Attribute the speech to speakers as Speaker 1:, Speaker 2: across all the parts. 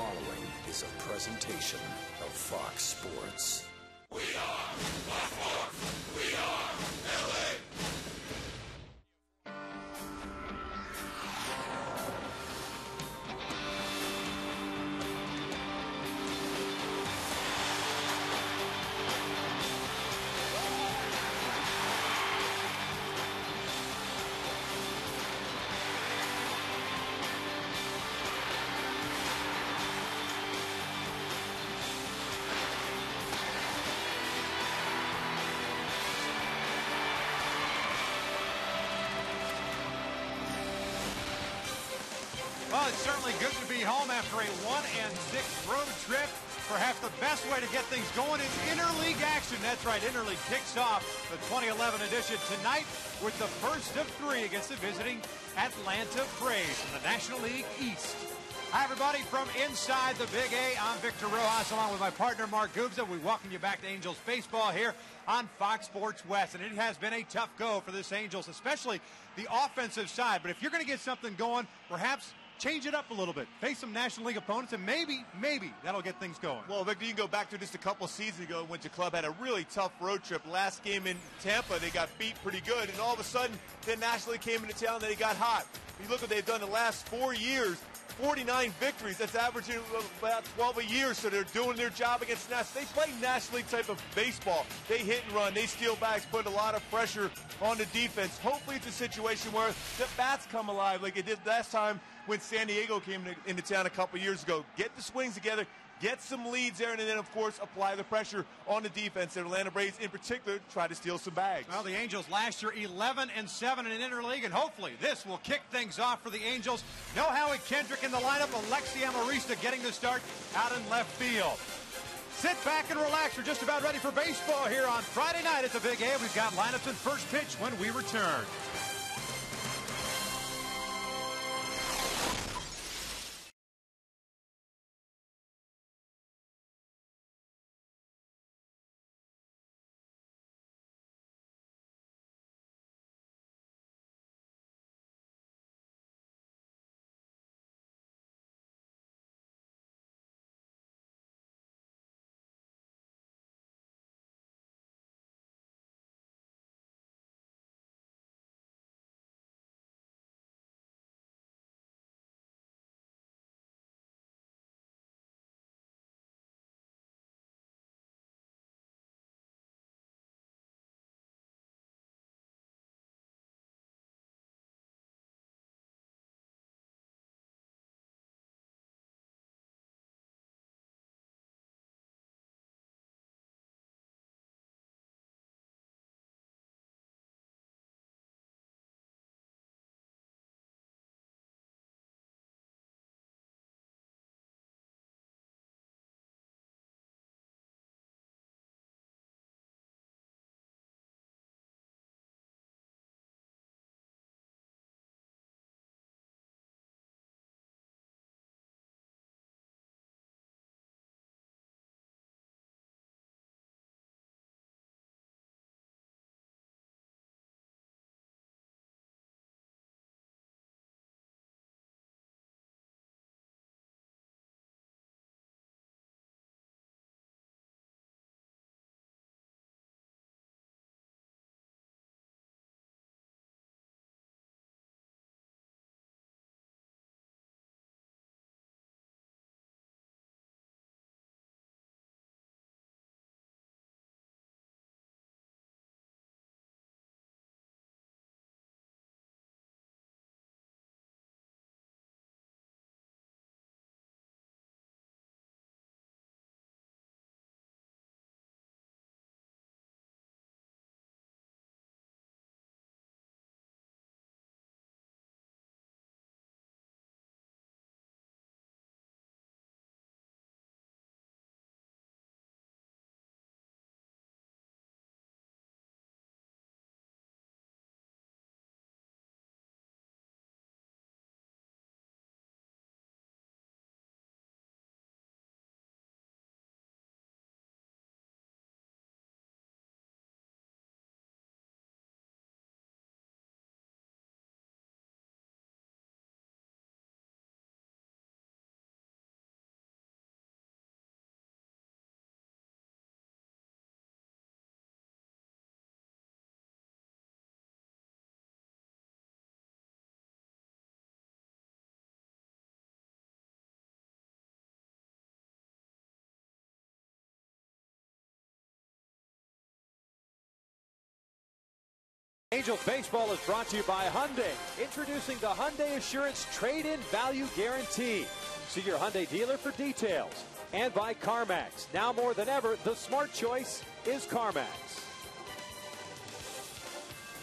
Speaker 1: following is a presentation of Fox Sports.
Speaker 2: We are Fox Sports. We are LA.
Speaker 3: Well, it's certainly good to be home after a 1-6 road trip. Perhaps the best way to get things going is interleague action. That's right, interleague kicks off the 2011 edition tonight with the first of three against the visiting Atlanta Braves from the National League East. Hi, everybody, from inside the Big A. I'm Victor Rojas, along with my partner, Mark Gubza. We welcome you back to Angels baseball here on Fox Sports West. And it has been a tough go for this Angels, especially the offensive side. But if you're going to get something going, perhaps change it up a little bit. Face some National League opponents, and maybe that'll get things going.
Speaker 4: Well, Victor, you can go back to just a couple seasons ago when the club had a really tough road trip. Last game in Tampa, they got beat pretty good, and all of a sudden, the National League came into town and they got hot. You look what they've done the last 4 years. 49 victories. That's averaging about 12 a year, so they're doing their job against National. They play National League type of baseball. They hit and run. They steal bags, put a lot of pressure on the defense. Hopefully it's a situation where the bats come alive like it did last time when San Diego came into town a couple years ago. Get the swings together, get some leads there, and then, of course, apply the pressure on the defense. And Atlanta Braves, in particular, try to steal some bags.
Speaker 3: Well, the Angels last year 11-7 in interleague, and hopefully this will kick things off for the Angels. No Howie Kendrick in the lineup. Alexi Amarista getting the start out in left field. Sit back and relax. We're just about ready for baseball here on Friday night at the Big A. We've got lineups and first pitch when we return. Angels Baseball is brought to you by Hyundai. Introducing the Hyundai Assurance Trade-In Value Guarantee. See your Hyundai dealer for details. And by CarMax. Now more than ever, the smart choice is CarMax.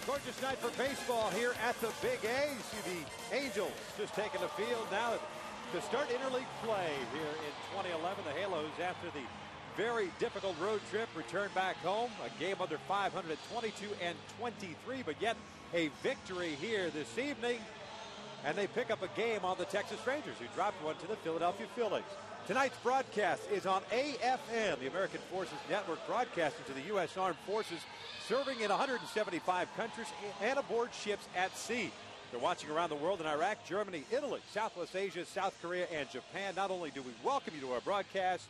Speaker 3: Gorgeous night for baseball here at the Big A. You see the Angels just taking the field now to start interleague play here in 2011. The Halos, after the very difficult road trip, return back home. A game under 500 at 22-23, but yet a victory here this evening. And they pick up a game on the Texas Rangers, who dropped one to the Philadelphia Phillies. Tonight's broadcast is on AFN, the American Forces Network, broadcasting to the U.S. Armed Forces, serving in 175 countries and aboard ships at sea. They're watching around the world in Iraq, Germany, Italy, Southwest Asia, South Korea, and Japan. Not only do we welcome you to our broadcast,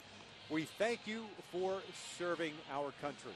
Speaker 3: we thank you for serving our country.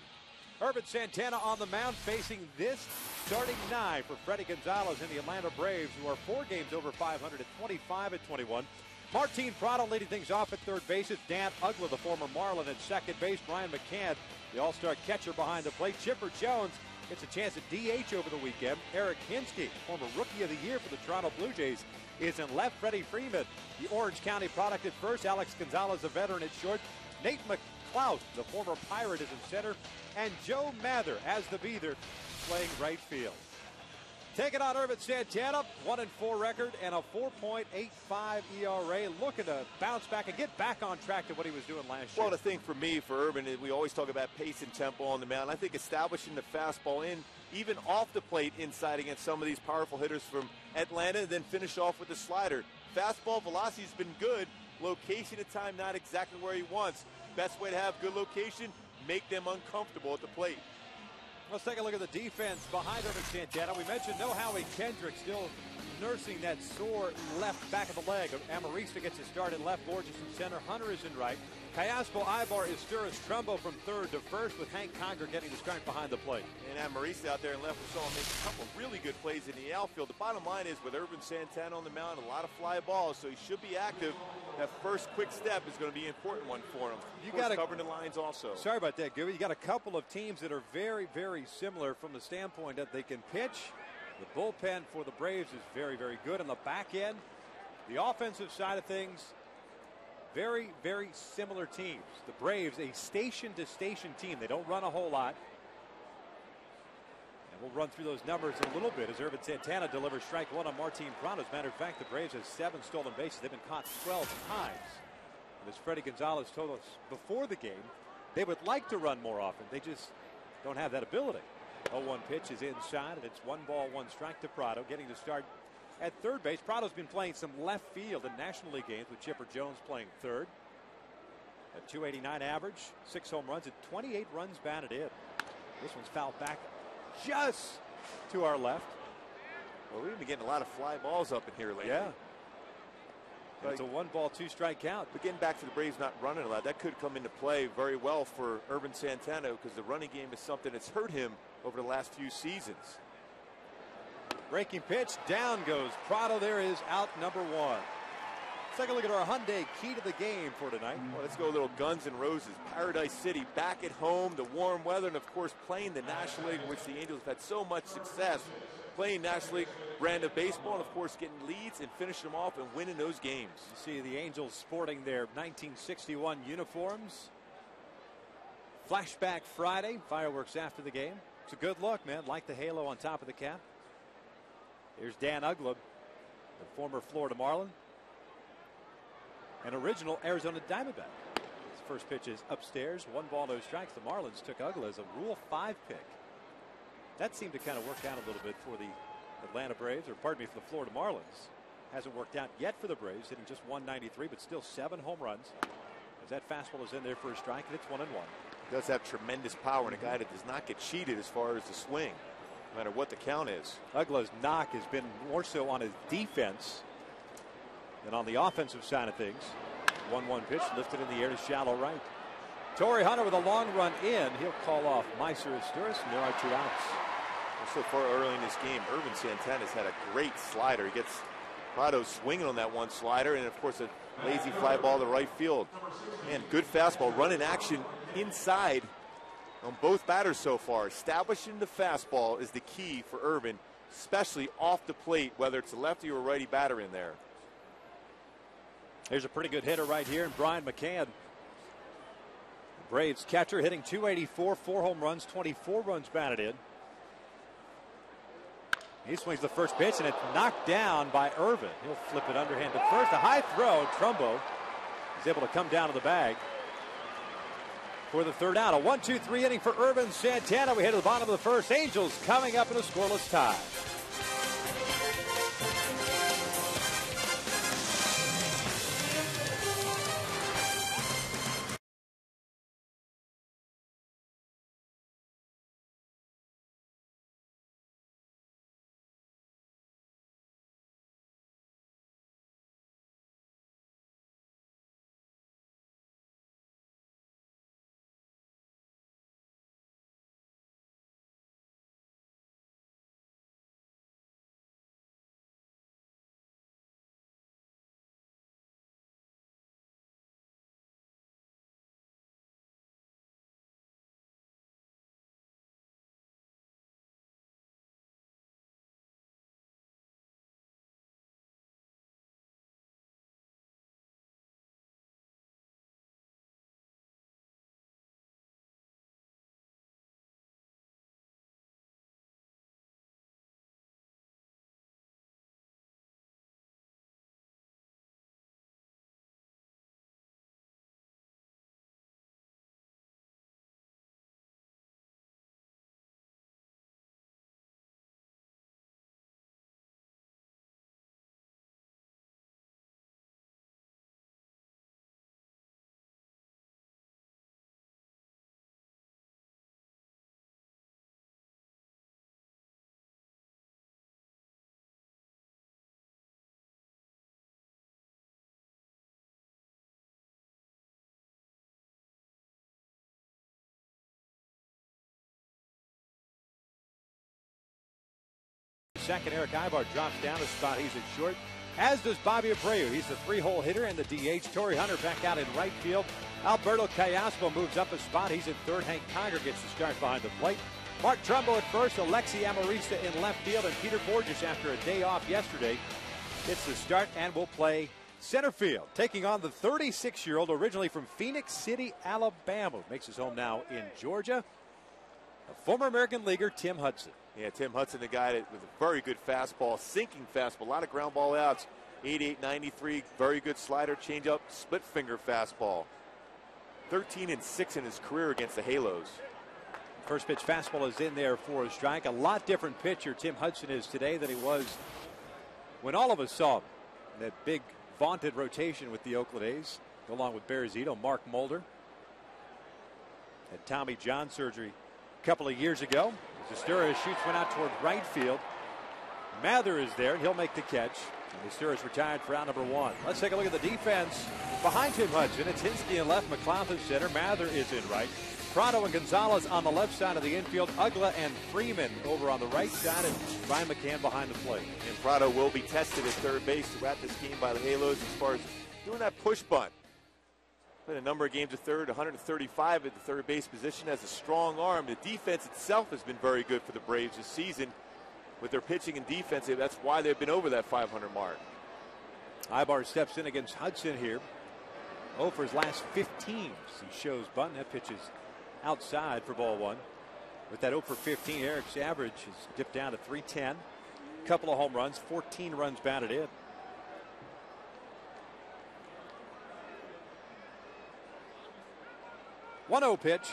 Speaker 3: Urban Santana on the mound, facing this starting nine for Freddie Gonzalez and the Atlanta Braves, who are 4 games over 500 at 25-21. Martin Prado leading things off at third base. It's Dan Uggla, the former Marlin, at second base. Brian McCann, the all-star catcher behind the plate. Chipper Jones gets a chance at DH over the weekend. Eric Hinsky, former Rookie of the Year for the Toronto Blue Jays, is in left. Freddie Freeman, the Orange County product, at first. Alex Gonzalez, a veteran, at short. Nate McCloud, the former Pirate, is in center. And Joe Mather, as the Beather, playing right field. Taking on Urban Santana, 1-4 record and a 4.85 ERA. Looking to bounce back and get back on track to what he was doing last year.
Speaker 4: Well, the thing for me, for Urban, is we always talk about pace and tempo on the mound. I think establishing the fastball in, even off the plate inside against some of these powerful hitters from Atlanta, and then finish off with the slider. Fastball velocity has been good. Location at time, not exactly where he wants. Best way to have good location, make them uncomfortable at the plate.
Speaker 3: Let's take a look at the defense behind Urban Santana. We mentioned no Howie Kendrick still nursing that sore left back of the leg. Amarista gets his start in left, Borges in center, Hunter is in right. Cayaspo, Ibar, Isturis, Trumbo from third to first, with Hank Conger getting the start behind the plate.
Speaker 4: And Amarista out there in left, we saw him make a couple really good plays in the outfield. The bottom line is, with Urban Santana on the mound, a lot of fly balls, so he should be active. That first quick step is going to be an important one for him. You got to cover the lines also.
Speaker 3: Sorry about that, Gooby. You got a couple of teams that are very, very similar from the standpoint that they can pitch. The bullpen for the Braves is very, very good. On the back end, the offensive side of things, very, very similar teams. The Braves, a station-to-station team. They don't run a whole lot. And we'll run through those numbers in a little bit as Urban Santana delivers strike one on Martin Prado. As a matter of fact, the Braves have 7 stolen bases. They've been caught 12 times. And as Freddie Gonzalez told us before the game, they would like to run more often. They just don't have that ability. 0-1 pitch is inside, and it's 1 ball, 1 strike to Prado, getting to start at third base. Prado's been playing some left field in National League games, with Chipper Jones playing third. A 289 average, 6 home runs, and 28 runs batted in. This one's fouled back just to our left.
Speaker 4: Well, we've been getting a lot of fly balls up in here lately.
Speaker 3: Yeah. It's a 1 ball, 2 strike count.
Speaker 4: But getting back to the Braves not running a lot, that could come into play very well for Urban Santana, because the running game is something that's hurt him over the last few seasons.
Speaker 3: Breaking pitch, down goes Prado. There is out number 1. Let's take a look at our Hyundai key to the game for tonight.
Speaker 4: Well, let's go a little Guns N' Roses. Paradise City, back at home, the warm weather, and of course playing the National League, in which the Angels have had so much success. Playing National League brand of baseball, and of course getting leads and finishing them off and winning those games.
Speaker 3: You see the Angels sporting their 1961 uniforms. Flashback Friday, fireworks after the game. It's a good look, man. Like the halo on top of the cap. Here's Dan Uggla, the former Florida Marlin, an original Arizona Diamondback. His first pitch is upstairs, 1 ball, no strikes. The Marlins took Uggla as a Rule 5 pick. That seemed to kind of work out a little bit for the Atlanta Braves, or pardon me, for the Florida Marlins. Hasn't worked out yet for the Braves, hitting just 193, but still 7 home runs. As that fastball is in there for a strike, and it's 1-1.
Speaker 4: He does have tremendous power, and a guy that does not get cheated as far as the swing, no matter what the count is.
Speaker 3: Uggla's knock has been more so on his defense than on the offensive side of things. 1-1 pitch lifted in the air to shallow right. Torrey Hunter with a long run in. He'll call off Meiser Isturis, and there are 2 outs.
Speaker 4: So far early in this game, Urban Santana's had a great slider. He gets Prado swinging on that 1 slider, and of course a lazy fly ball to right field. Man, good fastball, running action inside on both batters so far. Establishing the fastball is the key for Irvin, especially off the plate, whether it's a lefty or a righty batter in there.
Speaker 5: Here's a pretty good hitter right here in Brian McCann. Braves catcher hitting .284, 4 home runs, 24 runs batted in. He swings the first pitch, and it's knocked down by Irvin. He'll flip it underhand to first. A high throw. Trumbo is able to come down to the bag for the third out. A 1-2-3 inning for Irvin Santana. We head to the bottom of the first. Angels coming up in a scoreless tie. Second, Eric Ibar drops down a spot. He's at short, as does Bobby Abreu. He's the 3-hole hitter and the DH. Torrey Hunter back out in right field. Alberto Callaspo moves up a spot. He's in third. Hank Conger gets the start behind the plate. Mark Trumbo at first. Alexi Amarista in left field. And Peter Borges, after a day off yesterday, gets the start and will play center field, taking on the 36-year-old originally from Phoenix City, Alabama. Makes his home now in Georgia. A former American leaguer, Tim Hudson.
Speaker 4: Yeah, Tim Hudson, the guy with a very good fastball, sinking fastball, a lot of ground ball outs. 88, 93, very good slider, changeup, split finger fastball. 13-6 in his career against the Halos.
Speaker 5: First pitch fastball is in there for a strike. A lot different pitcher Tim Hudson is today than he was when all of us saw him. That big vaunted rotation with the Oakland A's, along with Barry Zito, Mark Mulder. Had Tommy John surgery a couple of years ago. Zasturias shoots one out toward right field. Mather is there, and he'll make the catch. And Zasturias retired for out number 1. Let's take a look at the defense behind Tim Hudson. It's Hinsky in left, McLeod in center. Mather is in right. Prado and Gonzalez on the left side of the infield. Ugla and Freeman over on the right side, and Brian McCann behind the plate.
Speaker 4: And Prado will be tested at third base throughout this game by the Halos as far as doing that push bunt. Played a number of games at third, 135 at the third base position, has a strong arm. The defense itself has been very good for the Braves this season with their pitching and defense. That's why they've been over that 500 mark.
Speaker 5: Ibar steps in against Hudson here. 0 for his last 15. He shows bunt. That pitch is outside for ball 1. With that 0 for 15, Eric's average has dipped down to 310. Couple of home runs, 14 runs batted in. 1-0 pitch.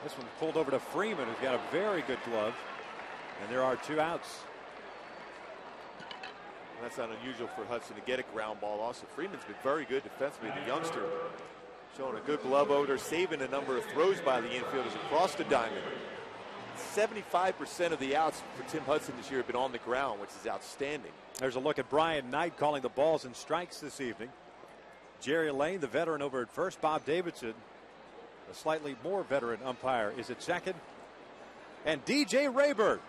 Speaker 5: This one pulled over to Freeman, who's got a very good glove. And there are 2 outs.
Speaker 4: That's not unusual for Hudson to get a ground ball. Also, Freeman's been very good defensively. The youngster showing a good glove over there, saving a number of throws by the infielders across the diamond. 75% of the outs for Tim Hudson this year have been on the ground, which is outstanding.
Speaker 5: There's a look at Brian Knight calling the balls and strikes this evening. Jerry Lane, the veteran, over at first. Bob Davidson, a slightly more veteran umpire, is at second. And DJ Rayburn.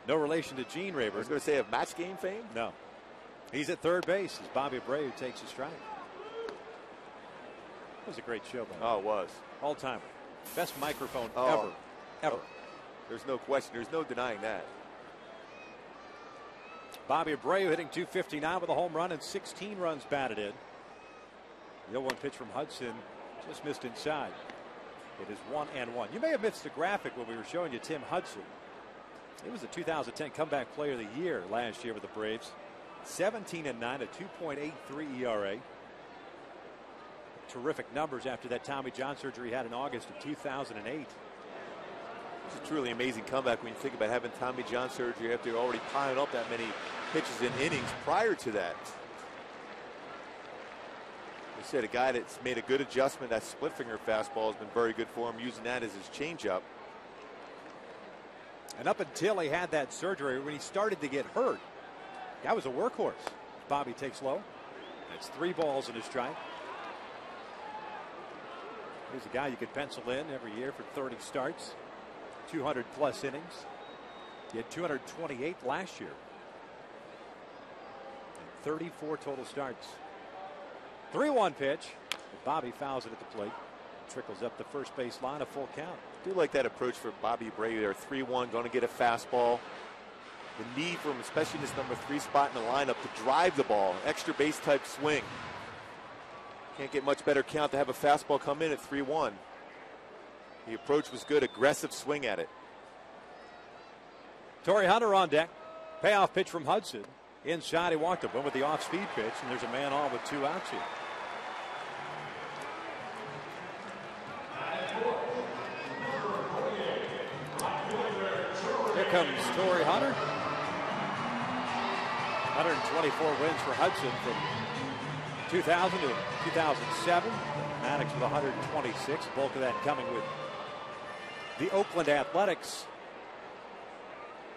Speaker 5: No relation to Gene Rayburn.
Speaker 4: I was going to say, of match game fame?
Speaker 5: No. He's at third base as Bobby Abreu takes a strike. It was a great show, man.
Speaker 4: Oh, it was.
Speaker 5: All time. Best microphone
Speaker 4: Oh.
Speaker 5: ever.
Speaker 4: There's no question. There's no denying that.
Speaker 5: Bobby Abreu hitting .259 with a home run and 16 runs batted in. The 0-1 pitch from Hudson just missed inside. It is 1-1. You may have missed the graphic when we were showing you Tim Hudson. He was the 2010 Comeback Player of the Year last year with the Braves. 17-9, a 2.83 ERA. Terrific numbers after that Tommy John surgery he had in August of 2008.
Speaker 4: It's a truly amazing comeback when you think about having Tommy John surgery after already piling up that many pitches in innings prior to that. We said a guy that's made a good adjustment. That split finger fastball has been very good for him, using that as his changeup.
Speaker 5: And up until he had that surgery, when he started to get hurt, that was a workhorse. Bobby takes low. That's 3 balls and a strike. He's a guy you could pencil in every year for 30 starts, 200 plus innings. He had 228 last year. And 34 total starts. 3-1 pitch. Bobby fouls it at the plate. Trickles up the first base line, a full count.
Speaker 4: I do like that approach for Bobby Abreu there. 3-1, going to get a fastball. The need for him, especially in this number 3 spot in the lineup, to drive the ball. Extra base type swing. Can't get much better count to have a fastball come in at 3-1. The approach was good. Aggressive swing at it.
Speaker 5: Torrey Hunter on deck. Payoff pitch from Hudson. Inside, he walked up, went with the off-speed pitch, and there's a man on with 2 outs here. Here comes Torrey Hunter. 124 wins for Hudson from 2000 to 2007. Maddox with 126. Bulk of that coming with the Oakland Athletics.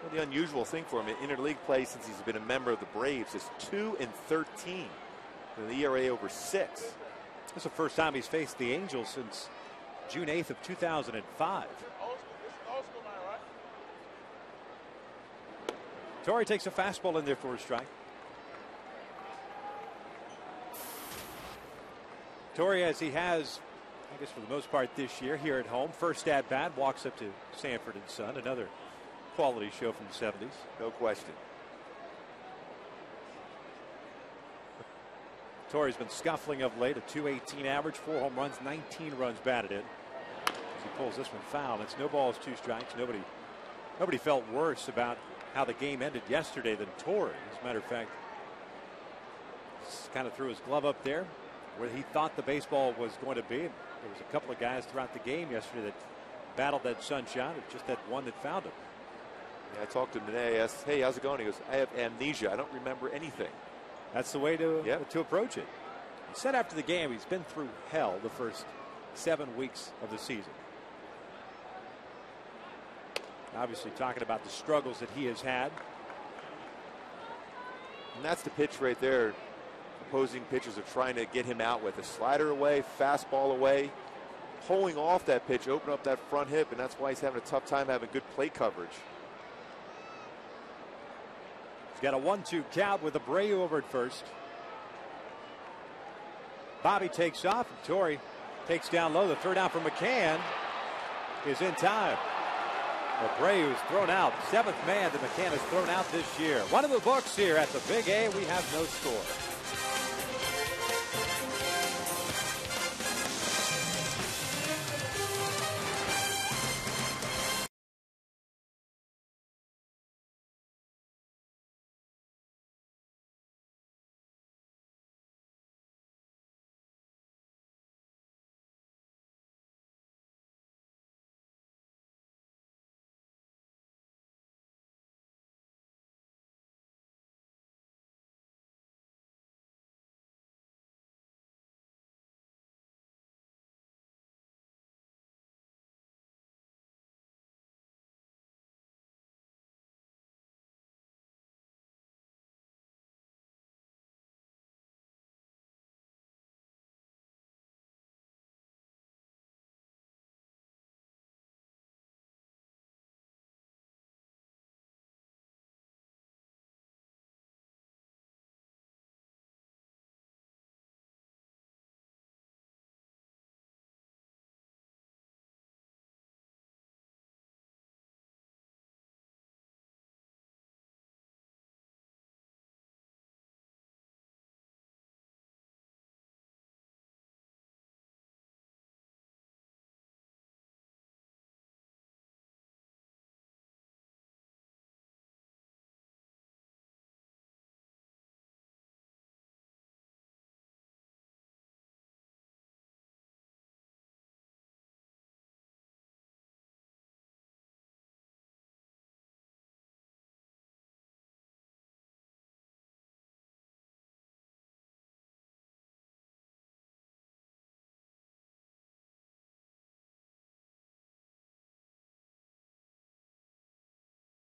Speaker 4: Well, the unusual thing for him in interleague play since he's been a member of the Braves is 2-13. And the ERA over 6.
Speaker 5: This is the first time he's faced the Angels since June 8th of 2005. Torrey takes a fastball in there for a strike. Torrey, as he has, I guess for the most part this year, here at home, first at bat, walks up to Sanford and Son, another quality show from the 70s.
Speaker 4: No question.
Speaker 5: Torrey's been scuffling of late, a .218 average, 4 home runs, 19 runs batted in. As he pulls this one foul, it's no balls, 2 strikes. Nobody felt worse about how the game ended yesterday than Torrey. As a matter of fact, kind of threw his glove up there where he thought the baseball was going to be. There was a couple of guys throughout the game yesterday that battled that sunshine. It's just that one that found him.
Speaker 4: Yeah, I talked to him today. I asked, hey, how's it going? He goes, I have amnesia. I don't remember anything.
Speaker 5: That's the way to approach it. He said after the game he's been through hell the first 7 weeks of the season. Obviously talking about the struggles that he has had.
Speaker 4: And that's the pitch right there. Opposing pitchers are trying to get him out with a slider away, fastball away, pulling off that pitch, open up that front hip, and that's why he's having a tough time having good plate coverage.
Speaker 5: He's got a 1-2 count with Abreu over at first. Bobby takes off, and Torrey takes down low. The third out from McCann is in time. Abreu is thrown out. 7th man that McCann has thrown out this year. One of the books here at the Big A. We have no score.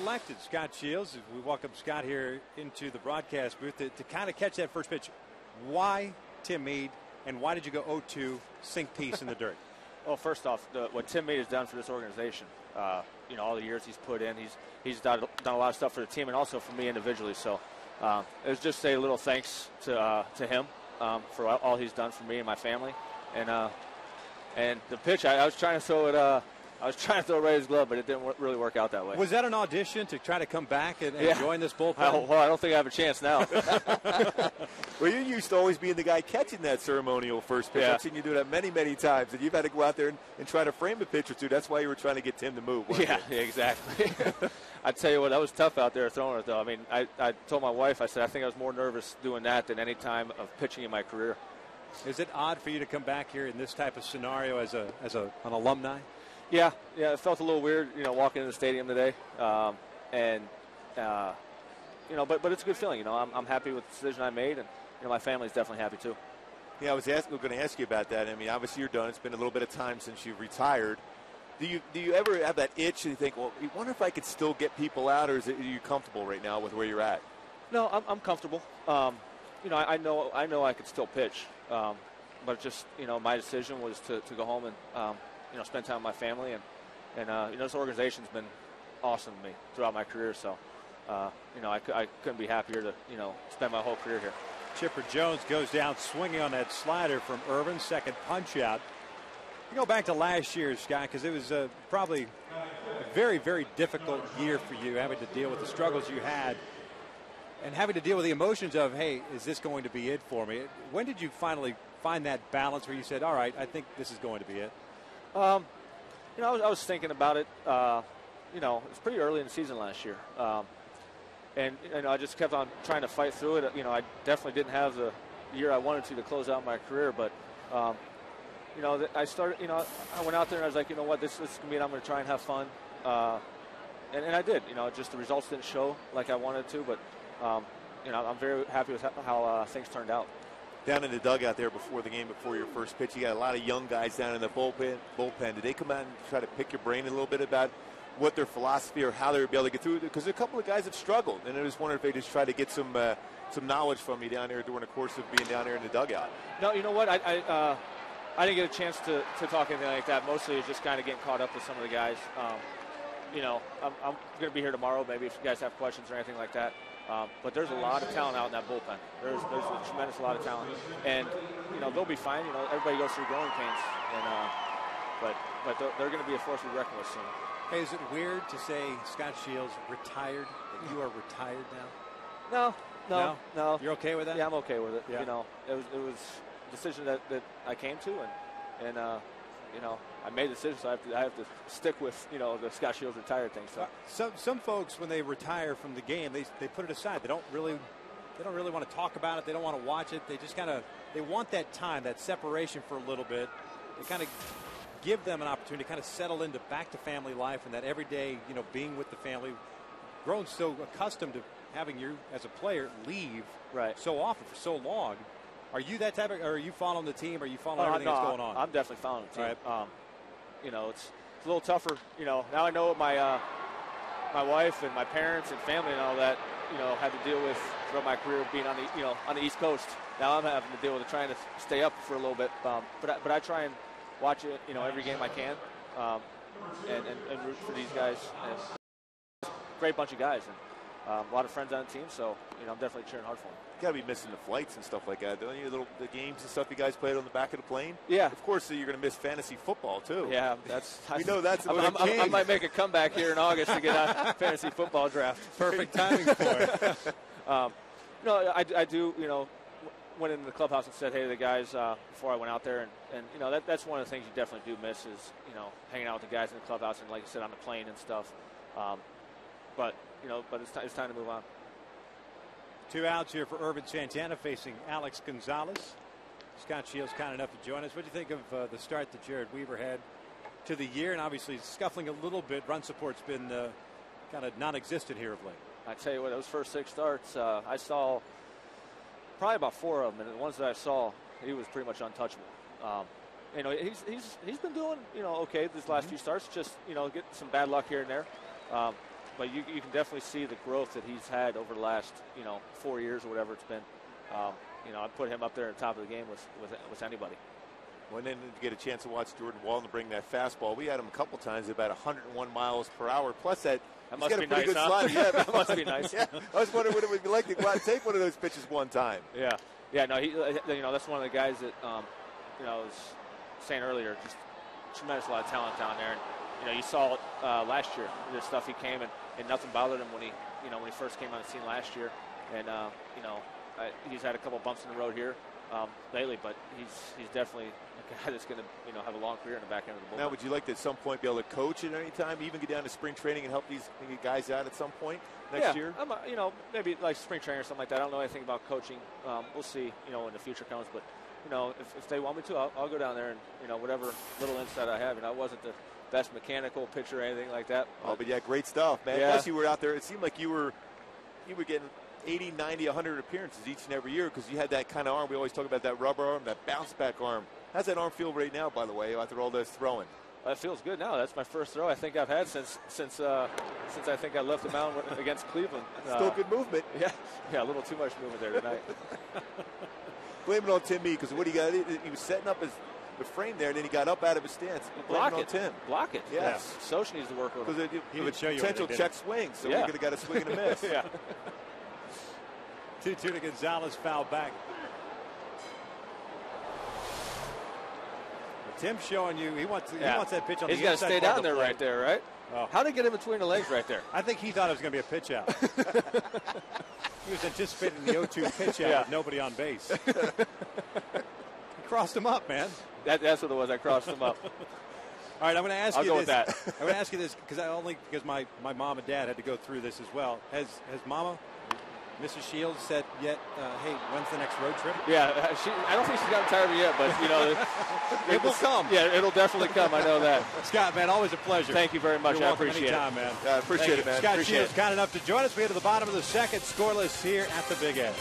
Speaker 5: selected Scott Shields. We welcome Scott here into the broadcast booth to kind of catch that first pitch. Why Tim Meade, and why did you go 0-2, sink piece in the dirt?
Speaker 6: Well, first off, what Tim Meade has done for this organization, all the years he's put in, he's done a lot of stuff for the team and also for me individually. So it was just a little thanks to him for all he's done for me and my family. And the pitch, I was trying to throw it. I was trying to throw right his glove, but it didn't really work out that way.
Speaker 5: Was that an audition to try to come back and join this bullpen?
Speaker 6: Well, I don't think I have a chance now.
Speaker 4: Well, you used to always being the guy catching that ceremonial first pitch.
Speaker 6: Yeah.
Speaker 4: I've seen you do that many, many times, and you've had to go out there and try to frame a pitch or two. That's why you were trying to get Tim to move.
Speaker 6: Yeah, exactly. I tell you what, that was tough out there throwing it, though. I mean, I told my wife, I said, I think I was more nervous doing that than any time of pitching in my career.
Speaker 5: Is it odd for you to come back here in this type of scenario as an alumni?
Speaker 6: Yeah, it felt a little weird, walking in the stadium today, but it's a good feeling. I'm happy with the decision I made, and my family's definitely happy too.
Speaker 4: Yeah, I was going to ask you about that. I mean, obviously you're done. It's been a little bit of time since you've retired. Do you ever have that itch and you think, well, I wonder if I could still get people out, or are you comfortable right now with where you're at?
Speaker 6: No, I'm comfortable. I know I could still pitch, but just my decision was to go home and spend time with my family, and this organization's been awesome to me throughout my career. So, I couldn't be happier to spend my whole career here.
Speaker 5: Chipper Jones goes down swinging on that slider from Irvin. Second punch out. You go back to last year, Scott, because it was probably a very, very difficult year for you, having to deal with the struggles you had and having to deal with the emotions of, hey, is this going to be it for me? When did you finally find that balance where you said, all right, I think this is going to be it?
Speaker 6: I was thinking about it. It was pretty early in the season last year. And I just kept on trying to fight through it. I definitely didn't have the year I wanted to close out my career, but I started. I went out there and I was like, this is gonna mean I'm gonna try and have fun, and I did. Just the results didn't show like I wanted to, but I'm very happy with how things turned out.
Speaker 4: Down in the dugout there before the game, before your first pitch, you got a lot of young guys down in the bullpen. Did they come out and try to pick your brain a little bit about what their philosophy or how they would be able to get through it? Because a couple of guys have struggled, and I just wondered if they just tried to get some knowledge from you down there during the course of being down there in the dugout.
Speaker 6: No, you know what? I didn't get a chance to talk anything like that. Mostly it's just kind of getting caught up with some of the guys. I'm going to be here tomorrow, maybe if you guys have questions or anything like that. But there's a lot of talent out in that bullpen. There's a tremendous lot of talent, and they'll be fine. Everybody goes through growing pains, and but they're going to be a force to be reckoned with soon.
Speaker 5: Hey, is it weird to say Scott Shields retired? That you are retired now?
Speaker 6: No.
Speaker 5: You're okay with that?
Speaker 6: Yeah, I'm okay with it.
Speaker 5: Yeah.
Speaker 6: It was a decision that I came to, and I made the decision, so I have to stick with the Scott Shields retired thing. So
Speaker 5: some folks, when they retire from the game, they put it aside. They don't really want to talk about it. They don't want to watch it. They just they want that time, that separation for a little bit. They kind of give them an opportunity to kind of settle into back to family life and that everyday, being with the family. Grown so accustomed to having you as a player leave so often for so long. Are you that type of, or are you following the team? Are you following everything that's going on?
Speaker 6: I'm definitely following the team.
Speaker 5: Right.
Speaker 6: It's a little tougher. Now I know what my wife and my parents and family and all that, had to deal with throughout my career being on the East Coast. Now I'm having to deal with trying to stay up for a little bit. But I try and watch it, every game I can, and root for these guys. And great bunch of guys, and a lot of friends on the team. So I'm definitely cheering hard for them.
Speaker 4: You got to be missing the flights and stuff like that, don't you? The games and stuff you guys played on the back of the plane.
Speaker 6: Yeah.
Speaker 4: Of course, you're going to miss fantasy football too.
Speaker 6: Yeah,
Speaker 4: we know that's.
Speaker 6: I might make a comeback here in August to get a fantasy football draft.
Speaker 5: Perfect timing for it.
Speaker 6: I do. Went into the clubhouse and said hey to the guys before I went out there, and that's one of the things you definitely do miss is hanging out with the guys in the clubhouse and like I said on the plane and stuff. But it's time to move on.
Speaker 5: 2 outs here for Irvin Santana facing Alex Gonzalez. Scott Shields kind enough to join us. What do you think of the start that Jared Weaver had to the year, and obviously scuffling a little bit? Run support's been kind of non-existent here of late.
Speaker 6: I tell you what, those first 6 starts, I saw probably about 4 of them, and the ones that I saw, he was pretty much untouchable. He's been doing okay these last few starts. Just get some bad luck here and there. but you can definitely see the growth that he's had over the last 4 years or whatever it's been. I'd put him up there at the top of the game with anybody.
Speaker 4: Well, then to get a chance to watch Jordan Walden bring that fastball, we had him a couple times at about 101 miles per hour. Plus that
Speaker 6: must be nice.
Speaker 4: Good
Speaker 6: huh?
Speaker 4: slide. Yeah,
Speaker 6: that must be nice.
Speaker 4: Yeah, I was wondering what it would be like to go out and take one of those pitches one time.
Speaker 6: Yeah. No, that's one of the guys that I was saying earlier, just tremendous amount of talent down there. And you saw it last year. The stuff he came and nothing bothered him when he first came on the scene last year. And he's had a couple bumps in the road here lately, but he's definitely a guy that's going to have a long career in the back end of the bullpen.
Speaker 4: Now, would you like to at some point be able to coach at any time, even get down to spring training and help these guys out at some point next year?
Speaker 6: Maybe like spring training or something like that. I don't know anything about coaching. We'll see, when the future comes. But if they want me to, I'll go down there and whatever little insight I have. I wasn't the best mechanical pitcher or anything like that.
Speaker 4: But yeah, great stuff, man.
Speaker 6: Yeah.
Speaker 4: Plus you were out there. It seemed like you were getting 80, 90, 100 appearances each and every year because you had that kind of arm. We always talk about that rubber arm, that bounce back arm. How's that arm feel right now, by the way, after all this throwing?
Speaker 6: It feels good now. That's my first throw I think I've had since I think I left the mound against Cleveland.
Speaker 4: Still good movement.
Speaker 6: Yeah, a little too much movement there tonight.
Speaker 4: Blame it on Tim Mee because what he got, he was setting up the frame there, and then he got up out of his stance. Blame it on Tim.
Speaker 6: Block it.
Speaker 4: Yes.
Speaker 6: Soch needs to work with him.
Speaker 4: Because
Speaker 5: he would show you
Speaker 4: potential check swing, so we could have got a swing and a miss.
Speaker 6: Yeah.
Speaker 5: 2-2 to Gonzalez, foul back. Tim's showing you he wants that pitch on the inside.
Speaker 6: He's got to stay down there right there, right?
Speaker 5: Oh.
Speaker 6: How did he get in between the legs right there?
Speaker 5: I think he thought it was going to be a pitch out. He was anticipating the 0-2 pitch out with nobody on base. He crossed him up, man.
Speaker 6: That's what it was. I crossed him up.
Speaker 5: All right, I'm going to ask
Speaker 6: I'll
Speaker 5: you
Speaker 6: go
Speaker 5: this.
Speaker 6: with that.
Speaker 5: I'm going to ask you this because my mom and dad had to go through this as well. Has Mama, Mrs. Shields, said yet, hey, when's the next road trip?
Speaker 6: Yeah, I don't think she's gotten tired of it yet, but
Speaker 5: it will come.
Speaker 6: Yeah, it'll definitely come. I know that.
Speaker 5: Scott, man, always a pleasure.
Speaker 6: Thank you very much.
Speaker 5: You're
Speaker 6: I
Speaker 5: welcome
Speaker 6: appreciate
Speaker 5: anytime,
Speaker 6: it,
Speaker 5: man.
Speaker 4: Yeah, I appreciate it, man.
Speaker 5: Scott
Speaker 4: Appreciate
Speaker 5: Shields,
Speaker 4: it.
Speaker 5: kind enough to join us. We get to the bottom of the second, scoreless here at the Big Edge.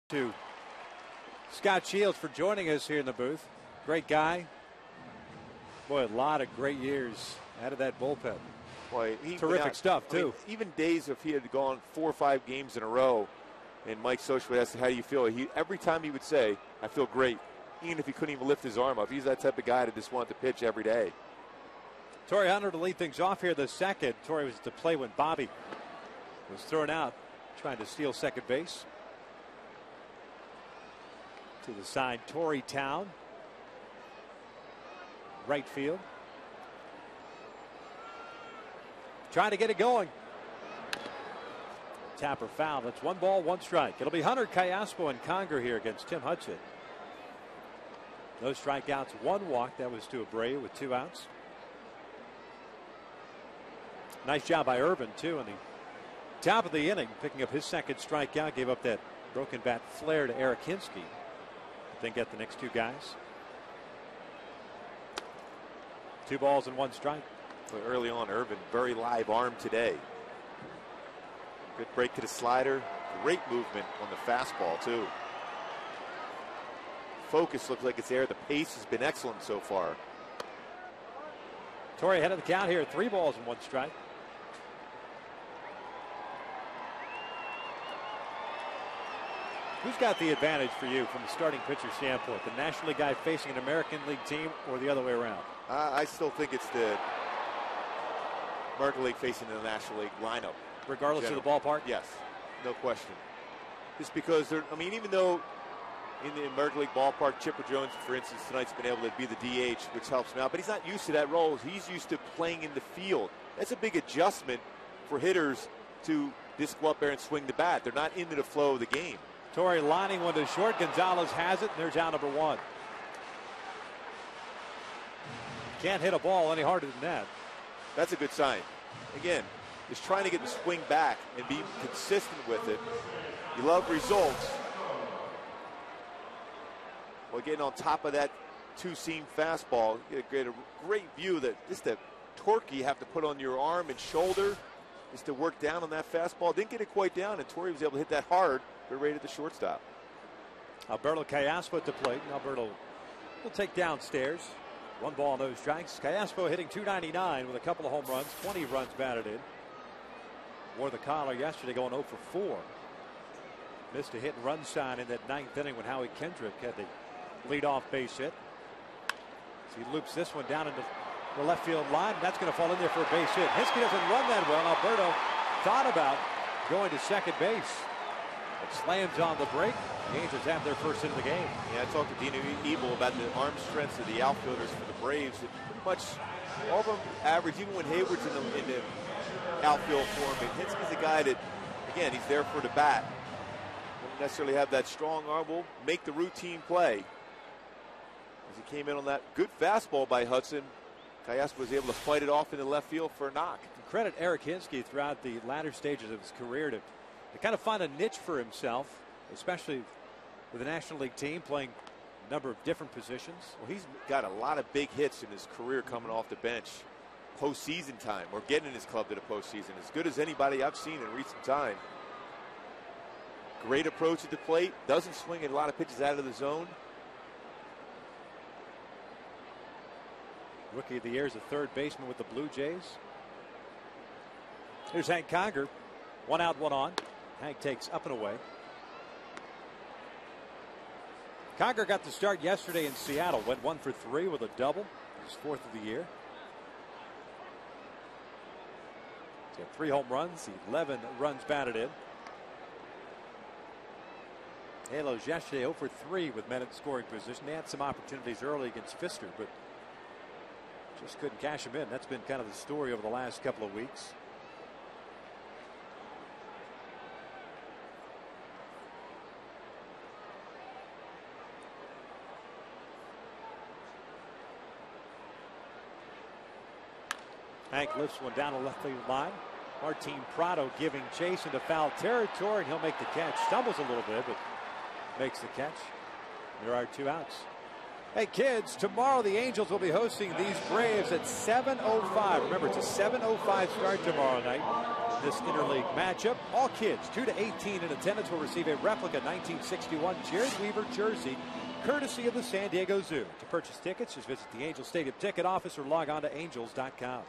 Speaker 5: To Scott Shields for joining us here in the booth. Great guy. Boy, a lot of great years out of that bullpen.
Speaker 4: Boy,
Speaker 5: terrific stuff, too.
Speaker 4: Even days if he had gone 4 or 5 games in a row, and Mike Soch would ask, how do you feel? Every time he would say, I feel great, even if he couldn't even lift his arm up. He's that type of guy that just wanted to pitch every day.
Speaker 5: Torrey Hunter to lead things off here the second. Torrey was to play when Bobby was thrown out, trying to steal second base. To the side, Torreytown. Right field. Trying to get it going. Tapper foul. That's 1 ball, 1 strike. It'll be Hunter, Cayaspo, and Conger here against Tim Hudson. No strikeouts, 1 walk. That was to Abreu with 2 outs. Nice job by Irvin, too, in the top of the inning, picking up his 2nd strikeout. Gave up that broken bat flare to Eric Hinsky. Then get the next 2 guys. 2 balls and 1 strike.
Speaker 7: But early on, Irvin, very live arm today. Good break to the slider. Great movement on the fastball, too. Focus looks like it's there. The pace has been excellent so far.
Speaker 5: Torrey ahead of the count here. 3 balls and 1 strike. Who's got the advantage for you from the starting pitcher standpoint? The National League guy facing an American League team or the other way around?
Speaker 7: I still think it's the American League facing the National League lineup.
Speaker 5: Regardless of the ballpark?
Speaker 7: Yes, no question. Just because they're, I mean, even though in the American League ballpark, Chipper Jones, for instance, tonight's been able to be the DH, which helps him out, but he's not used to that role. He's used to playing in the field. That's a big adjustment for hitters to just go up there and swing the bat. They're not into the flow of the game.
Speaker 5: Torrey lining one to short. Gonzalez has it, and there's out number 1. Can't hit a ball any harder than that.
Speaker 7: That's a good sign. Again, just trying to get the swing back and be consistent with it. You love results. Well, getting on top of that 2-seam fastball, you get a great view that just the torque you have to put on your arm and shoulder is to work down on that fastball. Didn't get it quite down, and Torrey was able to hit that hard. They're right at the shortstop.
Speaker 5: Alberto Callaspo at the plate. Alberto will take downstairs. 1 ball, no strikes. Callaspo hitting .299 with a couple of home runs, 20 runs batted in. Wore the collar yesterday, going 0 for 4. Missed a hit and run sign in that 9th inning when Howie Kendrick had the leadoff base hit. So he loops this one down into the left field line. That's going to fall in there for a base hit. Hinsky doesn't run that well. Alberto thought about going to second base. It slams on the break. The Angels have their first hit of the game.
Speaker 7: Yeah, I talked to Dino Ebel about the arm strengths of the outfielders for the Braves. It pretty much all of them average, even when Hayward's in the outfield for him. And Hinsky's a guy that, again, he's there for the bat. Won't necessarily have that strong arm. Will make the routine play. As he came in on that good fastball by Hudson, Callaspo was able to fight it off in the left field for a knock.
Speaker 5: Credit Eric Hinsky throughout the latter stages of his career to kind of find a niche for himself, especially with the National League team playing a number of different positions.
Speaker 7: Well, he's got a lot of big hits in his career coming off the bench. Postseason time, or getting his club to the postseason. As good as anybody I've seen in recent time. Great approach at the plate. Doesn't swing a lot of pitches out of the zone.
Speaker 5: Rookie of the year is a 3rd baseman with the Blue Jays. Here's Hank Conger. 1 out, 1 on. Hank takes up and away. Conger got the start yesterday in Seattle. Went 1 for 3 with a double. His 4th of the year. He's got 3 home runs, 11 runs batted in. Halos yesterday 0 for 3 with men in scoring position. They had some opportunities early against Fister, but just couldn't cash them in. That's been kind of the story over the last couple of weeks. Hank lifts one down the left field line. Martin Prado giving chase into foul territory, and he'll make the catch. Stumbles a little bit, but makes the catch. There are 2 outs. Hey, kids, tomorrow the Angels will be hosting these Braves at 7:05. Remember, it's a 7:05 start tomorrow night. This interleague matchup. All kids 2 to 18 in attendance will receive a replica 1961 Jared Weaver jersey, courtesy of the San Diego Zoo. To purchase tickets, just visit the Angels Stadium ticket office or log on to angels.com.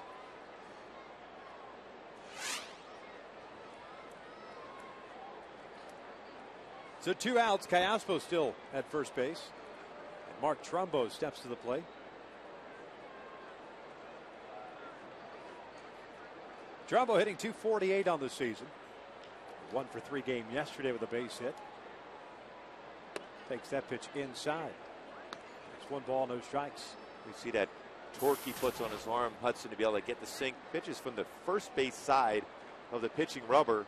Speaker 5: So 2 outs. Callaspo still at first base. And Mark Trumbo steps to the plate. Trumbo hitting .248 on the season. 1 for 3 game yesterday with a base hit. Takes that pitch inside. It's 1 ball, no strikes.
Speaker 7: We see that torque he puts on his arm, Hudson, to be able to get the sink. Pitches from the first base side of the pitching rubber.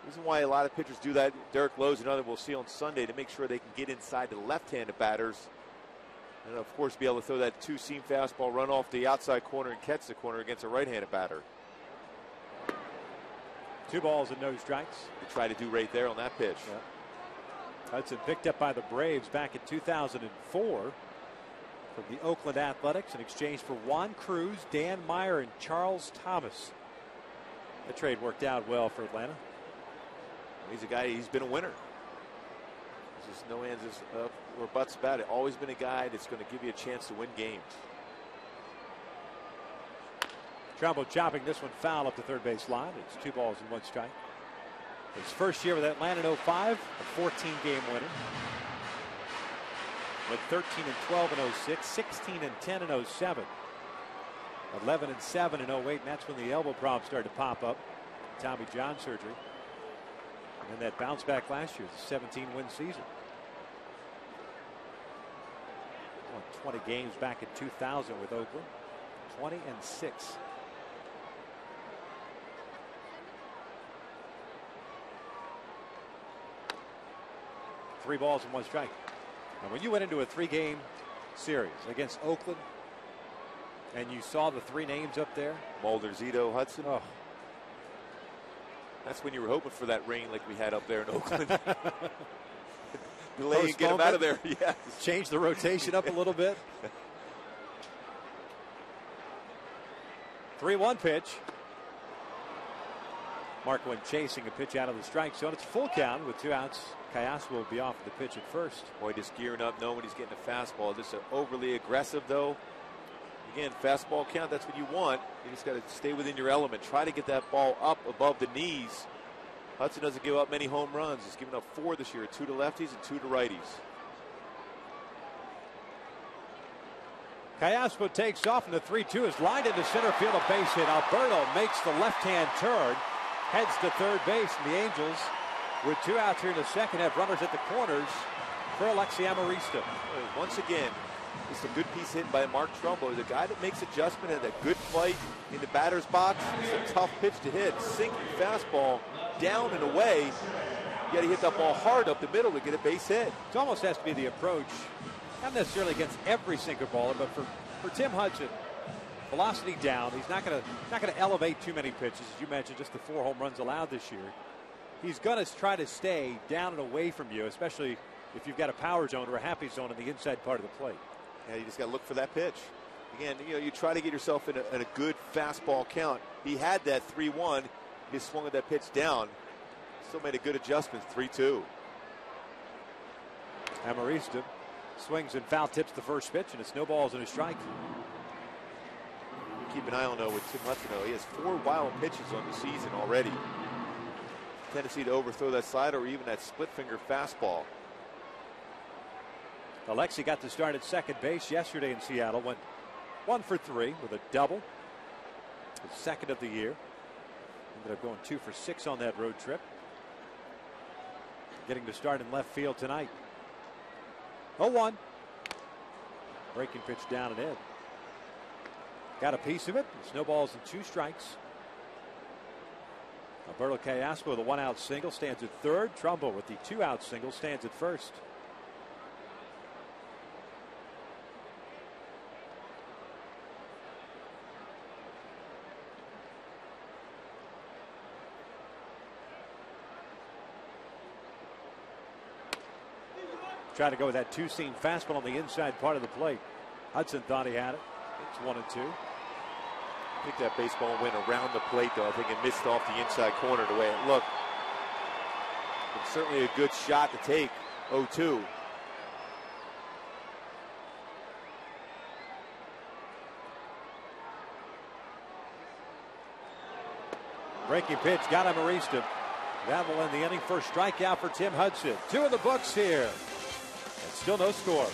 Speaker 7: Reason why a lot of pitchers do that, Derek Lowe's another we'll see on Sunday, to make sure they can get inside the left-handed batters. And of course, be able to throw that two-seam fastball, run off the outside corner and catch the corner against a right-handed batter.
Speaker 5: 2 balls and no strikes.
Speaker 7: To try to do right there on that pitch.
Speaker 5: Yep. Hudson picked up by the Braves back in 2004 from the Oakland Athletics in exchange for Juan Cruz, Dan Meyer, and Charles Thomas. The trade worked out well for Atlanta.
Speaker 7: He's a guy, he's been a winner. There's just no ands or buts about it. Always been a guy that's going to give you a chance to win games.
Speaker 5: Trumbo chopping this one foul up the third base line. It's 2 balls and 1 strike. His first year with Atlanta in 05, a 14-game winner. With 13-12 in 06, 16-10 in 07. 11-7 in 08, and that's when the elbow problems started to pop up. Tommy John surgery. And then that bounce back last year, the 17-win season. Won 20 games back in 2000 with Oakland. 20-6. Three balls and 1 strike. And when you went into a 3-game series against Oakland and you saw the 3 names up there,
Speaker 7: Mulder, Zito, Hudson.
Speaker 5: Oh.
Speaker 7: That's when you were hoping for that rain like we had up there in Oakland. Delay and get him out of there. Yes.
Speaker 5: Change the rotation up a little bit. 3-1 pitch. Marquand chasing a pitch out of the strike zone. It's full count with 2 outs. Callaspo will be off the pitch at first.
Speaker 7: Boy, just gearing up, knowing he's getting a fastball. This is overly aggressive, though. Again, fastball count, that's what you want. You just got to stay within your element. Try to get that ball up above the knees. Hudson doesn't give up many home runs. He's given up 4 this year, 2 to lefties and 2 to righties.
Speaker 5: Callaspo takes off, and the 3-2 is lined into center field, a base hit. Alberto makes the left-hand turn, heads to third base, and the Angels, with 2 outs here in the second, have runners at the corners for Alexi Amarista.
Speaker 7: Once again, it's a good piece hit by Mark Trumbo. The guy that makes adjustment and that good fight in the batter's box. It's a tough pitch to hit. Sinking fastball down and away. You got to hit that ball hard up the middle to get a base hit.
Speaker 5: It almost has to be the approach, not necessarily against every sinker baller, but for Tim Hudson, velocity down. He's not going to elevate too many pitches, as you mentioned. Just the 4 home runs allowed this year. He's going to try to stay down and away from you, especially if you've got a power zone or a happy zone on the inside part of the plate.
Speaker 7: Yeah, you just got to look for that pitch. Again, you try to get yourself in a good fastball count. He had that 3-1. He swung at that pitch down. Still made a good adjustment, 3-2.
Speaker 5: Amarista swings and foul tips the first pitch, and it's no balls and a strike.
Speaker 7: Keep an eye on, though, with Tim Hudson, though. He has 4 wild pitches on the season already. Tendency to overthrow that slider or even that split finger fastball.
Speaker 5: Alexi got to start at second base yesterday in Seattle. Went 1 for 3 with a double. His second of the year. Ended up going 2 for 6 on that road trip. Getting to start in left field tonight. 0-1. Breaking pitch down and in. Got a piece of it. It's no balls and 2 strikes. Alberto Callaspo with a 1-out single stands at third. Trumbo with the 2-out single stands at first. Try to go with that 2-seam fastball on the inside part of the plate. Hudson thought he had it. It's 1-2.
Speaker 7: I think that baseball went around the plate, though. I think it missed off the inside corner the way it looked. It's certainly a good shot to take. 0-2.
Speaker 5: Breaking pitch got Amarista. That will end the inning. First strikeout for Tim Hudson. 2 in the books here. And still no score.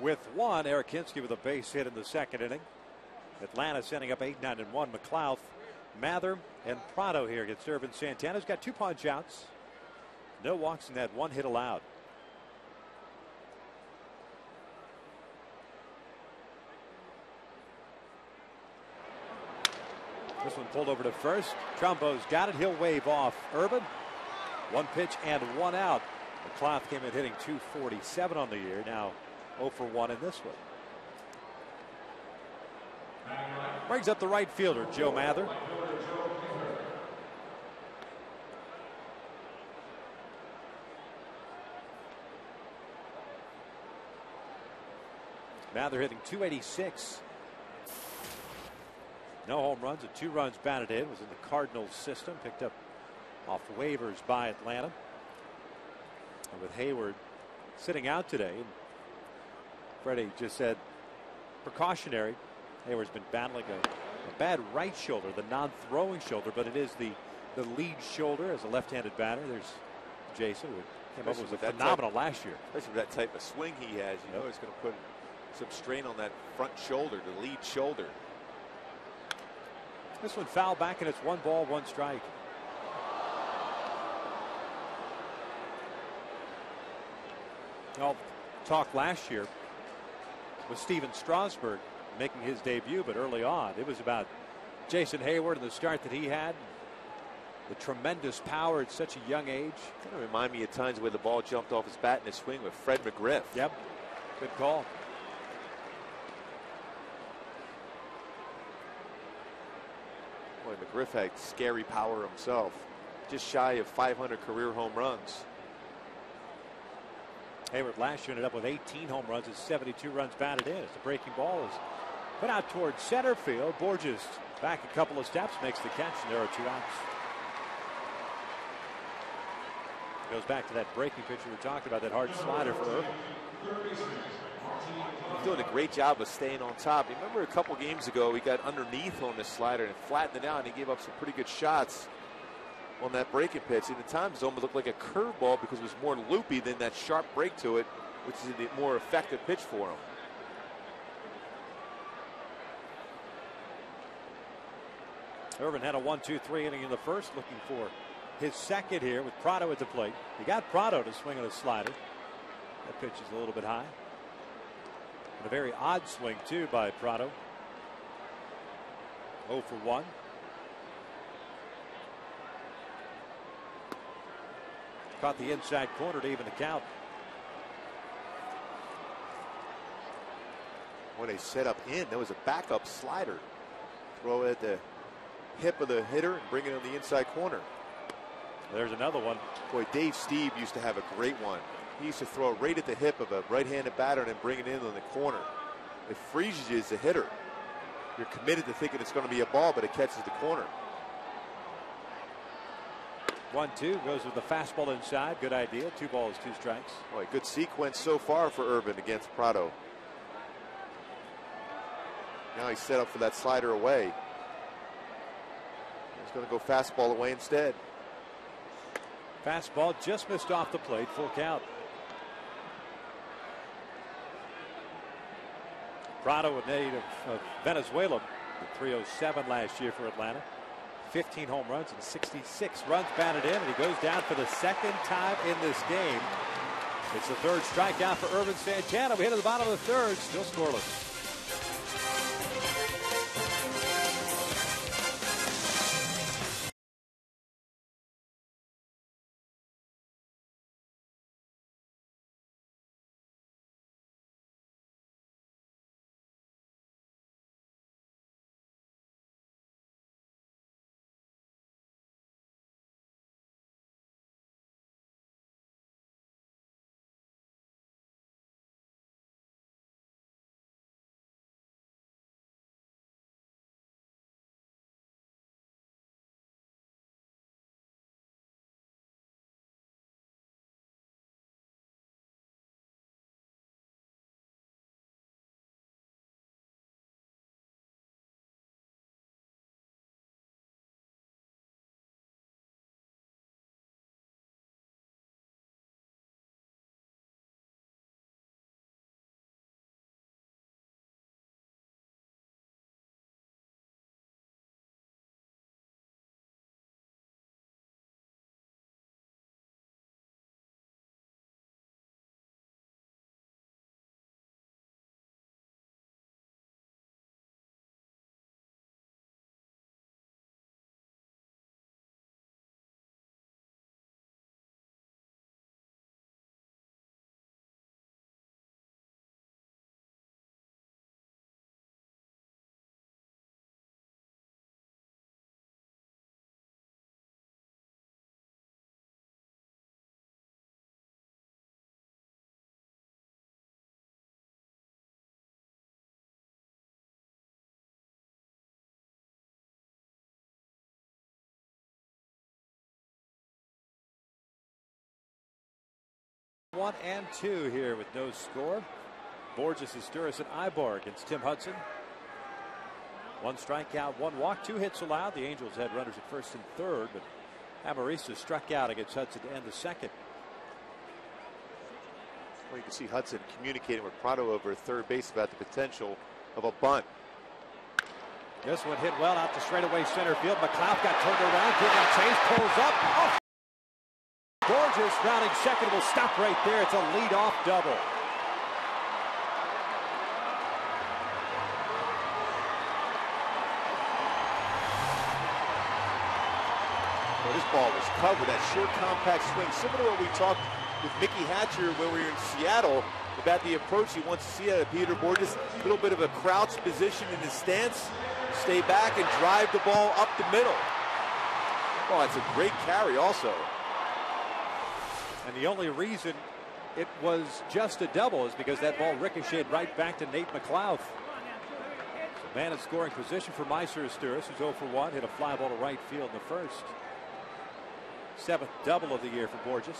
Speaker 5: with one. Eric Kinski with a base hit in the second inning. Atlanta sending up 8-9-1. McLeod, Mather, and Prado here gets served. And Santana's got 2 punch outs. No walks in that 1 hit allowed. This one pulled over to first. Trumbo's got it. He'll wave off Urban. 1 pitch and 1 out. McLeod came in hitting .247 on the year. Now 0 for 1 in this one. Brings up the right fielder, Joe Mather. Mather hitting .286. No home runs, 2 runs batted in. Was in the Cardinals system, picked up off waivers by Atlanta. And with Hayward sitting out today, and Freddie just said precautionary. Hayward's been battling a bad right shoulder, the non-throwing shoulder, but it is the lead shoulder as a left-handed batter. There's Jason, who came up with a phenomenal last year.
Speaker 7: Especially with that type of swing he has, you know, he's going to put some strain on that front shoulder, the lead shoulder.
Speaker 5: This one foul back, and it's 1 ball, 1 strike. Well, talk last year with Steven Strasburg making his debut, but early on it was about Jason Hayward and the start that he had, the tremendous power at such a young age.
Speaker 7: Kind of remind me at times where the ball jumped off his bat in his swing with Fred McGriff.
Speaker 5: Yep, good call.
Speaker 7: Boy, McGriff had scary power himself. Just shy of 500 career home runs.
Speaker 5: Hayward last year ended up with 18 home runs and 72 runs batted in. As the breaking ball is put out towards center field. Borges back a couple of steps, makes the catch, and there are 2 outs. Goes back to that breaking pitch we were talking about, that hard slider for Irvin.
Speaker 7: He's doing a great job of staying on top. You remember a couple games ago, he got underneath on the slider and flattened it out, and he gave up some pretty good shots on that breaking pitch. And at times it almost looked like a curveball because it was more loopy than that sharp break to it, which is a more effective pitch for him.
Speaker 5: Irvin had a 1-2-3 inning in the first, looking for his second here with Prado at the plate. He got Prado to swing on a slider. That pitch is a little bit high. And a very odd swing, too, by Prado. 0 for 1. Caught the inside corner to even the count.
Speaker 7: When they set up in, there was a backup slider. Throw it at the hip of the hitter and bring it on the inside corner.
Speaker 5: There's another one.
Speaker 7: Boy, Dave Steve used to have a great one. He used to throw it right at the hip of a right-handed batter and then bring it in on the corner. It freezes you as a hitter. You're committed to thinking it's going to be a ball, but it catches the corner.
Speaker 5: 1-2 goes with the fastball inside. Good idea. 2 balls, 2 strikes.
Speaker 7: Boy, good sequence so far for Irvin against Prado. Now he's set up for that slider away. He's going to go fastball away instead.
Speaker 5: Fastball just missed off the plate. Full count. Prado, a native of Venezuela, the 307 last year for Atlanta. 15 home runs and 66 runs batted in, and he goes down for the second time in this game. It's the 3rd strikeout for Irvin Santana. We hit at the bottom of the 3rd, still scoreless. 1 and 2 here with no score. Borges, Asturis, and Ibar against Tim Hudson. 1 strikeout, 1 walk, 2 hits allowed. The Angels had runners at first and third, but Amarista struck out against Hudson to end the second.
Speaker 7: Well, you can see Hudson communicating with Prado over at third base about the potential of a bunt.
Speaker 5: This one hit well out to straightaway center field. McLeod got turned around, giving chase, pulls up. Oh! Borges rounding second will stop right there. It's a lead-off double.
Speaker 7: Well, this ball was covered. That short, compact swing, similar to what we talked with Mickey Hatcher when we were in Seattle about the approach he wants to see out of Peter Borges. A little bit of a crouch position in his stance. Stay back and drive the ball up the middle. Oh, that's a great carry also.
Speaker 5: And the only reason it was just a double is because that ball ricocheted right back to Nate McLeod. So man in scoring position for Meister Asturis, who's 0 for 1, hit a fly ball to right field in the first. 7th double of the year for Borges.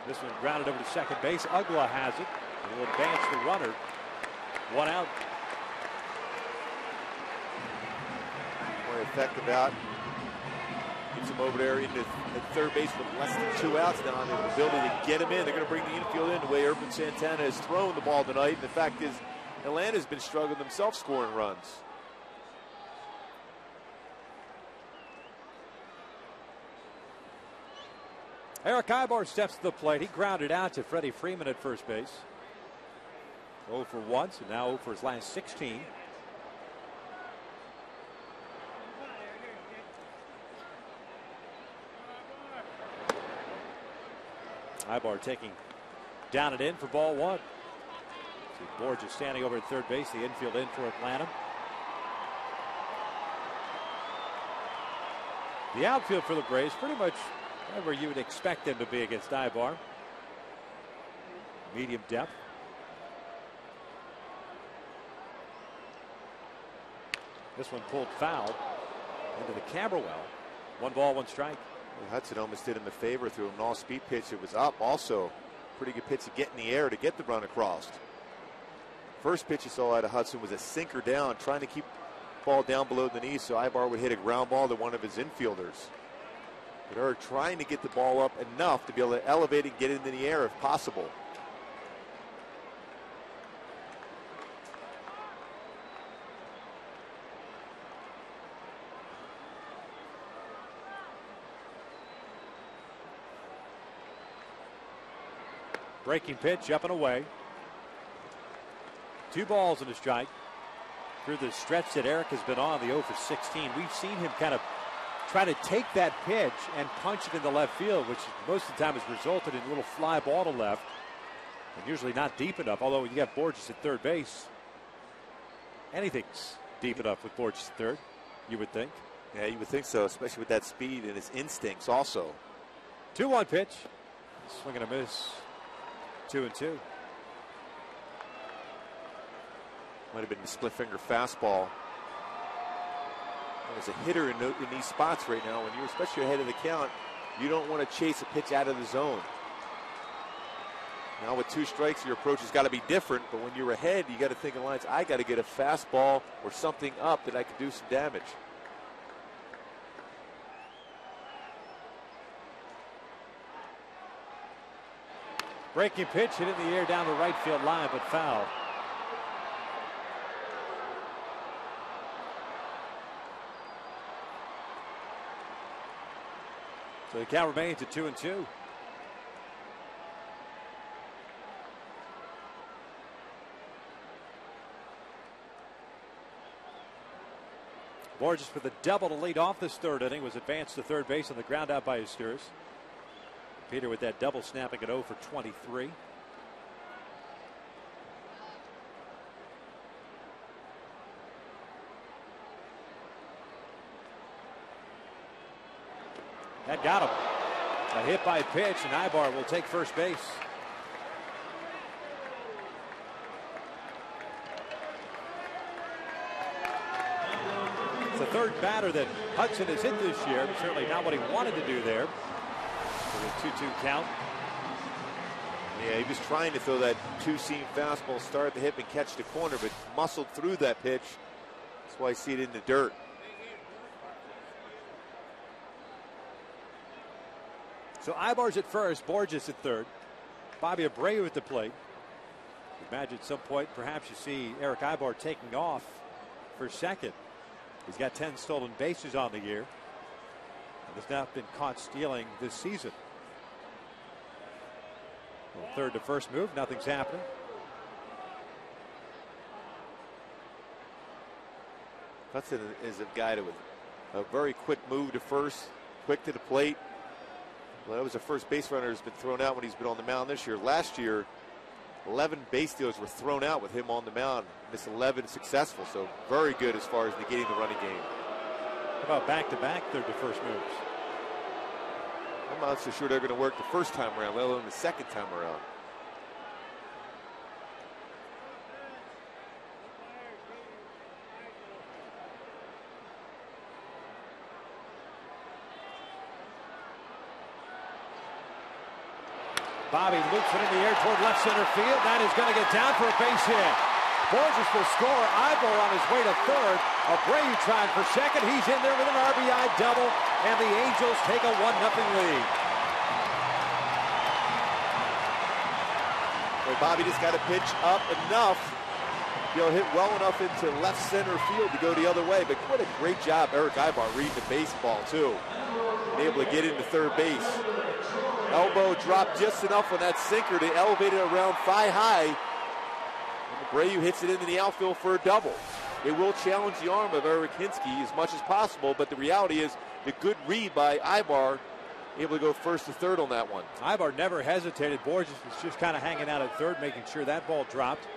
Speaker 5: This one grounded over to second base. Ugla has it. He will advance the runner. 1 out.
Speaker 7: More effective out. Gets him over there into at third base with less than 2 outs now. They have the ability to get him in. They're going to bring the infield in the way Urban Santana has thrown the ball tonight. And the fact is, Atlanta's been struggling themselves scoring runs.
Speaker 5: Eric Ibar steps to the plate. He grounded out to Freddie Freeman at first base. 0 for 1, so now 0 for his last 16. Ibar taking down and in for ball 1. See Borges standing over at third base, the infield in for Atlanta. The outfield for the Braves pretty much where you would expect them to be against Ibar. Medium depth. This one pulled foul into the camera well. 1 ball, 1 strike.
Speaker 7: Well, Hudson almost did him a favor, threw him an all-speed pitch. It was up also. Pretty good pitch to get in the air to get the run across. First pitch you saw out of Hudson was a sinker down, trying to keep the ball down below the knee so Ibar would hit a ground ball to one of his infielders. But are trying to get the ball up enough to be able to elevate and get it into the air if possible.
Speaker 5: Breaking pitch up and away. 2 balls and a strike. Through the stretch that Eric has been on, the 0 for 16, we've seen him kind of try to take that pitch and punch it in the left field, which most of the time has resulted in a little fly ball to left, and usually not deep enough. Although when you got Borges at third base, anything's deep enough with Borges at third, you would think.
Speaker 7: Yeah, you would think so, especially with that speed and his instincts also.
Speaker 5: 2-1 pitch. Swing and a miss. 2-2.
Speaker 7: Might have been a split finger fastball. As a hitter in these spots right now, when you're especially ahead of the count, you don't want to chase a pitch out of the zone. Now with 2 strikes, your approach has got to be different, but when you're ahead, you got to think in lines, I got to get a fastball or something up that I can do some damage.
Speaker 5: Breaking pitch hit in the air down the right field line, but foul. So the count remains at 2-2. Borges with a double to lead off this 3rd inning, was advanced to third base on the ground out by Asturis. Peter with that double snapping at 0 for 23. That got him. A hit by pitch, and Ibar will take first base. It's the 3rd batter that Hudson has hit this year, but certainly not what he wanted to do there. So the 2-2 count.
Speaker 7: Yeah, he was trying to throw that two-seam fastball, start at the hip and catch the corner, but muscled through that pitch. That's why I see it in the dirt.
Speaker 5: So Ibar's at first, Borges at third. Bobby Abreu at the plate. Imagine at some point perhaps you see Eric Ibar taking off for second. He's got 10 stolen bases on the year and has not been caught stealing this season. Well, third to first move, nothing's happening.
Speaker 7: Hudson is a guy with a very quick move to first, quick to the plate. Well, that was a first base runner who's been thrown out when he's been on the mound this year. Last year, 11 base stealers were thrown out with him on the mound. Missed 11 successful, so very good as far as negating the running game.
Speaker 5: How about back-to-back third to first moves?
Speaker 7: I'm not so sure they're going to work the first time around, let alone the second time around.
Speaker 5: Bobby loops it in the air toward left center field. That is going to get down for a base hit. Borges will score. Ibar on his way to third. Abreu trying for second. He's in there with an RBI double, and the Angels take a 1-0 lead.
Speaker 7: Well, Bobby just got to pitch up enough, hit well enough into left center field to go the other way. But what a great job Eric Ibar reading the baseball too, and able to get into third base. Elbow dropped just enough on that sinker to elevate it around thigh high. And Abreu hits it into the outfield for a double. It will challenge the arm of Eric Hinske as much as possible, but the reality is the good read by Ibar, able to go first to third on that one.
Speaker 5: Ibar never hesitated. Borges was just kind of hanging out at third, making sure that ball dropped.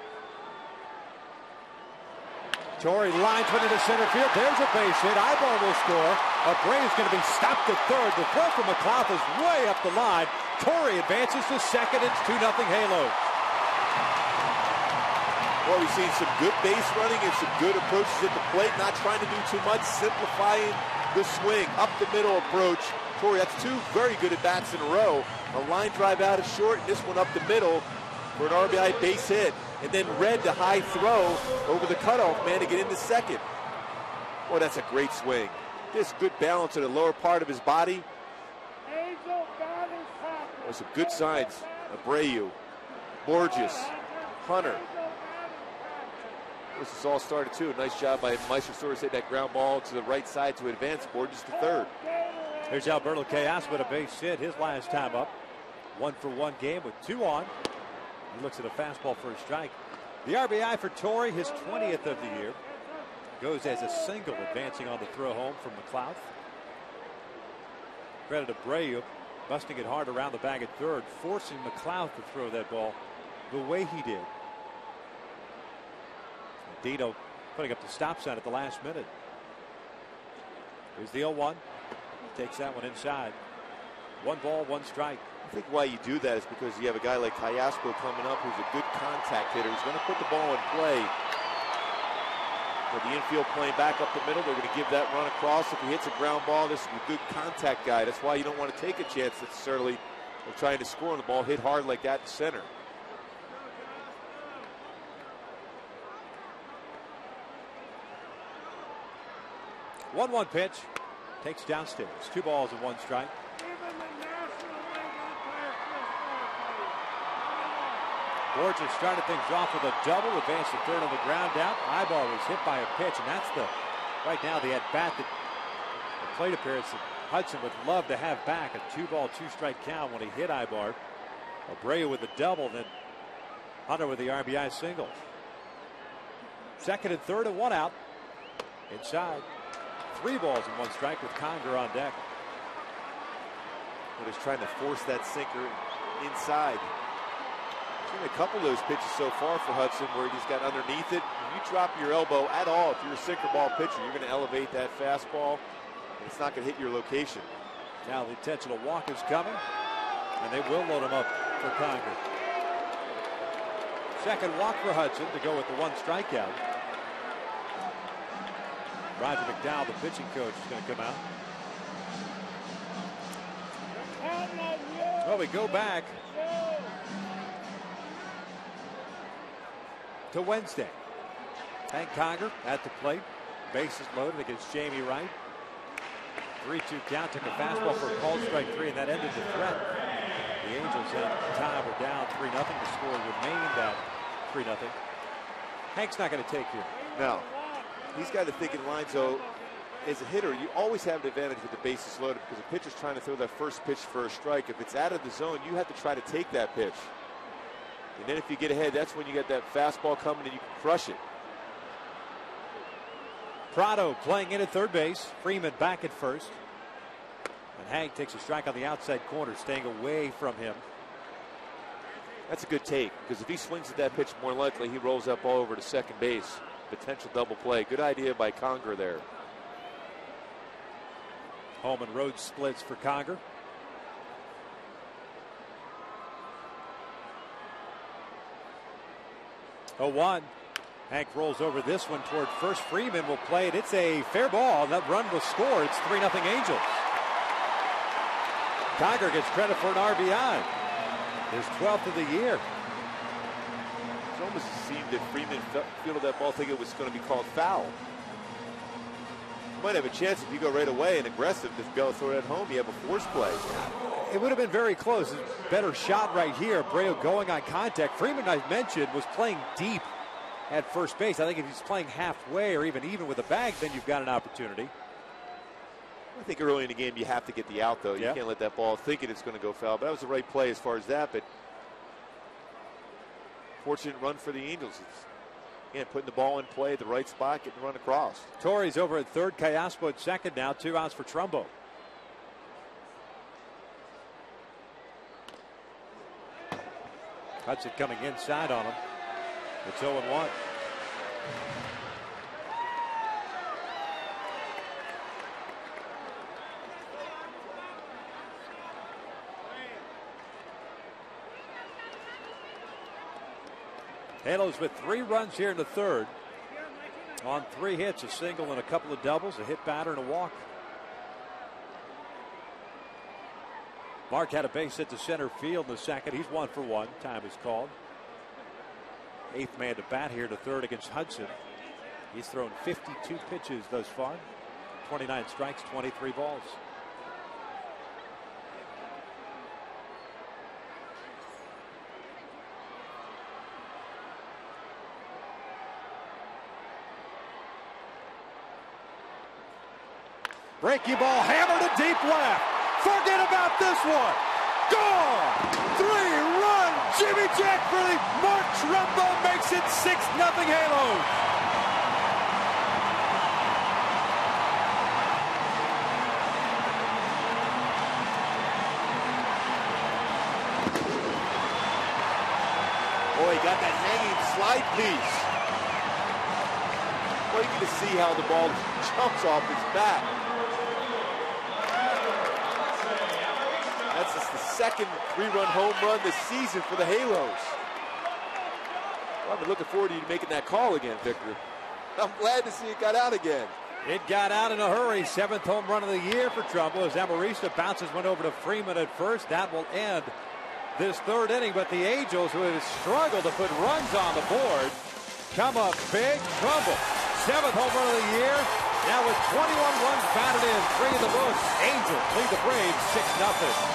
Speaker 5: Torrey lines one into center field. There's a base hit. Ibar will score. Abreu's going to be stopped at third. The throw from McLeod is way up the line. Torrey advances to second. It's 2-0 Halos.
Speaker 7: Well, we've seen some good base running and some good approaches at the plate. Not trying to do too much, simplifying the swing. Up the middle approach. Torrey, that's two very good at bats in a row. A line drive out is short, and this one up the middle for an RBI base hit. And then Red the high throw over the cutoff man to get into second. Boy, that's a great swing. Just good balance in the lower part of his body. There's some good signs. Abreu, Borges, Hunter. This is all started too. Nice job by Meister Stores, hit that ground ball to the right side to advance Borges to third.
Speaker 5: Here's Alberto Callas with a base hit his last time up. 1-for-1 game with 2 on. He looks at a fastball for a strike. The RBI for Torrey, his 20th of the year. Goes as a single, advancing on the throw home from McLeod. Credit Abreu, busting it hard around the bag at third, forcing McLeod to throw that ball the way he did. Dino putting up the stop sign at the last minute. Here's the 0-1. Takes that one inside. 1 ball, 1 strike.
Speaker 7: I think why you do that is because you have a guy like Callaspo coming up who's a good contact hitter. He's going to put the ball in play. With the infield playing back up the middle, they're going to give that run across. If he hits a ground ball, this is a good contact guy. That's why you don't want to take a chance necessarily of trying to score on the ball, hit hard like that in center.
Speaker 5: One pitch. Takes downstairs. 2 balls and 1 strike. Borges started things off with a double, advanced to third on the ground out. Ibar was hit by a pitch, and that's right now the at-bat, the plate appearance that Hudson would love to have back. A 2-ball, 2-strike count when he hit Ibar. Abreu with the double, then Hunter with the RBI single. Second and third and 1 out. Inside. 3 balls and 1 strike with Conger on deck.
Speaker 7: But he's trying to force that sinker inside. Seen a couple of those pitches so far for Hudson where he's got underneath it. If you drop your elbow at all, if you're a sinker ball pitcher, you're going to elevate that fastball. And it's not going to hit your location.
Speaker 5: Now the intentional walk is coming, and they will load him up for Conger. Second walk for Hudson to go with the 1 strikeout. Roger McDowell, the pitching coach, is going to come out. Well, we go back to Wednesday. Hank Conger at the plate. Bases loaded against Jamie Wright. 3-2 count. Took a fastball for a called strike 3, and that ended the threat. The Angels had time. Were down 3-0. The score remained at 3-0. Hank's not going to take here.
Speaker 7: No. He's got to think in line, so as a hitter, you always have an advantage with the bases loaded because the pitcher's trying to throw that first pitch for a strike. If it's out of the zone, you have to try to take that pitch. And then if you get ahead, that's when you get that fastball coming and you can crush it.
Speaker 5: Prado playing in at third base. Freeman back at first. And Hank takes a strike on the outside corner, staying away from him.
Speaker 7: That's a good take because if he swings at that pitch, more likely he rolls up all over to second base. Potential double play. Good idea by Conger there.
Speaker 5: Home and road splits for Conger. 0-1. Hank rolls over this one toward first. Freeman will play it. It's a fair ball. That run will score. It's 3-0 Angels. Conger gets credit for an RBI. His 12th of the year.
Speaker 7: It almost seemed that Freeman fielded that ball thinking it was going to be called foul. You might have a chance if you go right away and aggressive to be able to throw it at home. You have a force play.
Speaker 5: It would have been very close. Better shot right here. Abreu going on contact. Freeman, I mentioned, was playing deep at first base. I think if he's playing halfway or even with a bag, then you've got an opportunity.
Speaker 7: I think early in the game you have to get the out, though. You can't let that ball thinking it's going to go foul. But that was the right play as far as that. But fortunate run for the Angels. It's, again, putting the ball in play at the right spot, getting the run across.
Speaker 5: Torrey's over at third. Callaspo at second now. 2 outs for Trumbo. Hudson coming inside on him. It's 0-1. Halos with 3 runs here in the third. On 3 hits, a single and a couple of doubles, a hit batter and a walk. Mark had a base hit to center field in the second. He's 1 for 1. Time is called. 8th man to bat here to third against Hudson. He's thrown 52 pitches thus far. 29 strikes, 23 balls. Breaking ball hammered to deep left. Forget about this one. Gone. 3-run Jimmy Jack for the Mark Trumbo makes it 6-0 Halos.
Speaker 7: Boy, he got that hanging slide piece. Well, you get to see how the ball jumps off his bat. That's just the second 3-run home run this season for the Halos. Well, I've been looking forward to you making that call again, Victor. I'm glad to see it got out again.
Speaker 5: It got out in a hurry. 7th home run of the year for Trumbo as Amarista bounces one over to Freeman at first. That will end this third inning, but the Angels, who have struggled to put runs on the board, come up big. Trumbo, 7th home run of the year. Now with 21 runs batted in, 3 in the books, Angels lead the Braves 6-0.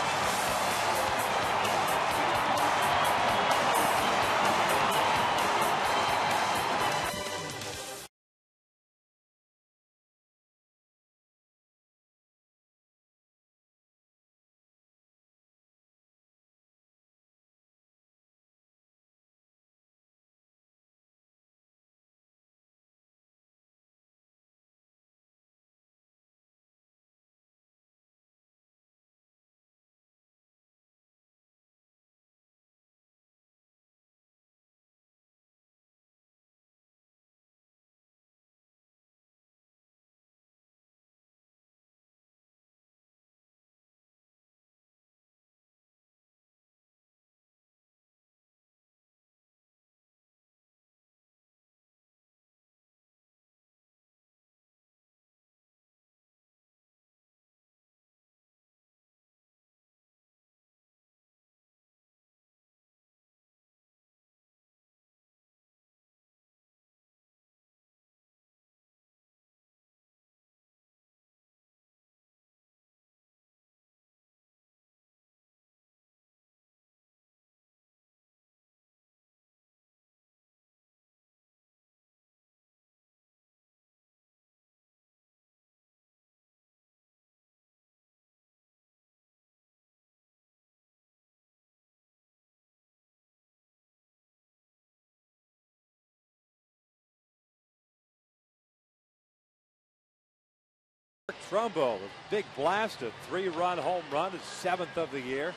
Speaker 5: Trumbo, a big blast, a 3-run home run, his 7th of the year.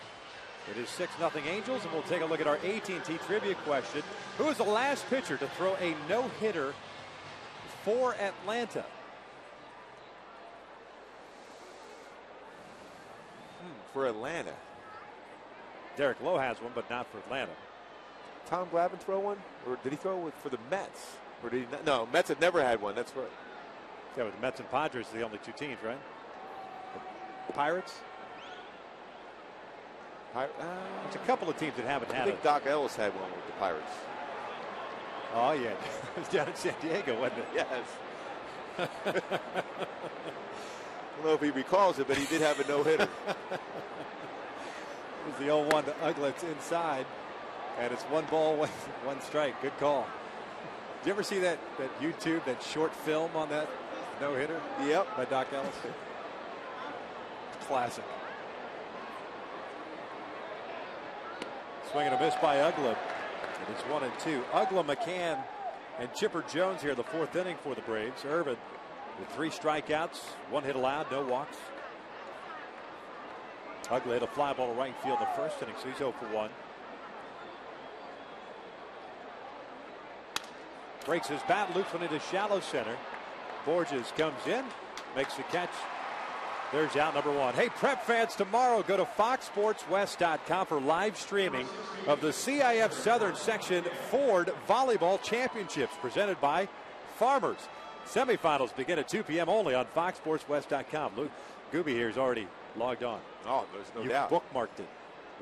Speaker 5: It is 6-0 Angels, and we'll take a look at our AT&T trivia question. Who was the last pitcher to throw a no-hitter for Atlanta?
Speaker 7: For Atlanta.
Speaker 5: Derek Lowe has one, but not for Atlanta.
Speaker 7: Tom Glavine throw one? Or did he throw it for the Mets? Or did he not? No, Mets have never had one. That's right.
Speaker 5: Yeah, but the Mets and Padres are the only two teams, right? The Pirates? There's a couple of teams that haven't had it.
Speaker 7: I think Doc Ellis had one with the Pirates.
Speaker 5: Oh, yeah. It was down in San Diego, wasn't it?
Speaker 7: Yes. I don't know if he recalls it, but he did have a no-hitter.
Speaker 5: It was the 0-1 to Uglets inside, and it's 1 ball, 1 strike. Good call. Did you ever see that YouTube, that short film on that no-hitter?
Speaker 7: Yep.
Speaker 5: By Doc Ellis? Classic. Swing and a miss by Ugla. It is 1-2. Ugla, McCann, and Chipper Jones here, the 4th inning for the Braves. Irvin with 3 strikeouts, 1 hit allowed, no walks. Ugla hit a fly ball to right field in the 1st inning, so he's 0 for 1. Breaks his bat, loops one into shallow center. Borges comes in, makes the catch. There's out number 1. Hey, Prep fans, tomorrow go to foxsportswest.com for live streaming of the CIF Southern Section Ford Volleyball Championships presented by Farmers. Semifinals begin at 2 p.m. only on foxsportswest.com. Luke Gooby here is already logged on.
Speaker 7: Oh, there's no
Speaker 5: You
Speaker 7: doubt.
Speaker 5: bookmarked it.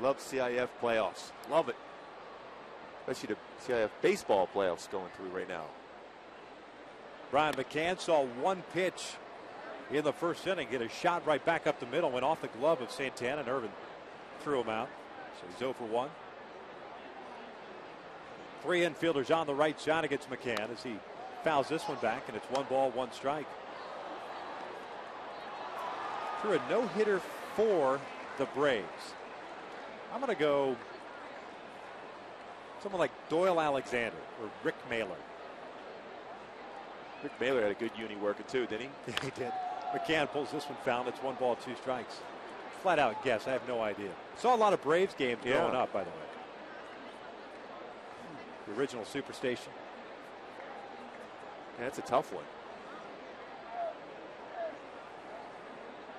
Speaker 7: Love CIF playoffs. Love it. Especially the CIF baseball playoffs going through right now.
Speaker 5: Brian McCann saw 1 pitch in the 1st inning, get a shot right back up the middle, went off the glove of Santana, and Irvin threw him out. So he's 0 for 1. 3 infielders on the right side against McCann as he fouls this one back, and it's 1 ball, 1 strike. Threw a no-hitter for the Braves. I'm going to go someone like Doyle Alexander or Rick Mailer.
Speaker 7: Rick Mailer had a good uni worker too, didn't he?
Speaker 5: Yeah, he did. McCann pulls this one foul. It's 1 ball, 2 strikes. Flat out guess. I have no idea. Saw a lot of Braves games growing up, by the way. The original Superstation.
Speaker 7: Yeah, that's a tough one.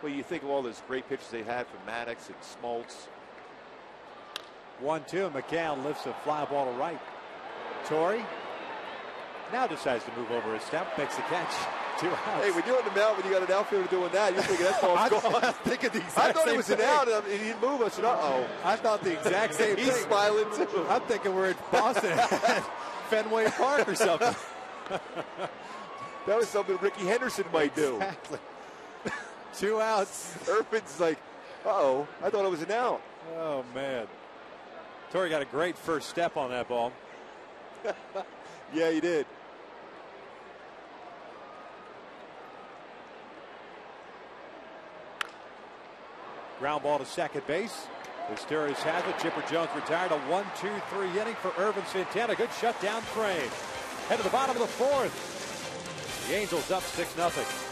Speaker 7: Well, you think of all those great pitchers they had from Maddox and Smoltz.
Speaker 5: 1-2. McCann lifts a fly ball to right. Torrey now decides to move over his step, makes the catch. 2 outs.
Speaker 7: Hey, when you're on the mound, when you got an outfielder doing that, you're thinking that ball's gone.
Speaker 5: I was thinking the exact
Speaker 7: I thought
Speaker 5: same
Speaker 7: it was
Speaker 5: thing.
Speaker 7: an out, and he didn't move. I said, uh-oh.
Speaker 5: I thought the exact same thing.
Speaker 7: He's smiling, too.
Speaker 5: I'm thinking we're in Boston at Fenway Park or something.
Speaker 7: That was something Ricky Henderson might do.
Speaker 5: Exactly. 2 outs.
Speaker 7: Irvin's like, uh-oh, I thought it was an out.
Speaker 5: Oh, man. Torrey got a great first step on that ball.
Speaker 7: Yeah, he did.
Speaker 5: Ground ball to second base. Asterios has it. Chipper Jones retired. A 1-2-3 inning for Irvin Santana. Good shutdown frame. Head to the bottom of the 4th. The Angels up 6-0.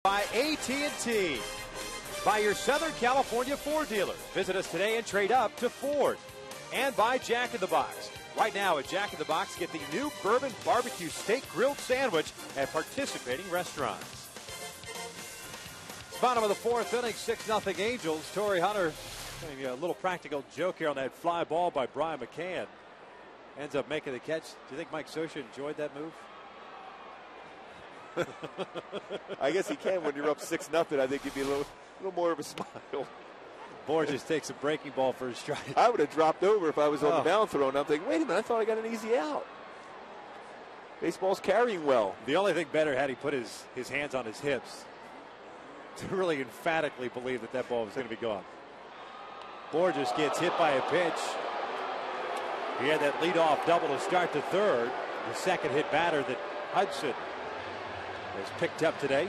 Speaker 5: By AT&T. By your Southern California Ford dealers. Visit us today and trade up to Ford. And by Jack in the Box. Right now at Jack in the Box, get the new Bourbon Barbecue Steak Grilled Sandwich at participating restaurants. Bottom of the fourth inning, 6-0 Angels. Torrey Hunter, a little practical joke here on that fly ball by Brian McCann. Ends up making the catch. Do you think Mike Scioscia enjoyed that move?
Speaker 7: I guess he can when you're up 6-0. I think he'd be a little more of a smile.
Speaker 5: Borges takes a breaking ball for a strike.
Speaker 7: I would have dropped over if I was on the mound throwing. I'm thinking, wait a minute, I thought I got an easy out. Baseball's carrying well.
Speaker 5: The only thing better had he put his hands on his hips to really emphatically believe that ball was going to be gone. Borges gets hit by a pitch. He had that leadoff double to start the third. The second hit batter that Hudson has picked up today.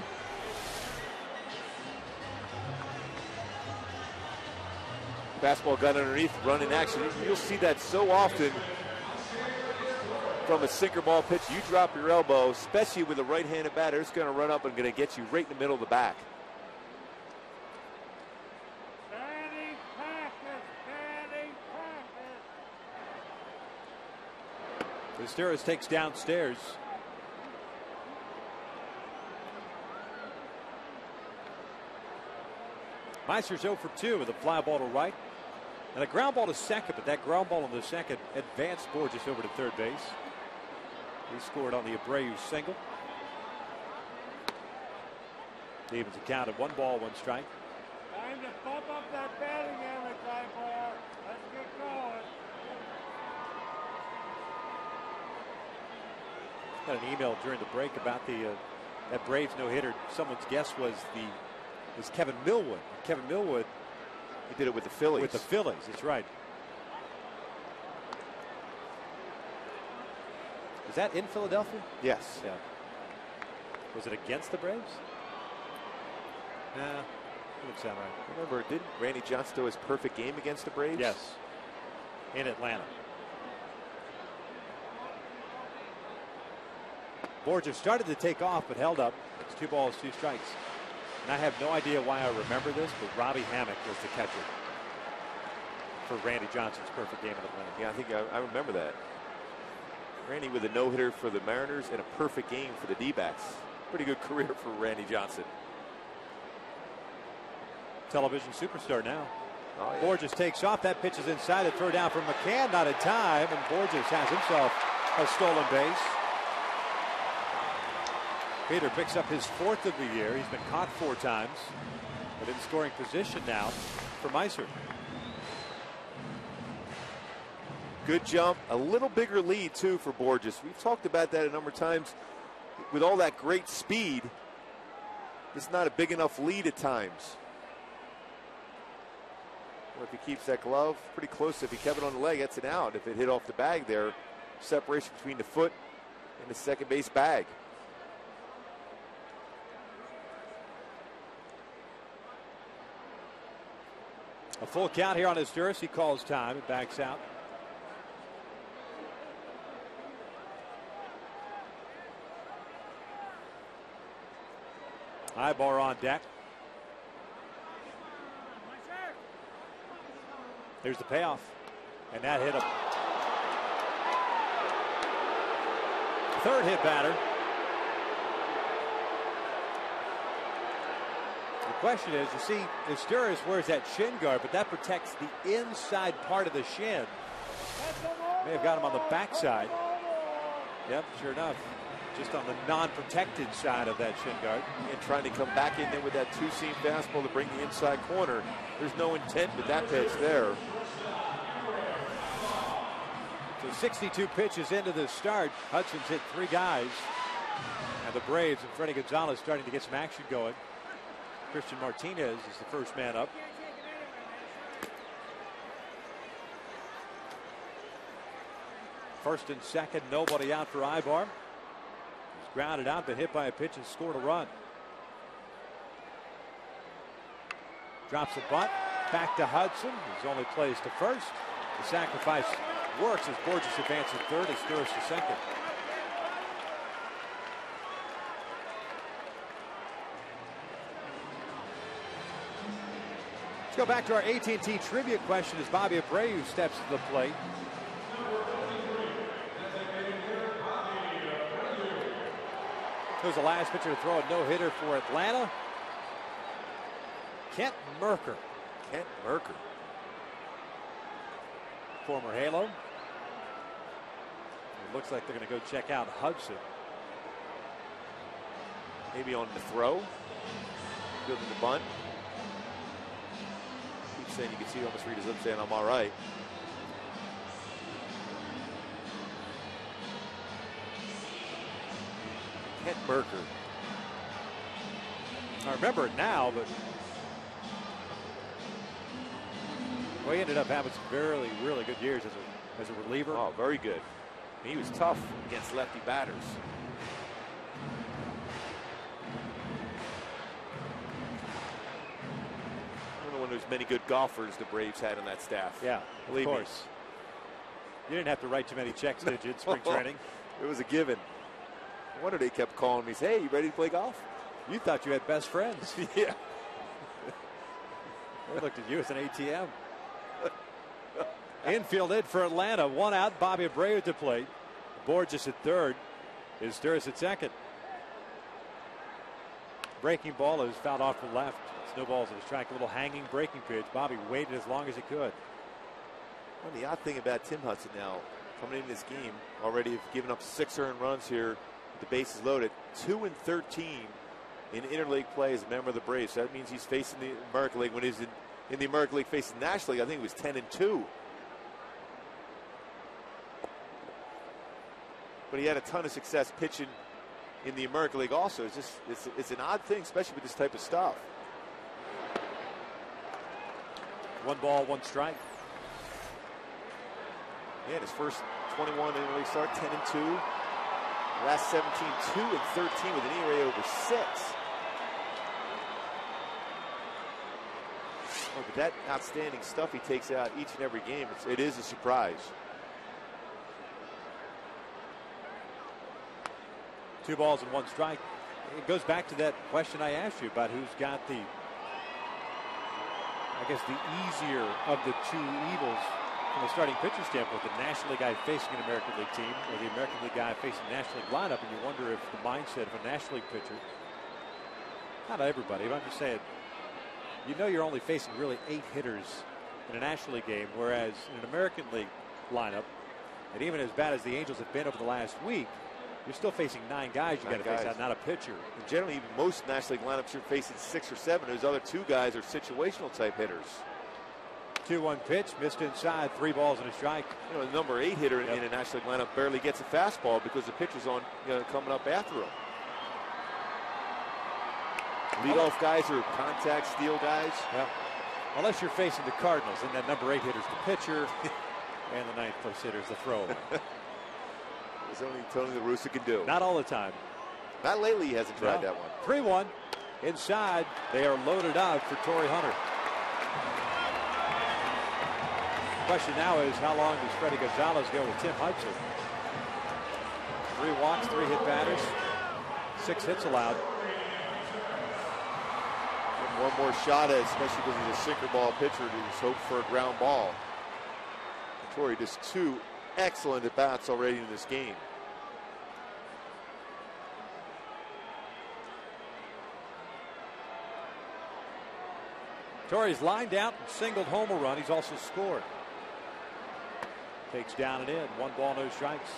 Speaker 7: Fastball got underneath, run in action. You'll see that so often from a sinker ball pitch. You drop your elbow, especially with a right-handed batter. It's going to run up and going to get you right in the middle of the back.
Speaker 5: Costeras takes downstairs. Meister's 0 for 2 with a fly ball to right. And a ground ball to second, but that ground ball on the second advanced Borges over to third base. He scored on the Abreu single. Evens the count at 1 ball, 1 strike.
Speaker 2: Time to bump up that batting average, Ivor. Let's get going.
Speaker 5: Got an email during the break about that Braves no-hitter. Someone's guess was Kevin Millwood. Kevin Millwood,
Speaker 7: he did it with the Phillies.
Speaker 5: With the Phillies, that's right. Is that in Philadelphia?
Speaker 7: Yes.
Speaker 5: Yeah. Was it against the Braves? Nah, doesn't sound right.
Speaker 7: Remember, didn't Randy Johnson do his perfect game against the Braves?
Speaker 5: Yes. In Atlanta. Borges started to take off, but held up. It's 2 balls, 2 strikes. And I have no idea why I remember this, but Robbie Hammock was the catcher for Randy Johnson's perfect game in Atlanta.
Speaker 7: Yeah, I think I remember that. Randy with a no-hitter for the Mariners and a perfect game for the D-backs. Pretty good career for Randy Johnson.
Speaker 5: Television superstar now.
Speaker 7: Oh, yeah.
Speaker 5: Borges takes off. That pitch is inside. A throw down from McCann, not in time, and Borges has himself a stolen base. Peter picks up his 4th of the year. He's been caught 4 times, but in scoring position now for Meister.
Speaker 7: Good jump, a little bigger lead too for Borges. We've talked about that a number of times. With all that great speed, it's not a big enough lead at times. Well, if he keeps that glove pretty close, if he kept it on the leg, that's an out. If it hit off the bag there, separation between the foot and the second base bag.
Speaker 5: A full count here on Costeras. He calls time and backs out. Ibar on deck. Here's the payoff. And that hit him. 3rd hit batter. The question is, you see, Costeras wears that shin guard, but that protects the inside part of the shin. May have got him on the backside. Yep, sure enough. Just on the non-protected side of that shin guard.
Speaker 7: And trying to come back in there with that 2-seam fastball to bring the inside corner. There's no intent with that pitch there.
Speaker 5: So 62 pitches into the start. Hudson's hit 3 guys. And the Braves and Freddie Gonzalez starting to get some action going. Christian Martinez is the first man up. First and second, nobody out for Ibar. He's grounded out, but hit by a pitch and scored a run. Drops a bunt. Back to Hudson. He's only plays to first. The sacrifice works as Borges advances third, as Costeras to second. Let's go back to our AT&T trivia question as Bobby Abreu steps to the plate. Who's the last pitcher to throw a no-hitter for Atlanta? Kent Mercker.
Speaker 7: Kent Mercker.
Speaker 5: Former Halo. It looks like they're going to go check out Hudson.
Speaker 7: Maybe on the throw. Fielding the bunt. Keep saying, you can see almost read his lips saying, I'm all right. Kent Mercker.
Speaker 5: I remember it now, but well, he ended up having some really good years as a reliever.
Speaker 7: Oh, very good. He was tough against lefty batters. I don't know when there's many good golfers the Braves had on that staff.
Speaker 5: Yeah,
Speaker 7: believe
Speaker 5: of course. You didn't have to write too many checks, did you, in spring training?
Speaker 7: It was a given. No wonder they kept calling me, hey, you ready to play golf?
Speaker 5: You thought you had best friends.
Speaker 7: Yeah.
Speaker 5: They looked at you as an ATM. Infield hit for Atlanta. One out. Bobby Abreu at the plate. Borges at third. Is Sturris at second. Breaking ball is fouled off to the left. Snowballs at the strike. A little hanging breaking pitch. Bobby waited as long as he could.
Speaker 7: Well, the odd thing about Tim Hudson now, coming into this game, already have given up 6 earned runs here with the bases loaded. 2 and 13 in interleague play as a member of the Braves. So that means he's facing the American League. When he's in the American League facing the National League, I think it was 10 and 2. But he had a ton of success pitching in the American League also. It's just it's an odd thing, especially with this type of stuff.
Speaker 5: 1 ball, 1 strike.
Speaker 7: Yeah, his first 21 interleague start, 10 and 2. Last 17, 2 and 13 with an ERA over 6. Oh, but that outstanding stuff he takes out each and every game, it is a surprise.
Speaker 5: 2 balls and 1 strike. It goes back to that question I asked you about who's got the, I guess, the easier of the 2 evils from a starting pitcher standpoint, the National League guy facing an American League team or the American League guy facing the National League lineup, and you wonder if the mindset of a National League pitcher, not everybody, but I'm just saying, you know you're only facing really 8 hitters in a National League game, whereas in an American League lineup, and even as bad as the Angels have been over the last week, you're still facing 9 guys you got to face out, not a pitcher.
Speaker 7: And generally, even most National League lineups, you're facing 6 or 7. Those other 2 guys are situational type hitters.
Speaker 5: 2-1 pitch, missed inside, 3 balls and a strike.
Speaker 7: You know, the number 8 hitter in a National League lineup barely gets a fastball because the pitcher's on, coming up after him. Leadoff guys are contact steal guys.
Speaker 5: Yeah. Unless you're facing the Cardinals, and that number 8 hitter's the pitcher, and the 9th place hitter's the thrower.
Speaker 7: There's only Tony La Russa can do.
Speaker 5: Not all the time.
Speaker 7: Not lately, he hasn't tried that one.
Speaker 5: 3-1. Inside, they are loaded out for Torrey Hunter. Question now is, how long does Freddie Gonzalez go with Tim Hudson? 3 walks, 3 hit batters, 6 hits allowed.
Speaker 7: And one more shot at, especially because he's a sinker ball pitcher, to just hope for a ground ball. Torrey just 2 excellent at bats already in this game.
Speaker 5: Torrey's lined out and singled home a run. He's also scored. Takes down and in. 1 ball, no strikes.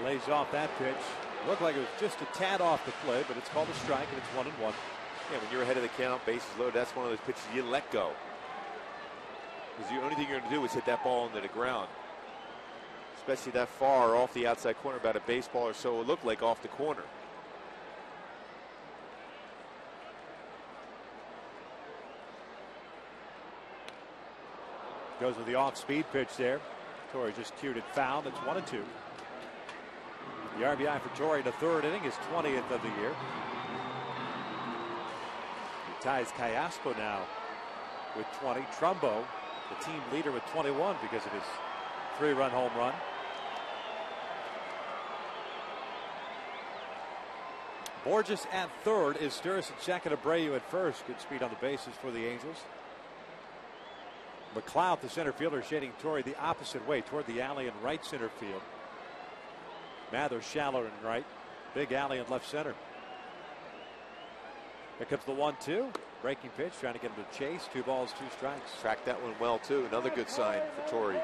Speaker 5: Lays off that pitch. Looked like it was just a tad off the play, but it's called a strike, and it's 1-1.
Speaker 7: Yeah, when you're ahead of the count, bases loaded, that's one of those pitches you let go. Because the only thing you're going to do is hit that ball into the ground. Especially that far off the outside corner, about a baseball or so it looked like off the corner.
Speaker 5: Goes with the off-speed pitch there. Torrey just cued it foul. It's 1-2. The RBI for Torrey in the third inning, his 20th of the year. He ties Cayaspo now with 20. Trumbo, the team leader, with 21 because of his 3-run home run. Borges at third. Is Sturris at second. Abreu at first. Good speed on the bases for the Angels. McLeod, the center fielder, shading Torrey the opposite way toward the alley in right center field. Mather shallow in right. Big alley in left center. Here comes the 1-2. Breaking pitch, trying to get him to chase. 2 balls, 2 strikes.
Speaker 7: Tracked that one well, too. Another good sign for Torrey.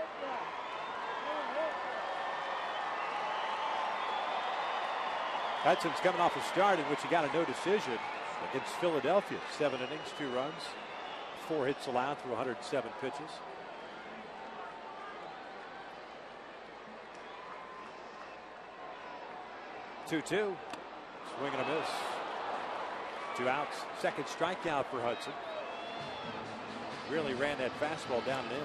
Speaker 5: Hudson's coming off a start in which he got a no decision against Philadelphia. 7 innings, 2 runs, 4 hits allowed through 107 pitches. Two-two. Swing and a miss. 2 outs. Second strikeout for Hudson. Really ran that fastball down and in.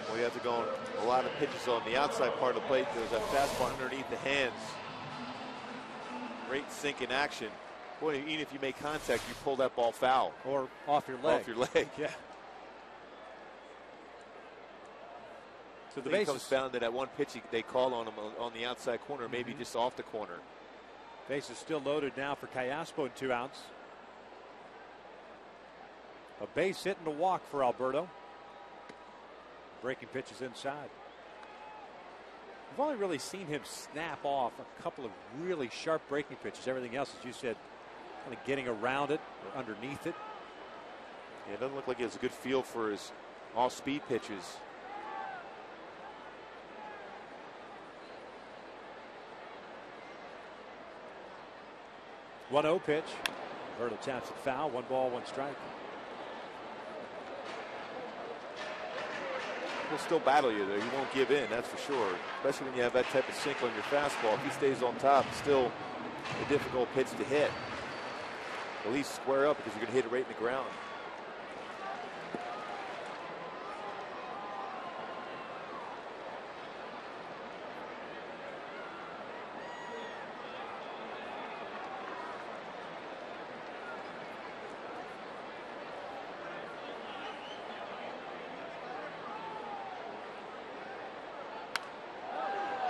Speaker 7: Well, you have to go on a lot of pitches on the outside part of the plate. There's that fastball underneath the hands. Great sink in action. Boy, even if you make contact, you pull that ball foul.
Speaker 5: Or off your leg.
Speaker 7: Off your leg.
Speaker 5: Yeah. So the
Speaker 7: base
Speaker 5: bases
Speaker 7: comes down to that one pitch they call on him on the outside corner, maybe just off the corner.
Speaker 5: Base is still loaded now for Cayaspo and 2 outs. A base hit and a walk for Alberto. Breaking pitches inside. We've only really seen him snap off a couple of really sharp breaking pitches. Everything else, as you said, kind of getting around it or underneath it.
Speaker 7: Yeah, it doesn't look like he has a good feel for his off-speed pitches.
Speaker 5: One 1-0 pitch. Alberto taps it foul. 1 ball, 1 strike.
Speaker 7: He'll still battle you there. He won't give in, that's for sure. Especially when you have that type of sink on your fastball. If he stays on top, it's still a difficult pitch to hit. At least square up because you're going to hit it right in the ground.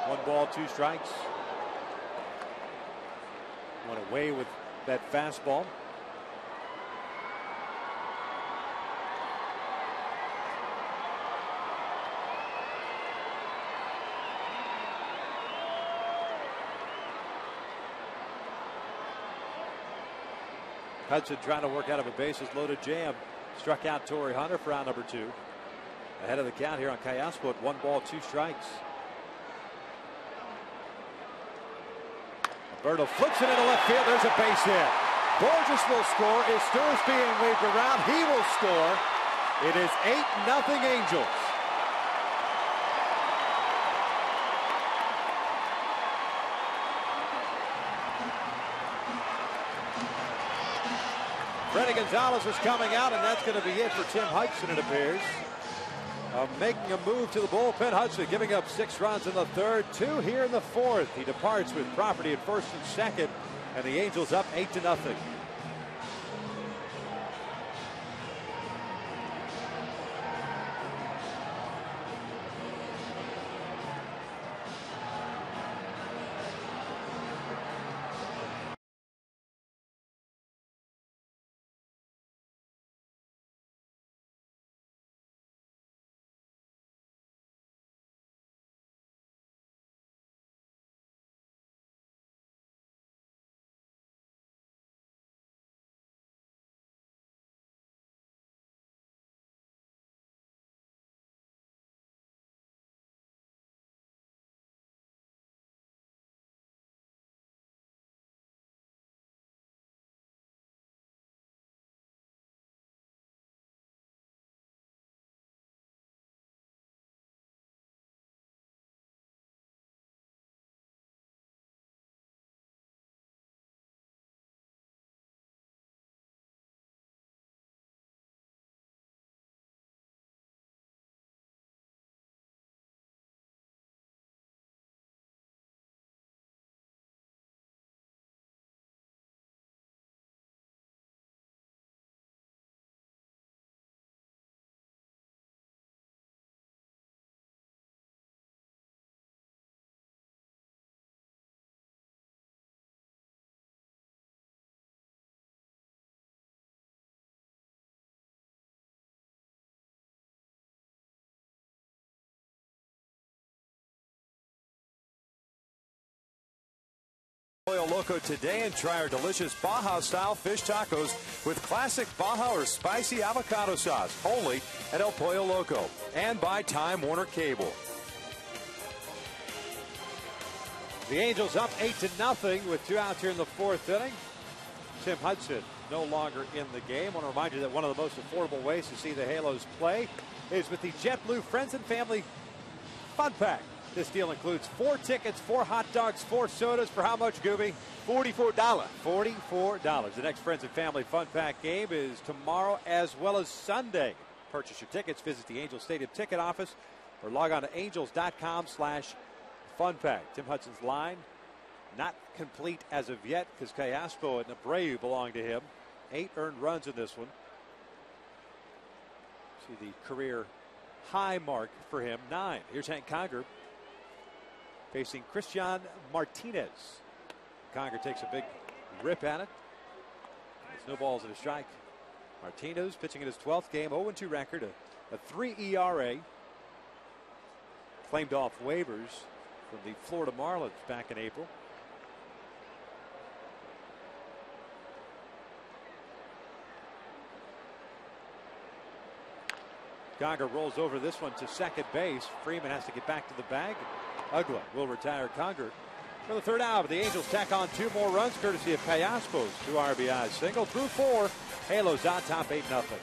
Speaker 5: One ball, 2 strikes. Went away with that fastball. Hudson trying to work out of a bases loaded jam. Struck out Torrey Hunter for out number 2. Ahead of the count here on Cayaspo at 1 ball, 2 strikes. Alberto flips it into left field. There's a base hit. Borges will score. Is Sturris being waved around? He will score. It is 8-0 Angels. Freddie Gonzalez is coming out, and that's going to be it for Tim Hudson, it appears. Making a move to the bullpen. Hudson giving up 6 runs in the third, 2 here in the fourth. He departs with property at first and second, and the Angels up 8-0. Pollo Loco today and try our delicious Baja-style fish tacos with classic Baja or spicy avocado sauce, only at El Pollo Loco and by Time Warner Cable. The Angels up 8-0 with 2 outs here in the 4th inning. Tim Hudson no longer in the game. I want to remind you that one of the most affordable ways to see the Halos play is with the JetBlue Friends and Family Fun Pack. This deal includes 4 tickets, 4 hot dogs, 4 sodas for how much, Gooby?
Speaker 7: $44.
Speaker 5: $44. The next Friends and Family Fun Pack game is tomorrow as well as Sunday. Purchase your tickets, visit the Angels Stadium ticket office, or log on to angels.com/Fun Pack. Tim Hudson's line not complete as of yet because Callaspo and Abreu belong to him. 8 earned runs in this one. See the career high mark for him, 9. Here's Hank Conger facing Christian Martinez. Conger takes a big rip at it. It's no balls and a strike. Martinez pitching in his 12th game, 0-2 record, a 3 ERA. Claimed off waivers from the Florida Marlins back in April. Conger rolls over this one to second base. Freeman has to get back to the bag. Ugla will retire Conger for the 3rd out. The Angels tack on 2 more runs courtesy of Callaspo's 2 RBI single through 4. Halos on top 8-0.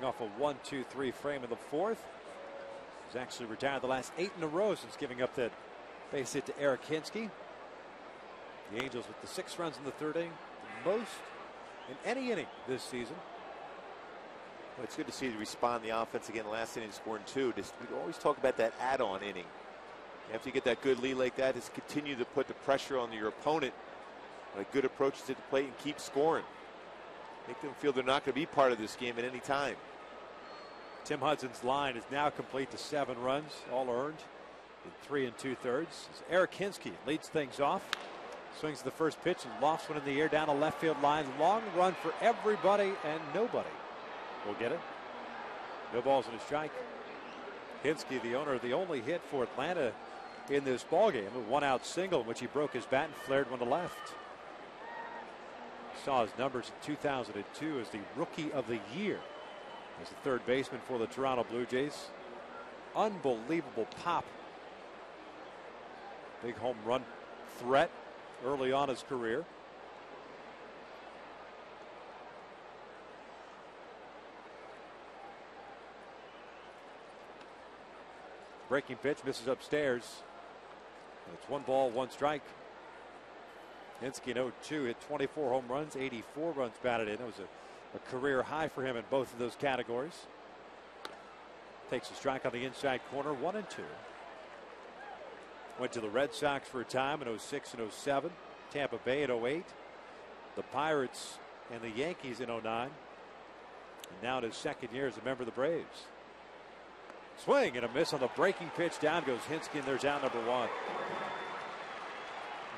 Speaker 5: Off a 1-2-3 frame in the 4th. He's actually retired the last 8 in a row since giving up that base hit to Eric Hinsky. The Angels with the 6 runs in the 3rd inning, the most in any inning this season.
Speaker 7: Well, it's good to see you respond the offense again. Last inning scoring 2. We always talk about that add-on inning. After you get that good lead like that, just continue to put the pressure on your opponent. A good approach to the plate and keep scoring. Make them feel they're not going to be part of this game at any time.
Speaker 5: Tim Hudson's line is now complete to 7 runs, all earned in 3 2/3. Eric Hinsky leads things off. Swings the first pitch and lofts one in the air down a left field line. Long run for everybody, and nobody will get it. No balls and a strike. Hinsky, the owner, the only hit for Atlanta in this ballgame, a 1-out single in which he broke his bat and flared one to left. Saw his numbers in 2002 as the Rookie of the Year as the 3rd baseman for the Toronto Blue Jays. Unbelievable pop. Big home run threat early on his career. Breaking pitch misses upstairs. It's 1 ball, 1 strike. Hinsky in 0-2 hit 24 home runs, 84 runs batted in. It was a career high for him in both of those categories. Takes a strike on the inside corner, 1-2. Went to the Red Sox for a time in 06 and 07. Tampa Bay in 08. The Pirates and the Yankees in 09. And now in his second year as a member of the Braves. Swing and a miss on the breaking pitch. Down goes Hinske, and there's out number 1.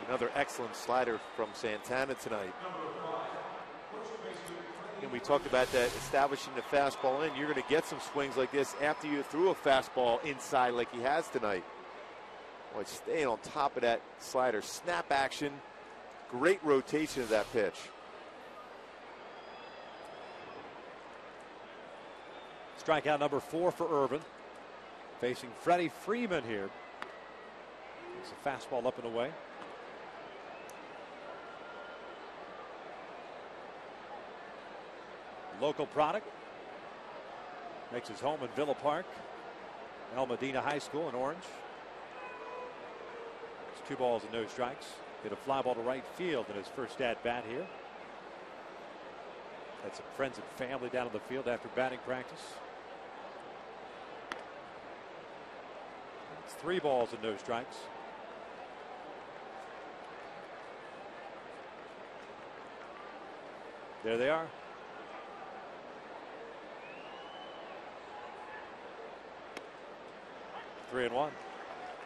Speaker 7: Another excellent slider from Santana tonight. And we talked about that, establishing the fastball in. You're going to get some swings like this after you threw a fastball inside like he has tonight. Boy, staying on top of that slider. Snap action. Great rotation of that pitch.
Speaker 5: Strikeout number 4 for Irvin. Facing Freddie Freeman here. It's a fastball up and away. Local product. Makes his home in Villa Park. El Medina High School in Orange. It's 2 balls and no strikes. Hit a fly ball to right field in his first at bat here. Had some friends and family down on the field after batting practice. It's 3 balls and no strikes. There they are. 3-1.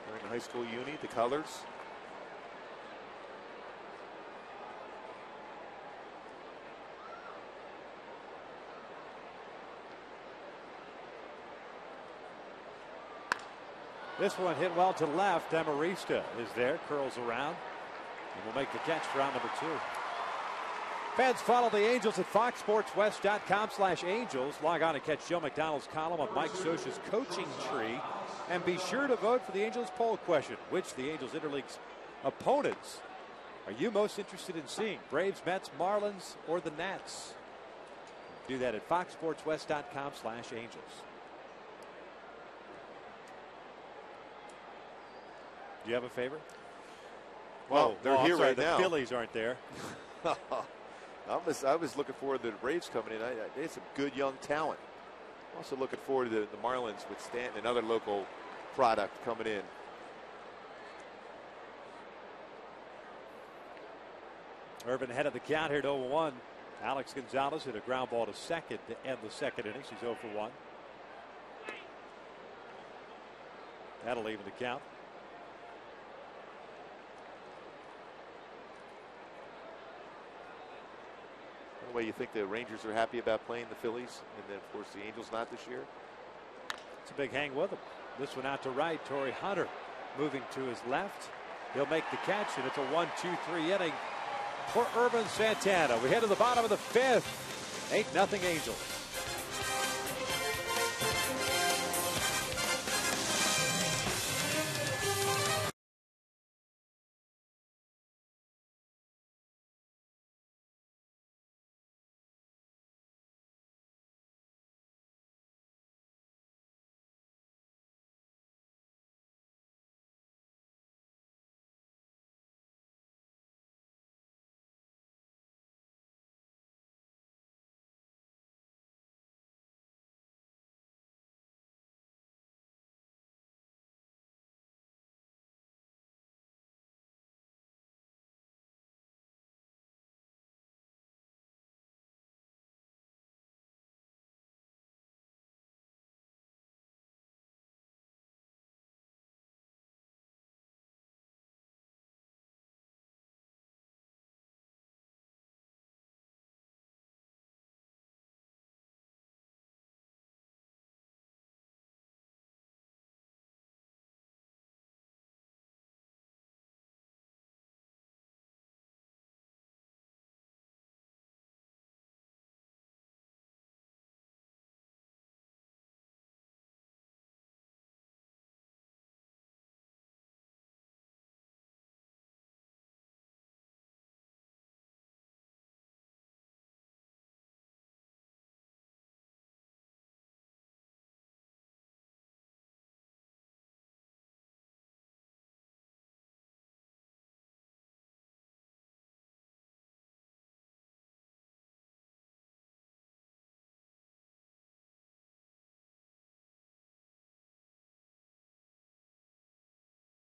Speaker 7: They're in the high school uni, the colors.
Speaker 5: This one hit well to left. Amarista is there, curls around, and will make the catch for out number 2. Fans, follow the Angels at foxsportswest.com/Angels. Log on and catch Joe McDonald's column on Mike Scioscia's coaching tree. And be sure to vote for the Angels poll question. Which the Angels Interleague's opponents are you most interested in seeing? Braves, Mets, Marlins, or the Nats? Do that at foxsportswest.com/Angels. Do you have a favorite?
Speaker 7: Well, they're here
Speaker 5: sorry,
Speaker 7: right now.
Speaker 5: The Phillies aren't there.
Speaker 7: I was looking forward to the Braves coming in. They had some good young talent. Also looking forward to the Marlins with Stanton, another local product coming in.
Speaker 5: Irvin ahead of the count here at 0-1. Alex Gonzalez hit a ground ball to second to end the second innings. He's 0 for 1. That'll even the count.
Speaker 7: By the way, you think the Rangers are happy about playing the Phillies, and then of course the Angels not this year?
Speaker 5: It's a big hang with him. This one out to right. Torrey Hunter moving to his left. He'll make the catch, and it's a 1-2-3 inning for Irvin Santana. We head to the bottom of the 5th. 8-0 Angels.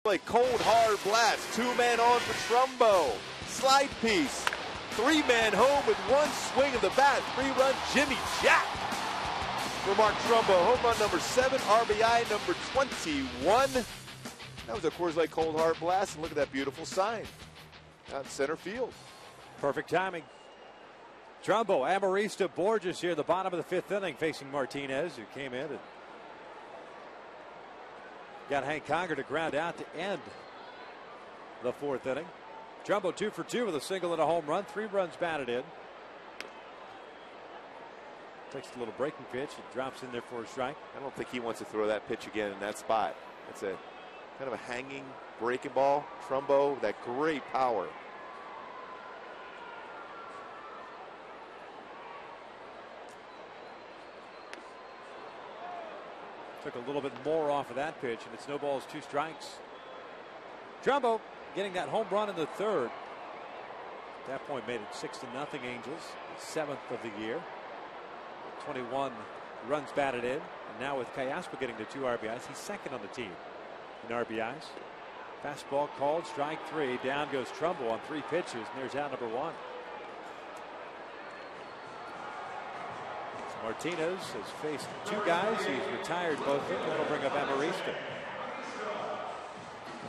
Speaker 7: Like cold hard blast. 2 men on for Trumbo. Slide piece. 3-man home with 1 swing of the bat. 3-run Jimmy Jack for Mark Trumbo. Home run number 7, RBI number 21. That was a Coors Light cold hard blast, and look at that beautiful sign out in center field.
Speaker 5: Perfect timing. Trumbo, Amarista, Borges here at the bottom of the 5th inning facing Martinez, who came in and got Hank Conger to ground out to end the 4th inning. Trumbo 2 for 2 with a single and a home run. 3 runs batted in. Takes a little breaking pitch. It drops in there for a strike.
Speaker 7: I don't think he wants to throw that pitch again in that spot. It's a kind of a hanging breaking ball. Trumbo, that great power.
Speaker 5: Took a little bit more off of that pitch, and it snowballs 2 strikes. Trumbo getting that home run in the 3rd. At that point, made it 6-0 Angels, the 7th of the year. 21 runs batted in, and now with Cayaspa getting the 2 RBIs, he's 2nd on the team in RBIs. Fastball called, strike 3. Down goes Trumbo on 3 pitches, and there's out number 1. Martinez has faced 2 guys. He's retired both of them. That'll bring up Amarista.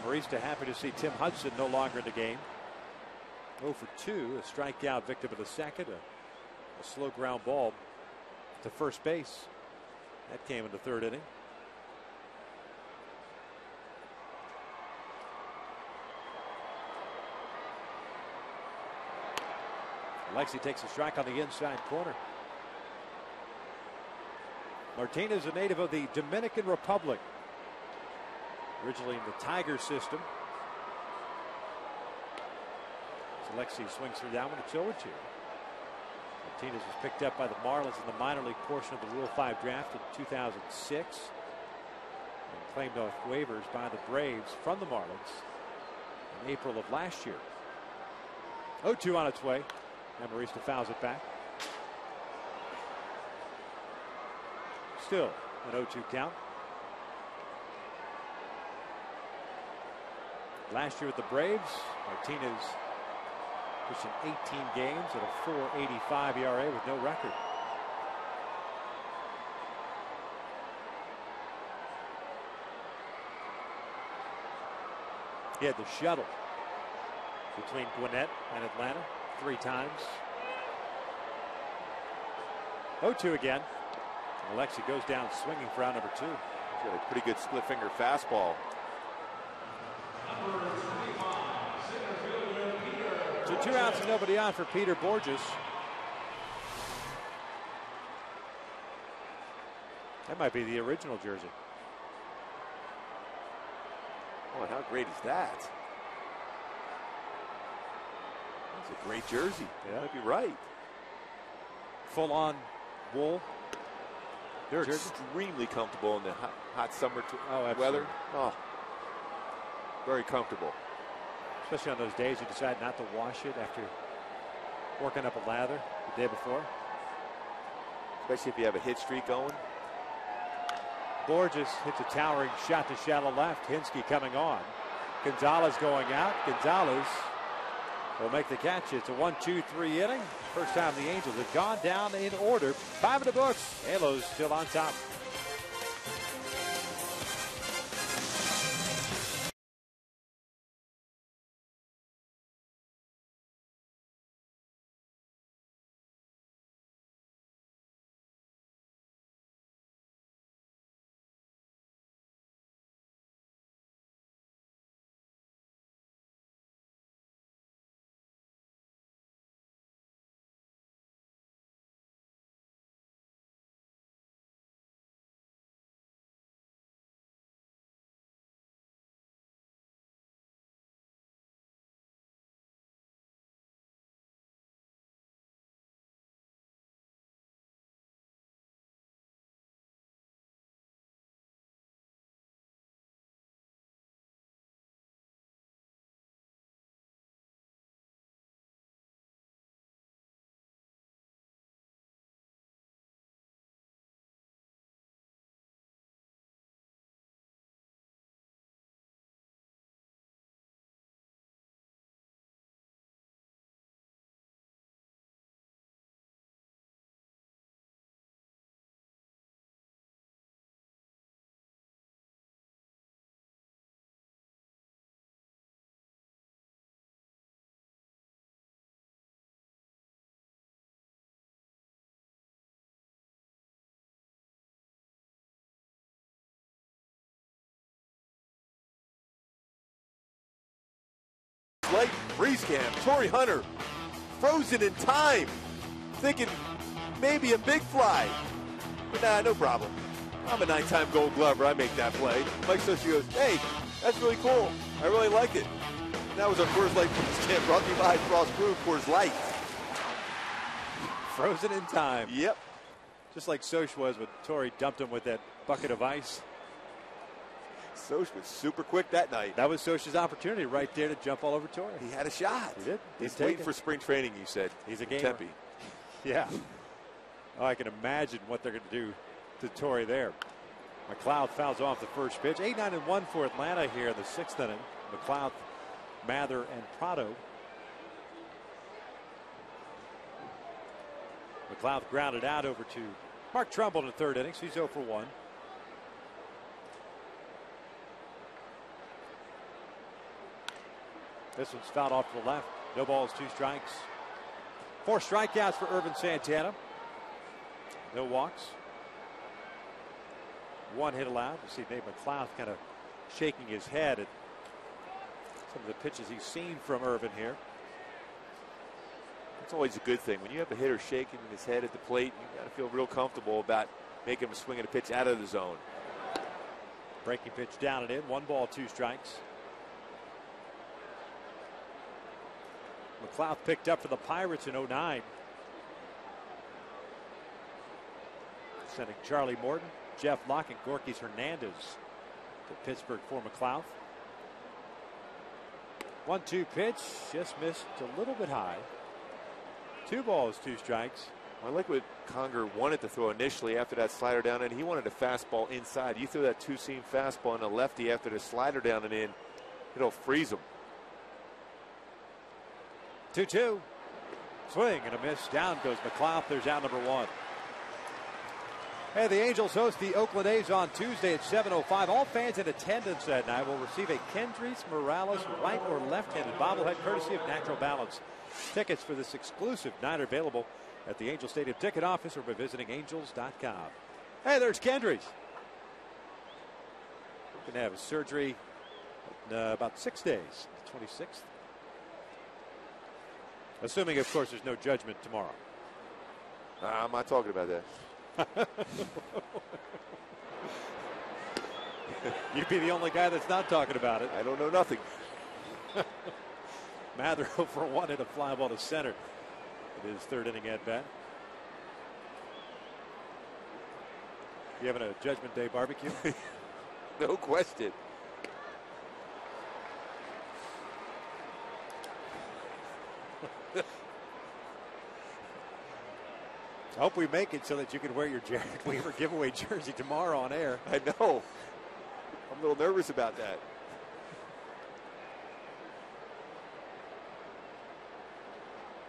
Speaker 5: Amarista happy to see Tim Hudson no longer in the game. 0 for 2, a strikeout victim of the 2nd. A slow ground ball to first base. That came in the 3rd inning. Alexi takes a strike on the inside corner. Martinez, a native of the Dominican Republic, originally in the Tiger system. Alexi swings through that one. It's 0-2. Martinez was picked up by the Marlins in the minor league portion of the Rule 5 draft in 2006 and claimed off waivers by the Braves from the Marlins in April of last year. 0-2 on its way. Amarista fouls it back. Still an 0-2 count. Last year with the Braves, Martinez pitched in 18 games at a 4.85 ERA with no record. He had the shuttle between Gwinnett and Atlanta 3 times. 0-2 again. Alexi goes down swinging for out number 2.
Speaker 7: He's got a pretty good split finger fastball.
Speaker 5: So 2 outs and nobody on for Peter Borges. That might be the original jersey.
Speaker 7: Oh, and how great is that? That's a great jersey.
Speaker 5: Yeah.
Speaker 7: Might be right.
Speaker 5: Full on wool.
Speaker 7: They're
Speaker 5: jersey.
Speaker 7: extremely comfortable in the hot summer
Speaker 5: absolutely.
Speaker 7: weather. Oh, very comfortable.
Speaker 5: Especially on those days you decide not to wash it after working up a lather the day before.
Speaker 7: Especially if you have a hit streak going.
Speaker 5: Borges hits a towering shot to shallow left. Hinsky coming on. Gonzalez going out. Gonzalez will make the catch. It's a 1-2-3 inning. First time the Angels have gone down in order. 5 in the books. Halos still on top.
Speaker 7: freeze cam. Torrey Hunter, frozen in time, thinking maybe a big fly. But nah, no problem. I'm a 9-time Gold Glover. I make that play. Mike Sochi goes, hey, that's really cool. I really liked it. And that was our Coors Light freeze cam brought to you by Frost Brew Coors Light.
Speaker 5: Frozen in time.
Speaker 7: Yep.
Speaker 5: Just like Soch was when Torrey dumped him with that bucket of ice.
Speaker 7: Soch was super quick that night.
Speaker 5: That was Soch's opportunity right there to jump all over Torrey.
Speaker 7: He had a shot.
Speaker 5: He did.
Speaker 7: He's waiting for spring training, you said.
Speaker 5: He's a gamer.
Speaker 7: Tempe.
Speaker 5: Yeah. Oh, I can imagine what they're going to do to Torrey there. McLeod fouls off the first pitch. 8-9-1 for Atlanta here in the 6th inning. McLeod, Mather, and Prado. McLeod grounded out over to Mark Trumbull in the 3rd inning. He's 0 for 1. This one's fouled off to the left. No balls, 2 strikes. 4 strikeouts for Irvin Santana. No walks. 1 hit allowed. You see Nate McLeod kind of shaking his head at some of the pitches he's seen from Irvin here.
Speaker 7: It's always a good thing. When you have a hitter shaking his head at the plate, you got to feel real comfortable about making him swing at a pitch out of the zone.
Speaker 5: Breaking pitch down and in. 1 ball, 2 strikes. McLeod picked up for the Pirates in 09. Sending Charlie Morton, Jeff Locke, and Gorkys Hernandez to Pittsburgh for McLeod. 1-2 pitch, just missed a little bit high. 2 balls, 2 strikes.
Speaker 7: I like what Conger wanted to throw initially after that slider down and he wanted a fastball inside. You throw that 2-seam fastball on a lefty after the slider down and in, it'll freeze him.
Speaker 5: 2-2. Swing and a miss. Down goes McLeod. There's out number 1. Hey, the Angels host the Oakland A's on Tuesday at 7:05. All fans in attendance that night will receive a Kendrys Morales right or left-handed bobblehead courtesy of Natural Balance. Tickets for this exclusive night are available at the Angel Stadium ticket office or by visiting angels.com. Hey, there's Kendrys. Going to have a surgery in about 6 days, the 26th. Assuming, of course, there's no judgment tomorrow.
Speaker 7: I'm not talking about that.
Speaker 5: You'd be the only guy that's not talking about it.
Speaker 7: I don't know nothing.
Speaker 5: Mather 0 for 1 hit a fly ball to center. It is 3rd inning at bat. You having a Judgment Day barbecue?
Speaker 7: No question.
Speaker 5: I hope we make it so that you can wear your Jared Weaver giveaway jersey tomorrow on air.
Speaker 7: I know. I'm a little nervous about that.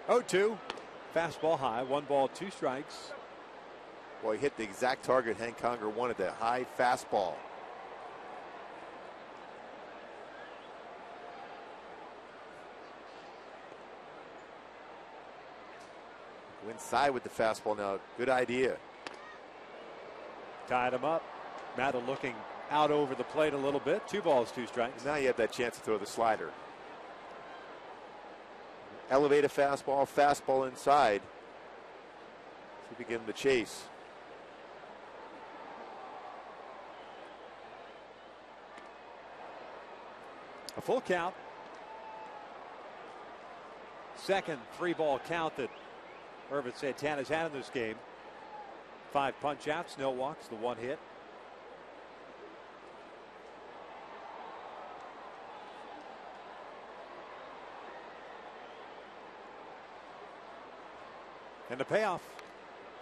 Speaker 5: Oh, 2. Fastball high. 1 ball, 2 strikes.
Speaker 7: Well, he hit the exact target Hank Conger wanted, that high fastball. Go inside with the fastball now. Good idea.
Speaker 5: Tied him up. Mather looking out over the plate a little bit. 2 balls, 2 strikes.
Speaker 7: Now you have that chance to throw the slider. Elevate a fastball, fastball inside. See if you get him to chase.
Speaker 5: A full count. Second 3-ball count that Irvin Santana's had in this game. 5 punch outs, no walks, the 1 hit. And the payoff,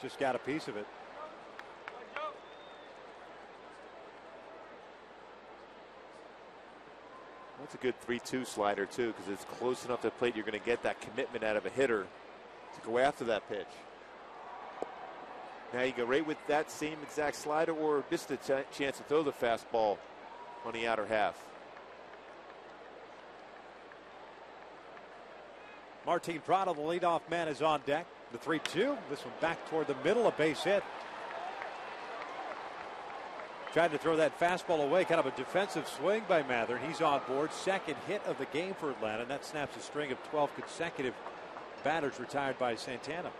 Speaker 5: just got a piece of it.
Speaker 7: That's a good 3-2 slider too, because it's close enough to the plate. You're going to get that commitment out of a hitter to go after that pitch. Now you go right with that same exact slider, or just a chance to throw the fastball on the outer half.
Speaker 5: Martin Prado, the leadoff man, is on deck. The 3-2. This one back toward the middle, a base hit. Tried to throw that fastball away, kind of a defensive swing by Mather, and he's on board. Second hit of the game for Atlanta, and that snaps a string of 12 consecutive batters retired by Santana.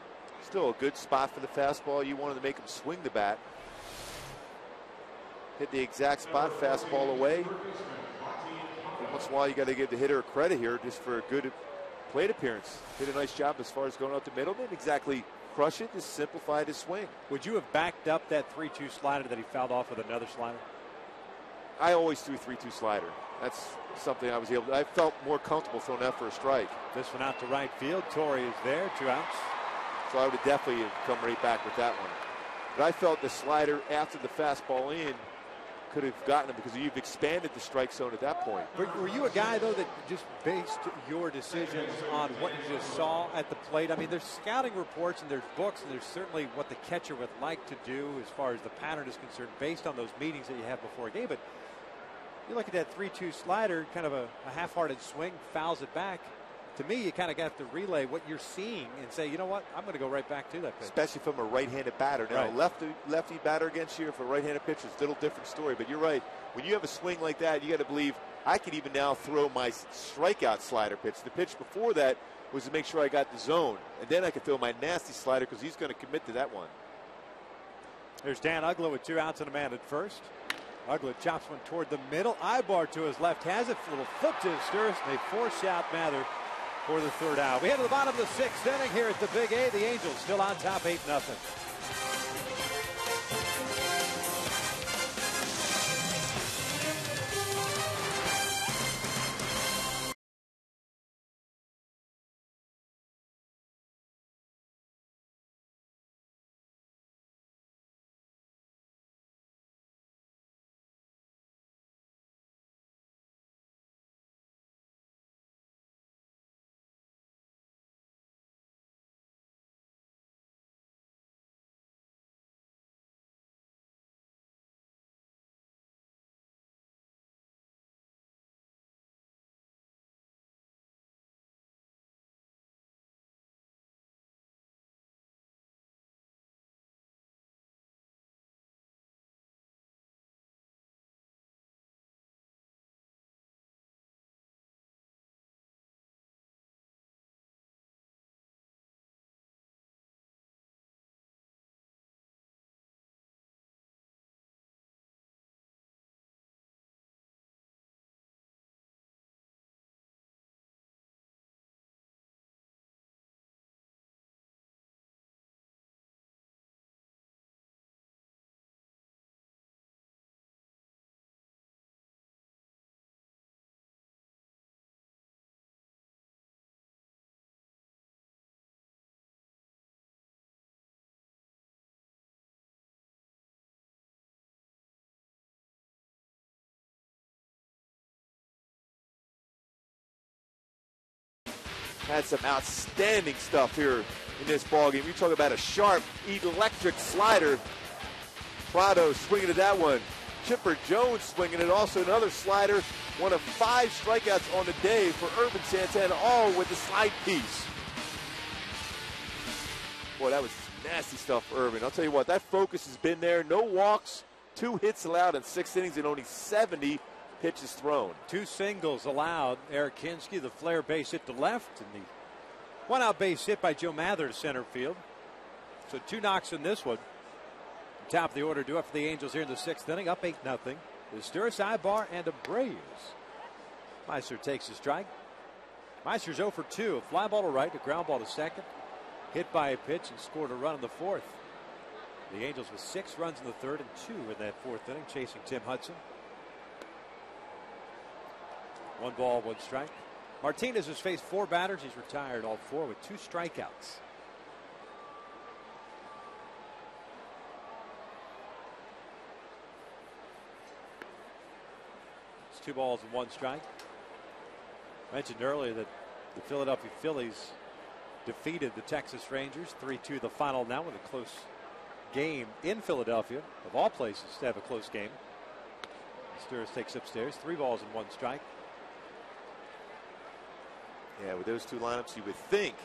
Speaker 7: Still a good spot for the fastball. You wanted to make him swing the bat. Hit the exact spot, fastball away. And once in a while, you got to give the hitter a credit here just for a good plate appearance. Did a nice job as far as going out the middle. Didn't exactly crush it, just simplified his swing.
Speaker 5: Would you have backed up that 3-2 slider that he fouled off with another slider?
Speaker 7: I always threw 3-2 slider. That's something I felt more comfortable throwing that for a strike.
Speaker 5: This one out to right field. Torrey is there, 2 outs.
Speaker 7: So I would have definitely come right back with that one. But I felt the slider after the fastball in could have gotten him because you've expanded the strike zone at that point.
Speaker 5: Were you a guy, though, that just based your decisions on what you just saw at the plate? I mean, there's scouting reports and there's books, and there's certainly what the catcher would like to do as far as the pattern is concerned based on those meetings that you have before a game. But you look at that 3-2 slider, kind of a half-hearted swing, fouls it back. To me, you kind of got to relay what you're seeing and say, you know what, I'm going to go right back to that pitch.
Speaker 7: Especially from a right-handed batter. Now,
Speaker 5: right.
Speaker 7: lefty batter against you for a right-handed pitcher is a little different story. But you're right. When you have a swing like that, you got to believe I can even now throw my strikeout slider pitch. The pitch before that was to make sure I got the zone. And then I could throw my nasty slider because he's going to commit to that one.
Speaker 5: There's Dan Uggla with 2 outs and a man at first. Uggla chops one toward the middle. Ibar to his left has it. A little flip to Sturris. They force out Mather for the 3rd out. We head to the bottom of the 6th inning here at the Big A. The Angels still on top 8-0.
Speaker 7: Had some outstanding stuff here in this ballgame. You talk about a sharp, electric slider. Prado swinging at that one. Chipper Jones swinging it. Also another slider. One of 5 strikeouts on the day for Urban Santana, all with the slide piece. Boy, that was nasty stuff for Urban. I'll tell you what, that focus has been there. No walks, 2 hits allowed in 6 innings and only 70 pitches thrown.
Speaker 5: 2 singles allowed. Eric Kinski, the flare base hit to left, and the 1-out base hit by Joe Mather to center field. So 2 knocks in this one. Top of the order due up for the Angels here in the 6th inning, up 8-0. Is Sturris, Ibar, and Abreu. Meister takes a strike. Meister's 0 for 2. A fly ball to right, a ground ball to second. Hit by a pitch and scored a run in the 4th. The Angels with 6 runs in the 3rd and 2 in that 4th inning, chasing Tim Hudson. 1 ball, 1 strike. Martinez has faced 4 batters. He's retired all 4 with 2 strikeouts. It's 2 balls and 1 strike. Mentioned earlier that the Philadelphia Phillies defeated the Texas Rangers 3-2 the final now with a close game in Philadelphia, of all places to have a close game. Sturris takes upstairs. 3 balls and 1 strike.
Speaker 7: Yeah, with those 2 lineups, you would think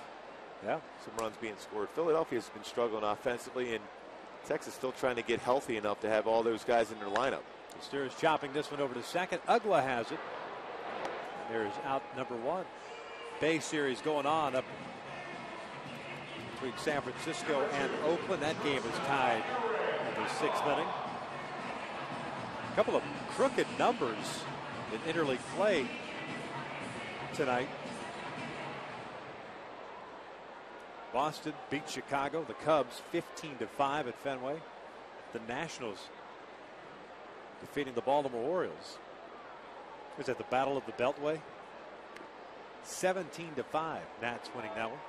Speaker 7: some runs being scored. Philadelphia has been struggling offensively, and Texas still trying to get healthy enough to have all those guys in their lineup.
Speaker 5: Steers chopping this one over to second. Ugla has it. There's out number one. Bay series going on up between San Francisco and Oakland. That game is tied in the sixth inning. A couple of crooked numbers in interleague play tonight. Boston beat Chicago. The Cubs 15-5 at Fenway. The Nationals defeating the Baltimore Orioles. Was that the Battle of the Beltway? 17-5. Nats winning that one.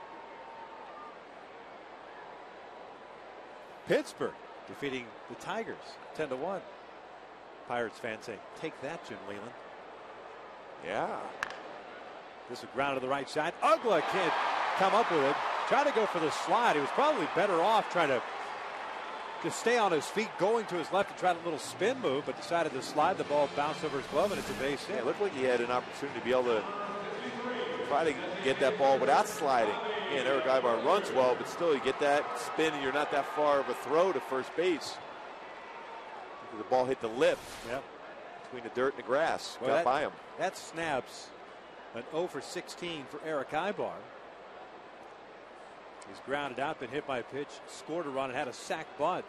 Speaker 5: Pittsburgh defeating the Tigers 10-1. Pirates fans saying, "Take that, Jim Leland."
Speaker 7: Yeah.
Speaker 5: This is ground to the right side. Ugla can't come up with it. Trying to go for the slide. He was probably better off trying to just stay on his feet, going to his left and try a little spin move, but decided to slide. The ball bounced over his glove, and it's a base hit.
Speaker 7: Yeah, it looked like he had an opportunity to be able to try to get that ball without sliding. And Eric Ibar runs well, but still you get that spin and you're not that far of a throw to first base. The ball hit the lip between the dirt and the grass.
Speaker 5: Well,
Speaker 7: got by him.
Speaker 5: That snaps an 0 for 16 for Eric Ibar. He's grounded out, been hit by a pitch, scored a run, and had a sac bunt.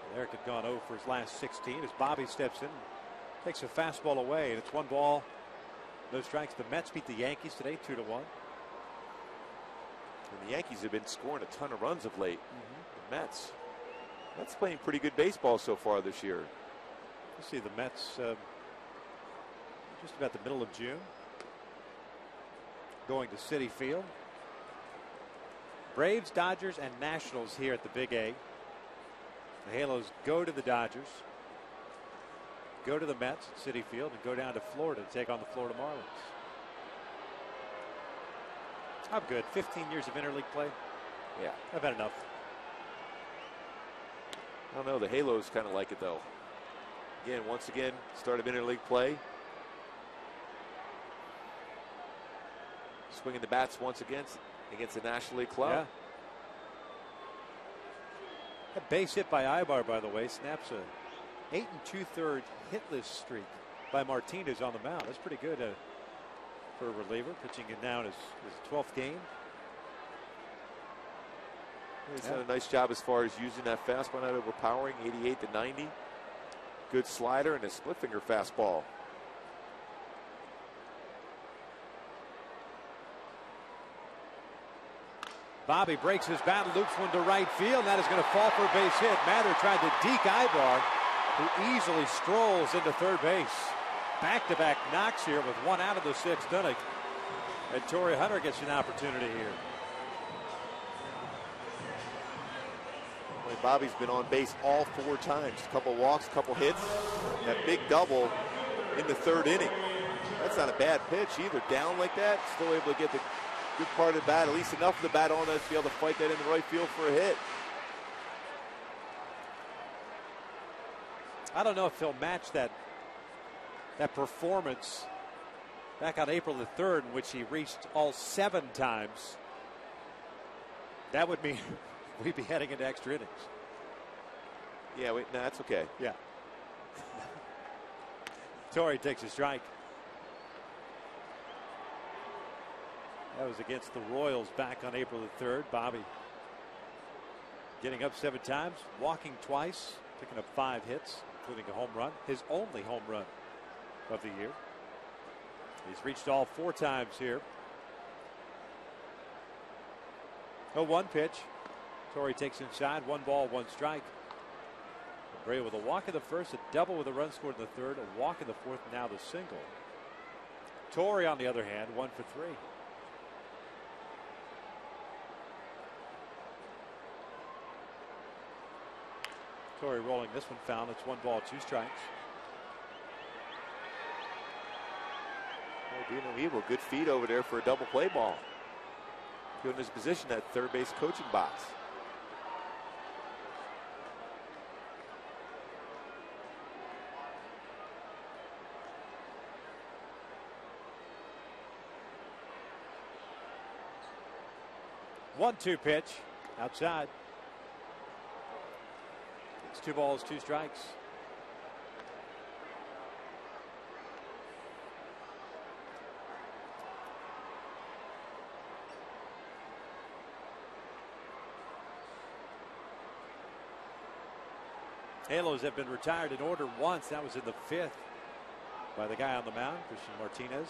Speaker 5: And Eric had gone 0 for his last 16 as Bobby steps in, takes a fastball away, and it's 1 ball, no strikes. The Mets beat the Yankees today 2-1.
Speaker 7: And the Yankees have been scoring a ton of runs of late. The Mets playing pretty good baseball so far this year.
Speaker 5: You see the Mets just about the middle of June going to Citi Field. Braves, Dodgers, and Nationals here at the Big A. The Halos go to the Dodgers, go to the Mets at Citi Field, and go down to Florida to take on the Florida Marlins. I'm good. 15 years of interleague play.
Speaker 7: Yeah.
Speaker 5: I've had enough.
Speaker 7: I don't know. The Halos kind of like it, though. Once again, start of interleague play. Swinging the bats once again against the National League club.
Speaker 5: Yeah. A base hit by Ibar, by the way, snaps a 8 2/3 hitless streak by Martinez on the mound. That's pretty good for a reliever, pitching it now in his 12th game.
Speaker 7: He's done a nice job as far as using that fastball, not overpowering, 88-90. Good slider and a split finger fastball.
Speaker 5: Bobby breaks his bat, loops one to right field. That is going to fall for a base hit. Mather tried to deke Ibar, who easily strolls into third base. Back-to-back knocks here with 1 out of the 6th inning. And Torrey Hunter gets an opportunity here.
Speaker 7: Bobby's been on base all 4 times. A couple walks, a couple hits. That big double in the 3rd inning. That's not a bad pitch either. Down like that, still able to get the good part of the bat, at least enough of the bat on us to be able to fight that in the right field for a hit.
Speaker 5: I don't know if he'll match that performance back on April the 3rd, in which he reached all 7 times. That would mean we'd be heading into extra innings.
Speaker 7: Yeah, no, that's okay.
Speaker 5: Yeah. Torrey takes a strike. That was against the Royals back on April the 3rd. Bobby getting up 7 times, walking twice, picking up 5 hits, including a home run. His only home run of the year. He's reached all 4 times here. 0-1 pitch. Torrey takes inside. 1 ball, 1 strike. Abreu with a walk in the 1st, a double with a run scored in the 3rd, a walk in the 4th, now the single. Torrey, on the other hand, 1 for 3. Torrey rolling this one foul. It's 1 ball, 2 strikes.
Speaker 7: Oh, Dino Evil, good feed over there for a double play ball. Good in his position at third base coaching box.
Speaker 5: One-two pitch outside. 2 balls, 2 strikes. Halos have been retired in order once. That was in the 5th by the guy on the mound, Christian Martinez.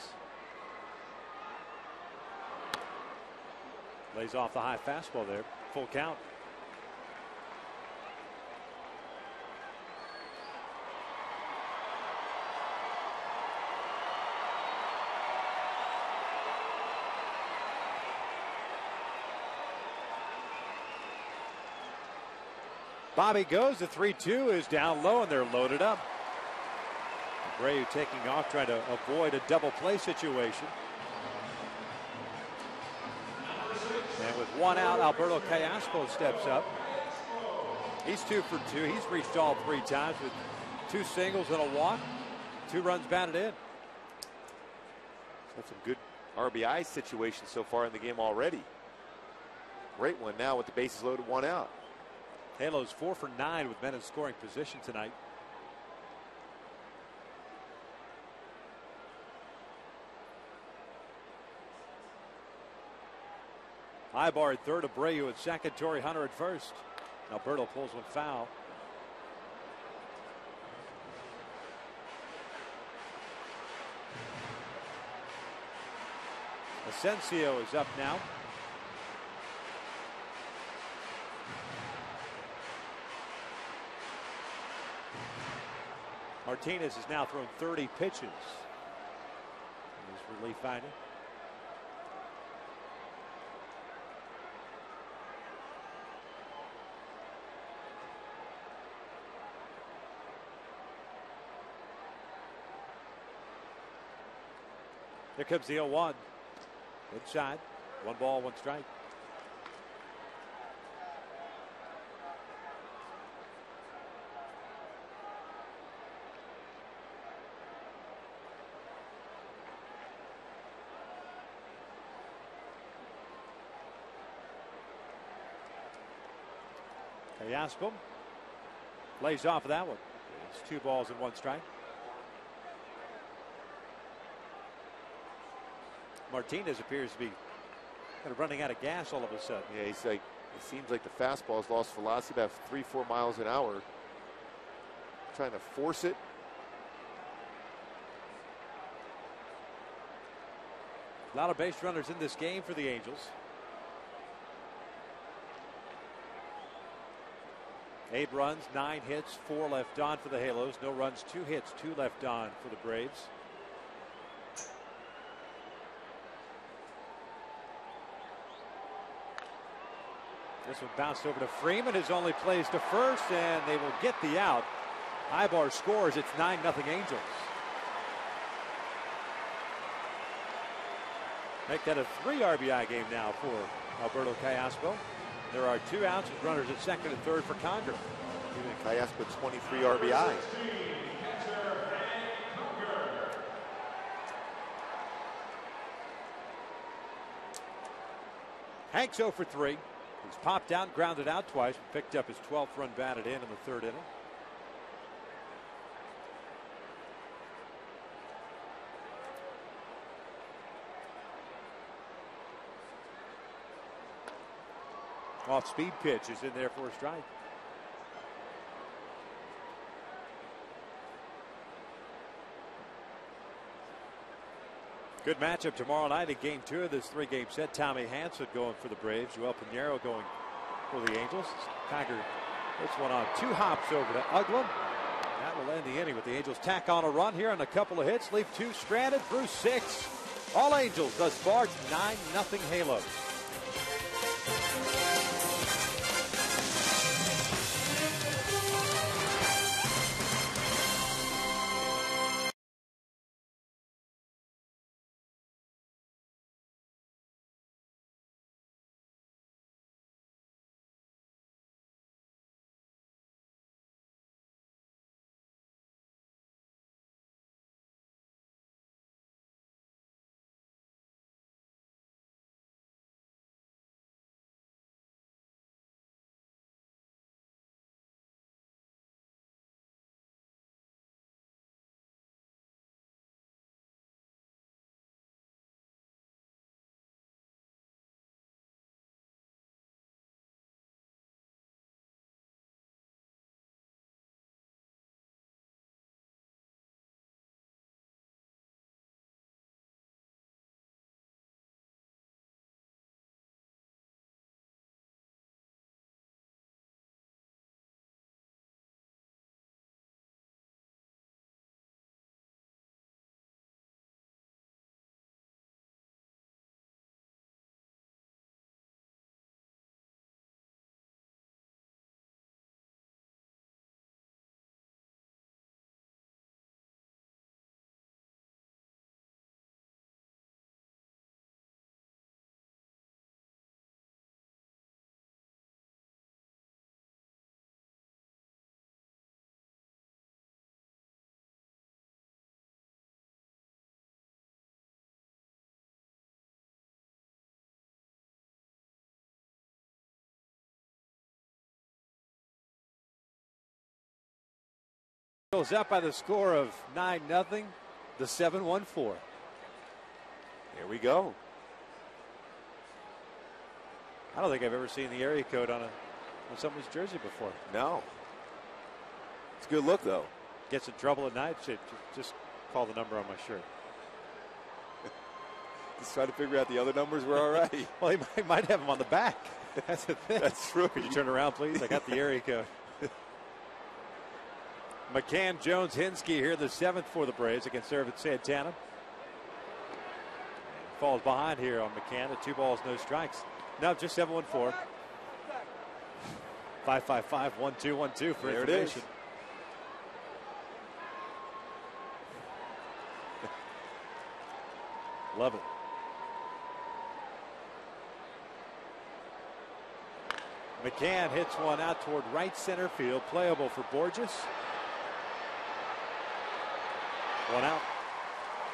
Speaker 5: Lays off the high fastball there. Full count. Bobby goes. The 3-2 is down low, and they're loaded up. Abreu taking off, trying to avoid a double play situation. And with 1 out, Alberto Callaspo steps up. He's 2 for 2. He's reached all 3 times with 2 singles and a walk. 2 runs batted in.
Speaker 7: That's some good RBI situations so far in the game already. Great one now with the bases loaded, 1 out.
Speaker 5: Halos 4 for 9 with men in scoring position tonight. Ibar at third, Abreu at second, Torrey Hunter at first. Alberto pulls one foul. Asensio is up now. Martinez has now thrown 30 pitches in his relief inning. Here comes the 0-1. Inside. 1 ball, 1 strike. Callaspo lays off of that one. It's 2 balls and 1 strike. Martinez appears to be kind of running out of gas all of a sudden.
Speaker 7: Yeah, he's like, it seems like the fastball has lost velocity about 3-4 miles an hour. Trying to force it.
Speaker 5: A lot of base runners in this game for the Angels. 8 runs, 9 hits, 4 left on for the Halos. No runs, 2 hits, 2 left on for the Braves. This one bounced over to Freeman, who's only plays to first, and they will get the out. Ibar scores. It's 9-0 Angels. Make that a 3 RBI game now for Alberto Callaspo. There are 2 outs with runners at second and third for Conger.
Speaker 7: Even Callaspo 23 RBI.
Speaker 5: Hank's 0 for 3. He's popped out, grounded out twice, and picked up his 12th run batted in the 3rd inning. Off-speed pitch is in there for a strike. Good matchup tomorrow night in Game 2 of this 3-game set. Tommy Hanson going for the Braves. Joel Pinheiro going for the Angels. Tiger hits one on 2 hops over to Uglin. That will end the inning with the Angels tack on a run here and a couple of hits. Leave 2 stranded through 6. All Angels thus far. It's 9-0 Halos. Goes up by the score of 9-0, the 7-1-4.
Speaker 7: Here we go.
Speaker 5: I don't think I've ever seen the area code on someone's jersey before.
Speaker 7: No. It's a good look, though.
Speaker 5: Gets in trouble at night, just call the number on my shirt.
Speaker 7: Just try to figure out the other numbers. We're all right.
Speaker 5: Well, he might have them on the back. That's the thing.
Speaker 7: That's true.
Speaker 5: Could you turn around, please? I got the area code. McCann, Jones, Hinsky here, the 7th for the Braves against Santana. Falls behind here on McCann at 2 balls, no strikes. No, just 7-1-4. 5-5-5-1-2-1-2 for
Speaker 7: there
Speaker 5: information. Love it. McCann hits one out toward right center field, playable for Borges. One out.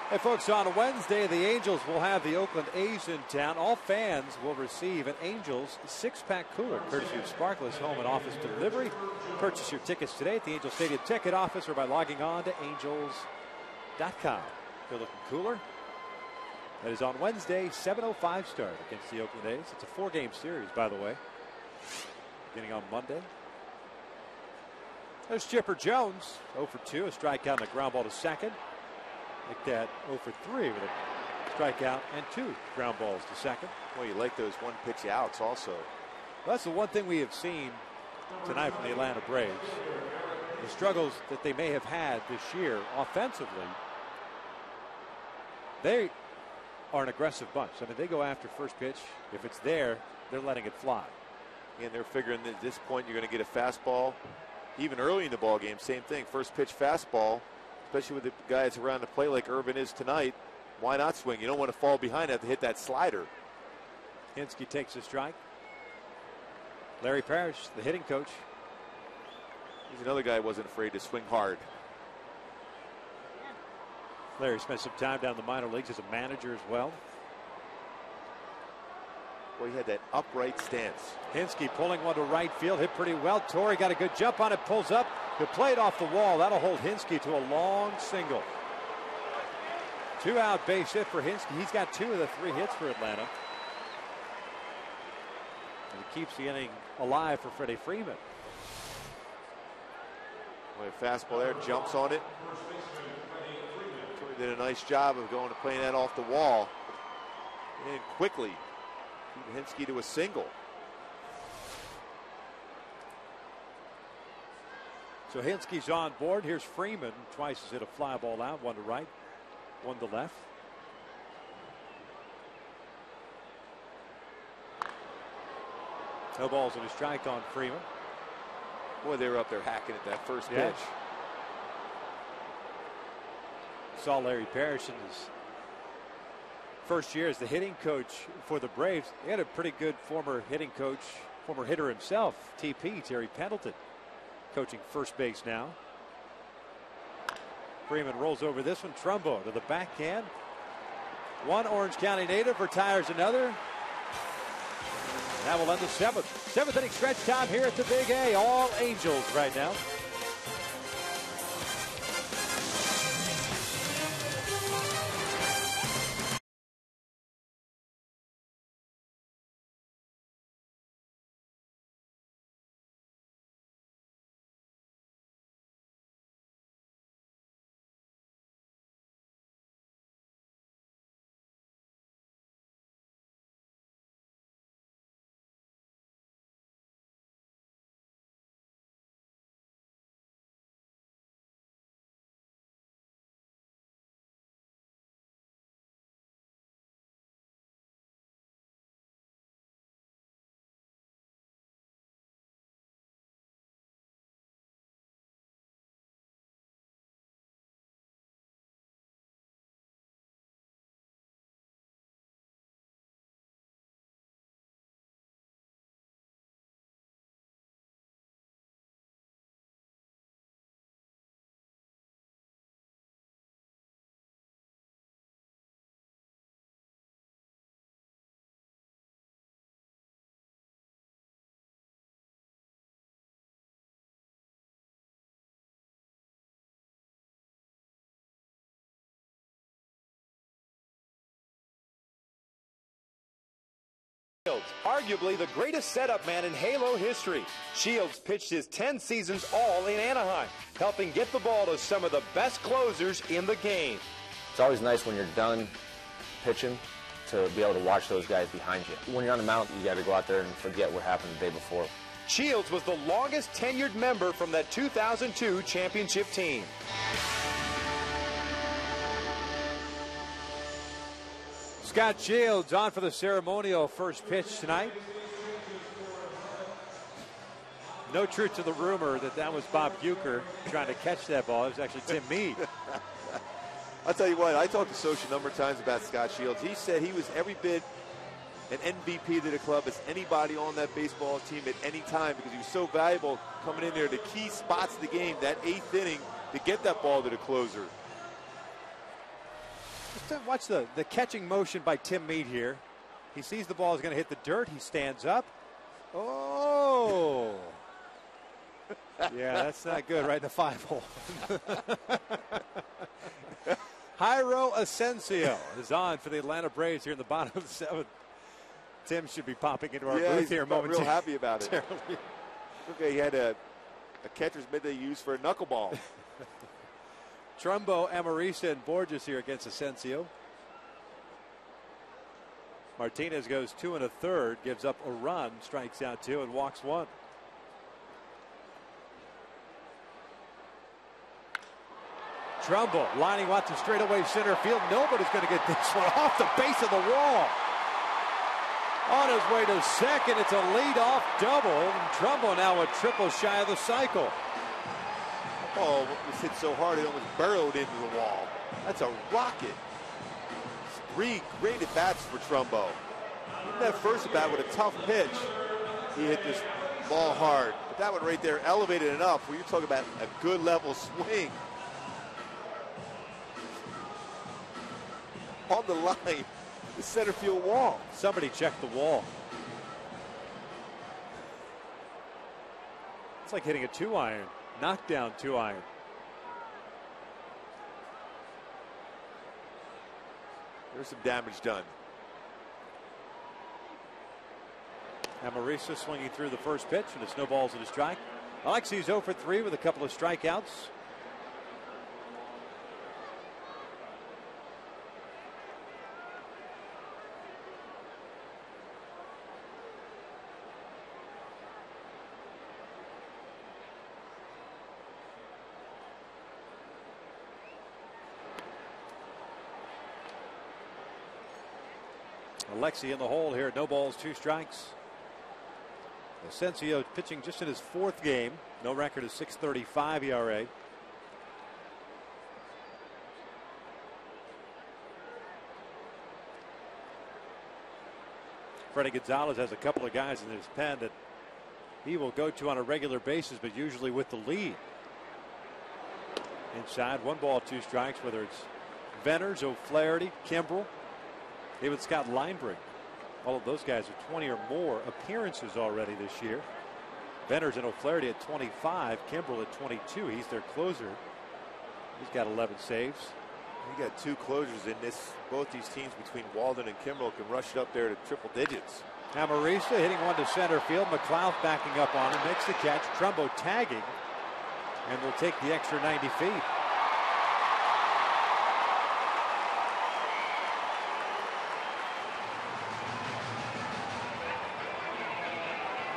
Speaker 5: Hey folks, on Wednesday the Angels will have the Oakland A's in town. All fans will receive an Angels 6-pack cooler courtesy of Sparkless Home and Office Delivery. Purchase your tickets today at the Angels Stadium ticket office or by logging on to angels.com. Good looking cooler. That is on Wednesday, 7:05 start against the Oakland A's. It's a 4-game series, by the way, beginning on Monday. There's Chipper Jones, 0 for 2, a strikeout and a ground ball to second. Like that, 0 for 3 with a strikeout and 2 ground balls to second.
Speaker 7: Well, you like those one-pitch outs also.
Speaker 5: Well, that's the one thing we have seen tonight from the Atlanta Braves. The struggles that they may have had this year offensively, they are an aggressive bunch. I mean, they go after first pitch. If it's there, they're letting it fly.
Speaker 7: And they're figuring that at this point you're going to get a fastball. Even early in the ball game, same thing. First pitch fastball, especially with the guys around the plate like Urban is tonight. Why not swing? You don't want to fall behind, have to hit that slider.
Speaker 5: Hinsky takes a strike. Larry Parrish, the hitting coach.
Speaker 7: He's another guy who wasn't afraid to swing hard.
Speaker 5: Larry spent some time down in the minor leagues as a manager as well.
Speaker 7: Well, he had that upright stance.
Speaker 5: Hinsky pulling one to right field, hit pretty well. Torrey got a good jump on it, pulls up. He'll play it off the wall. That'll hold Hinsky to a long single. 2-out base hit for Hinsky. He's got 2 of the 3 hits for Atlanta. And it keeps the inning alive for Freddie Freeman.
Speaker 7: Well, a fastball there, jumps on it. Torrey did a nice job of going to playing that off the wall. And quickly, keep Hinsky to a single.
Speaker 5: So Hinsky's on board. Here's Freeman. Twice has hit a fly ball out. 1 to right, 1 to left. No balls and a strike on Freeman.
Speaker 7: Boy, they were up there hacking at that first
Speaker 5: Yeah.
Speaker 7: pitch.
Speaker 5: Saw Larry Parrish in his first year as the hitting coach for the Braves. He had a pretty good former hitting coach, former hitter himself, TP, Terry Pendleton, coaching first base now. Freeman rolls over this one. Trumbo to the backhand. One Orange County native retires another. That will end the 7th inning stretch time here at the Big A. All Angels right now.
Speaker 8: Shields, arguably the greatest setup man in Halo history. Shields pitched his 10 seasons all in Anaheim, helping get the ball to some of the best closers in the game.
Speaker 9: It's always nice when you're done pitching to be able to watch those guys behind you. When you're on the mound, you got to go out there and forget what happened the day before.
Speaker 8: Shields was the longest tenured member from that 2002 championship team.
Speaker 5: Scott Shields on for the ceremonial first pitch tonight. No truth to the rumor that was Bob Bucher trying to catch that ball. It was actually Tim Meade.
Speaker 7: I'll tell you what, I talked to Socha a number of times about Scott Shields. He said he was every bit an MVP to the club as anybody on that baseball team at any time because he was so valuable coming in there to key spots of the game, that 8th inning, to get that ball to the closer.
Speaker 5: Just watch the catching motion by Tim Meade here. He sees the ball is going to hit the dirt. He stands up. Oh. Yeah, that's not good right in the 5-hole. Jairo Asensio is on for the Atlanta Braves here in the bottom of the 7th. Tim should be popping into our booth here momentarily.
Speaker 7: Real happy about it. Okay, he had a catcher's mitt they used for a knuckleball.
Speaker 5: Trumbo, Amarisa, and Borges here against Asensio. Martinez goes 2 1/3, gives up a run, strikes out 2, and walks 1. Trumbo lining out to straightaway center field. Nobody's going to get this one off the base of the wall. On his way to second, it's a leadoff double. And Trumbo now a triple shy of the cycle.
Speaker 7: Oh, it was hit so hard it almost burrowed into the wall. That's a rocket. 3 great at-bats for Trumbo. Even that first at-bat with a tough pitch, he hit this ball hard. But that one right there elevated enough where you're talking about a good level swing. On the line, the center field wall.
Speaker 5: Somebody check the wall. It's like hitting a 2-iron. Knockdown 2-iron.
Speaker 7: There's some damage done.
Speaker 5: Amarisa swinging through the first pitch, and it's no balls at a strike. Alexi's 0 for 3 with a couple of strikeouts. Alexi in the hole here. No balls, 2 strikes. Asensio pitching just in his 4th game. No record is 6.35 ERA. Freddie Gonzalez has a couple of guys in his pen that he will go to on a regular basis, but usually with the lead. Inside, 1 ball, 2 strikes, whether it's Venners, O'Flaherty, Kimbrell, even Scott Linebrink. All of those guys are 20 or more appearances already this year. Venners and O'Flaherty at 25, Kimbrell at 22. He's their closer. He's got 11 saves.
Speaker 7: You got 2 closers in this. Both these teams between Walden and Kimbrell can rush it up there to triple digits.
Speaker 5: Amarisa hitting one to center field. McLeod backing up on him, makes the catch. Trumbo tagging, and will take the extra 90 feet.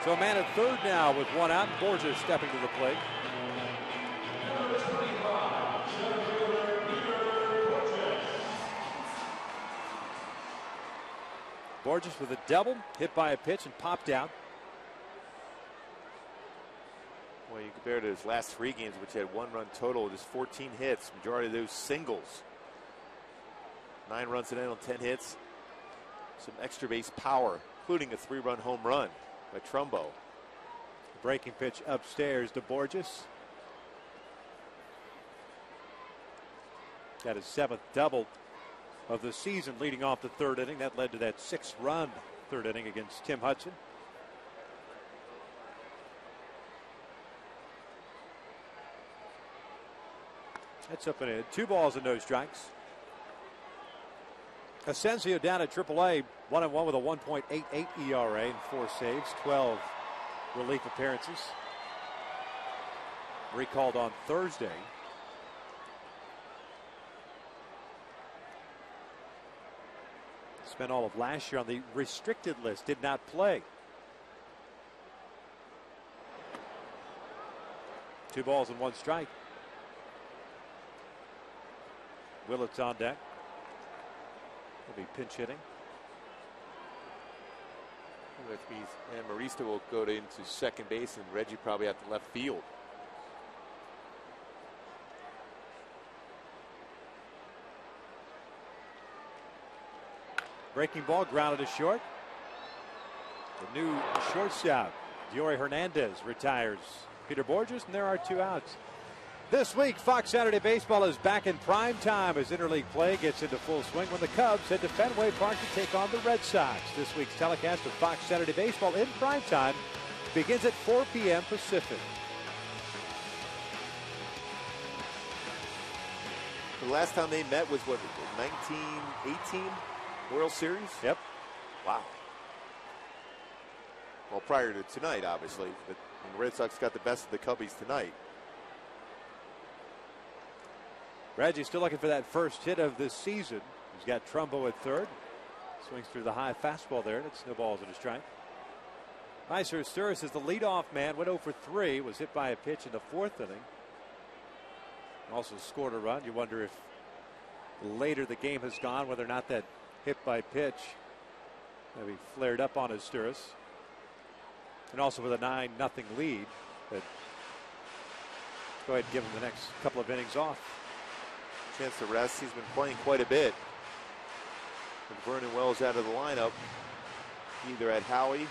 Speaker 5: So a man at third now with 1 out. Borges stepping to the plate. Borges with a double, hit by a pitch and popped out.
Speaker 7: Well, you compare to his last 3 games, which had 1 run total, just 14 hits, majority of those singles. 9 runs in on 10 hits. Some extra base power, including a 3-run home run by Trumbo.
Speaker 5: Breaking pitch upstairs to Borges. Got his 7th double of the season leading off the 3rd inning. That led to that 6-run 3rd inning against Tim Hudson. That's up and in. 2 balls and no strikes. Asensio down at AAA, 1-1 with a 1.88 ERA and 4 saves, 12 relief appearances. Recalled on Thursday. Spent all of last year on the restricted list, did not play. 2 balls and 1 strike. Willett's on deck. He'll be pinch hitting.
Speaker 7: That means Marista will go into second base and Reggie probably at the left field.
Speaker 5: Breaking ball grounded to short. The new shortstop, Diori Hernandez, retires. Peter Borges, and there are 2 outs. This week, Fox Saturday Baseball is back in prime time as interleague play gets into full swing when the Cubs head to Fenway Park to take on the Red Sox. This week's telecast of Fox Saturday Baseball in prime time begins at 4 p.m. Pacific.
Speaker 7: The last time they met was what, 1918 World Series?
Speaker 5: Yep.
Speaker 7: Wow. Well, prior to tonight, obviously, but the Red Sox got the best of the Cubbies tonight.
Speaker 5: Reggie still looking for that first hit of this season. He's got Trumbo at third. Swings through the high fastball there, and it's no balls and a strike. Meister Sturis is the leadoff man. Went 0 for 3. Was hit by a pitch in the 4th inning. Also scored a run. You wonder if later the game has gone, whether or not that hit by pitch maybe flared up on his Sturis. And also with a 9-0 lead. But go ahead and give him the next couple of innings off.
Speaker 7: Chance to rest. He's been playing quite a bit. With Vernon Wells out of the lineup, either at Howie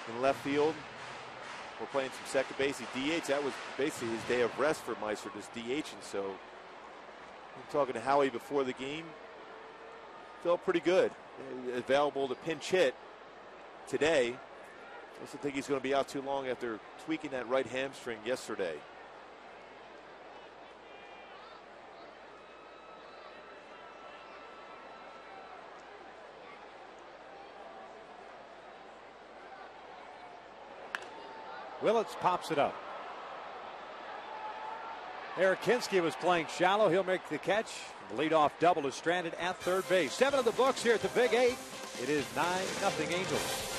Speaker 7: in left field or playing some second base. He DH. That was basically his day of rest for Meister, just DH. And so, I'm talking to Howie before the game. Felt pretty good. Available to pinch hit today. I also think he's going to be out too long after tweaking that right hamstring yesterday.
Speaker 5: Willits pops it up. Eric Kinski was playing shallow. He'll make the catch. The leadoff double is stranded at third base. 7 of the books here at the Big 8. It is 9-0 Angels.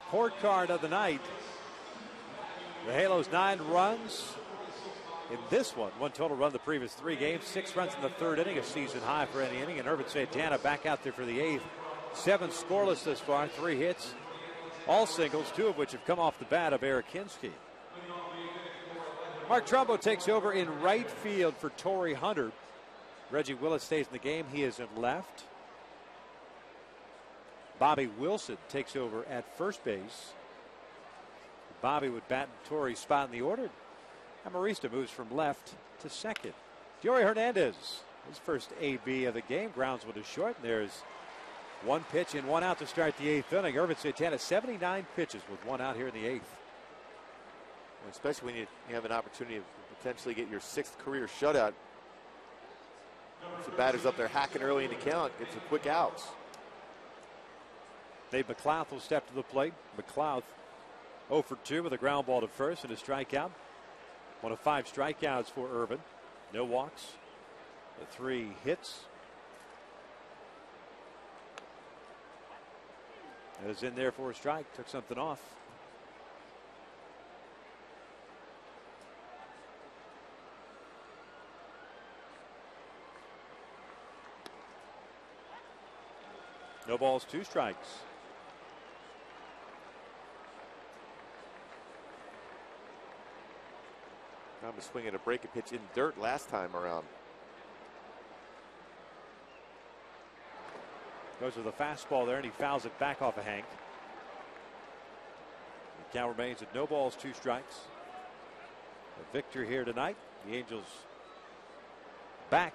Speaker 5: Court card of the night. The Halos 9 runs in this one. 1 total run the previous 3 games. 6 runs in the 3rd inning, a season high for any inning. And Irvin Santana back out there for the 8th. 7 scoreless this far, 3 hits. All singles, 2 of which have come off the bat of Eric Kinski. Mark Trumbo takes over in right field for Torrey Hunter. Reggie Willis stays in the game. He is in left. Bobby Wilson takes over at first base. Bobby would bat in Torrey's spot in the order. Amarista moves from left to second. Joey Hernandez, his first AB of the game, grounds one to short. And there's one pitch and one out to start the 8th inning. Irvin Santana, 79 pitches with one out here in the 8th.
Speaker 7: Especially when you have an opportunity to potentially get your 6th career shutout. The batter's up there hacking early in the count, get some quick outs.
Speaker 5: Dave McLeod will step to the plate. McLeod 0 for 2 with a ground ball to first and a strikeout. One of 5 strikeouts for Irvin. No walks. 3 hits. That is in there for a strike. Took something off. No balls, 2 strikes.
Speaker 7: Time to swing at a breaking pitch in dirt last time around.
Speaker 5: Goes with a fastball there, and he fouls it back off of Hank. The count remains at no balls, 2 strikes. A victory here tonight. The Angels back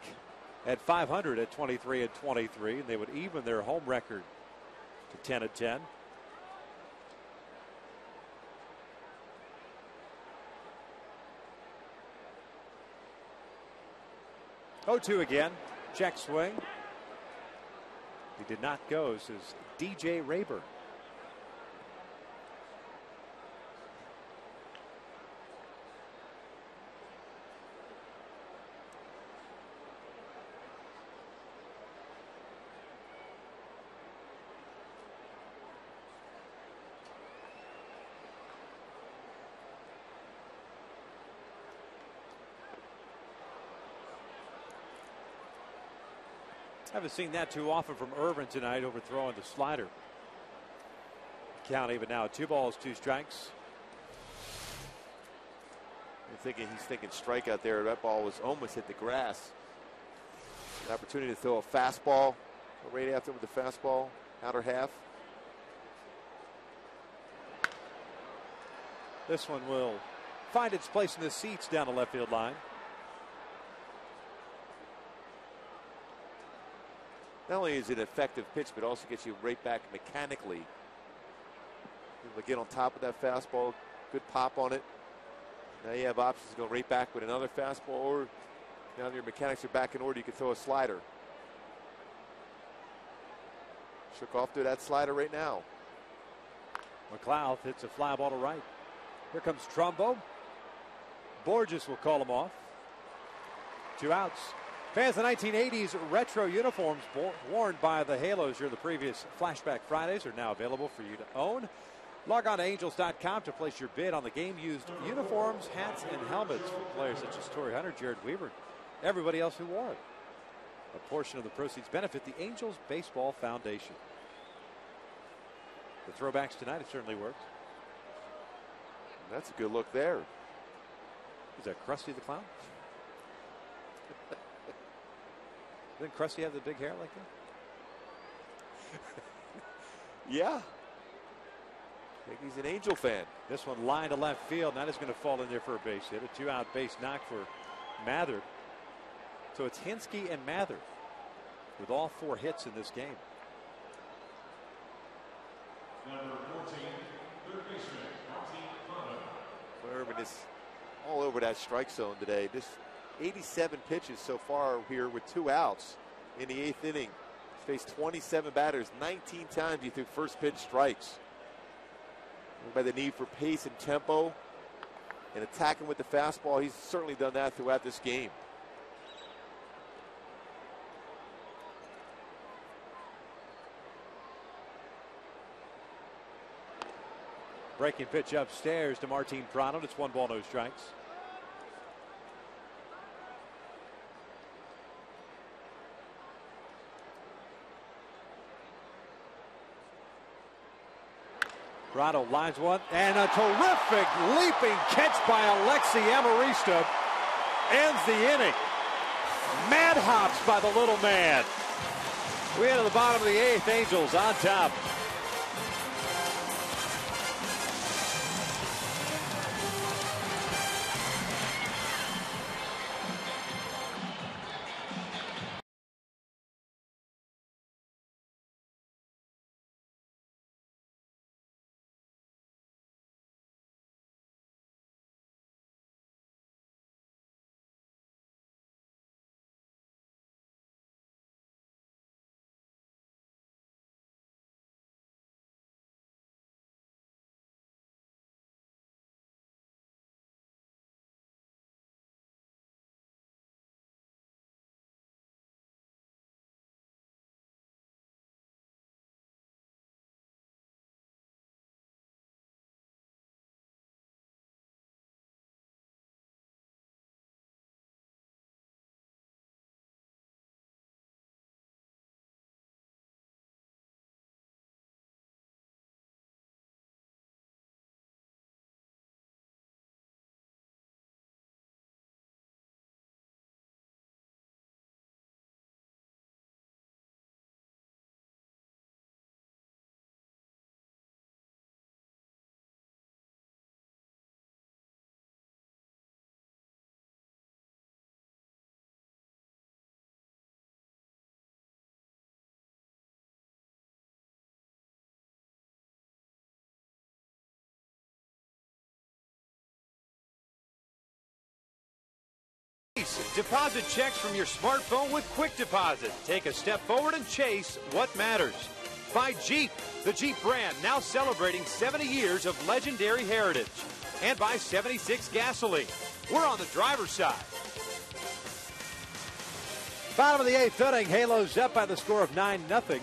Speaker 5: at 500 at 23-23, and they would even their home record to 10-10. Oh, 2 again. Check swing. He did not go. This is DJ Rayburn. Haven't seen that too often from Irvin tonight, overthrowing the slider. Count even now, 2 balls, 2 strikes.
Speaker 7: He's thinking strikeout there. That ball was almost hit the grass. An opportunity to throw a fastball right after with the fastball, outer half.
Speaker 5: This one will find its place in the seats down the left field line.
Speaker 7: Not only is it an effective pitch, but also gets you right back mechanically. You'll get on top of that fastball, good pop on it. Now you have options to go right back with another fastball, or now that your mechanics are back in order, you can throw a slider. Shook off to that slider right now.
Speaker 5: McLeod hits a fly ball to right. Here comes Trumbo. Borges will call him off. 2 outs. Fans, the 1980s retro uniforms worn by the Halos during the previous Flashback Fridays are now available for you to own. Log on to Angels.com to place your bid on the game-used uniforms, hats, and helmets for players such as Torrey Hunter, Jared Weaver, and everybody else who wore it. A portion of the proceeds benefit the Angels Baseball Foundation. The throwbacks tonight have certainly worked.
Speaker 7: That's a good look there.
Speaker 5: Is that Krusty the Clown? Didn't Krusty have the big hair like that?
Speaker 7: Yeah. I think he's an Angel fan.
Speaker 5: This one line to left field. That is going to fall in there for a base hit. A 2-out base knock for Mather. So it's Hinsky and Mather with all 4 hits in this game.
Speaker 1: Number 14, third baseman,
Speaker 7: Irvin is all over that strike zone today. This 87 pitches so far here with 2 outs in the 8th inning. He's faced 27 batters. 19 times he threw first pitch strikes. By the need for pace and tempo and attacking with the fastball, he's certainly done that throughout this game.
Speaker 5: Breaking pitch upstairs to Martin Prado. It's 1 ball, no strikes. Prado lines one, and a terrific leaping catch by Alexi Amarista ends the inning. Mad hops by the little man. We into the bottom of the 8th. Angels on top. Deposit checks from your smartphone with Quick Deposit. Take a step forward and chase what matters. By Jeep, the Jeep brand now celebrating 70 years of legendary heritage. And by 76 Gasoline. We're on the driver's side. Bottom of the 8th inning, Halos up by the score of 9-0.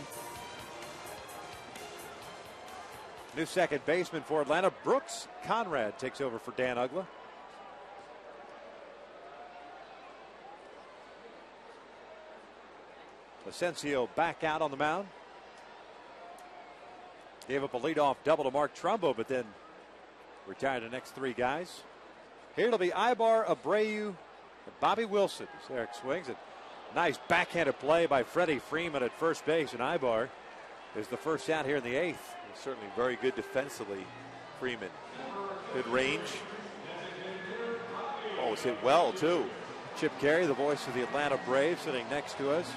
Speaker 5: New second baseman for Atlanta, Brooks Conrad, takes over for Dan Ugla. Asensio back out on the mound. Gave up a leadoff double to Mark Trumbo, but then retired the next 3 guys. Here it'll be Ibar, Abreu, and Bobby Wilson as Eric swings. And nice backhanded play by Freddie Freeman at first base, and Ibar is the first out here in the 8th.
Speaker 7: Certainly very good defensively, Freeman. Good range. Oh, it's hit well, too.
Speaker 5: Chip Carey, the voice of the Atlanta Braves, sitting next to us,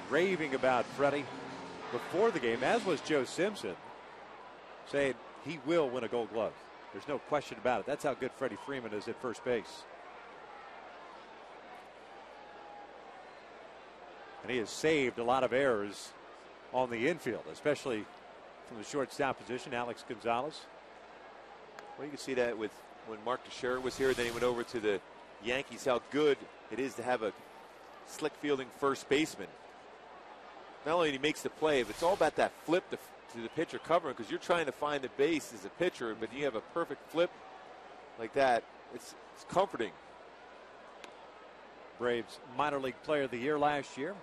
Speaker 5: raving about Freddie before the game, as was Joe Simpson, saying he will win a Gold Glove. There's no question about it. That's how good Freddie Freeman is at first base. And he has saved a lot of errors on the infield, especially from the shortstop position, Alex Gonzalez.
Speaker 7: Well, you can see that with when Mark Teixeira was here, then he went over to the Yankees, how good it is to have a slick fielding first baseman. Not only he makes the play, but it's all about that flip to the pitcher covering, because you're trying to find the base as a pitcher, but you have a perfect flip like that. It's comforting.
Speaker 5: Braves minor league player of the year last year.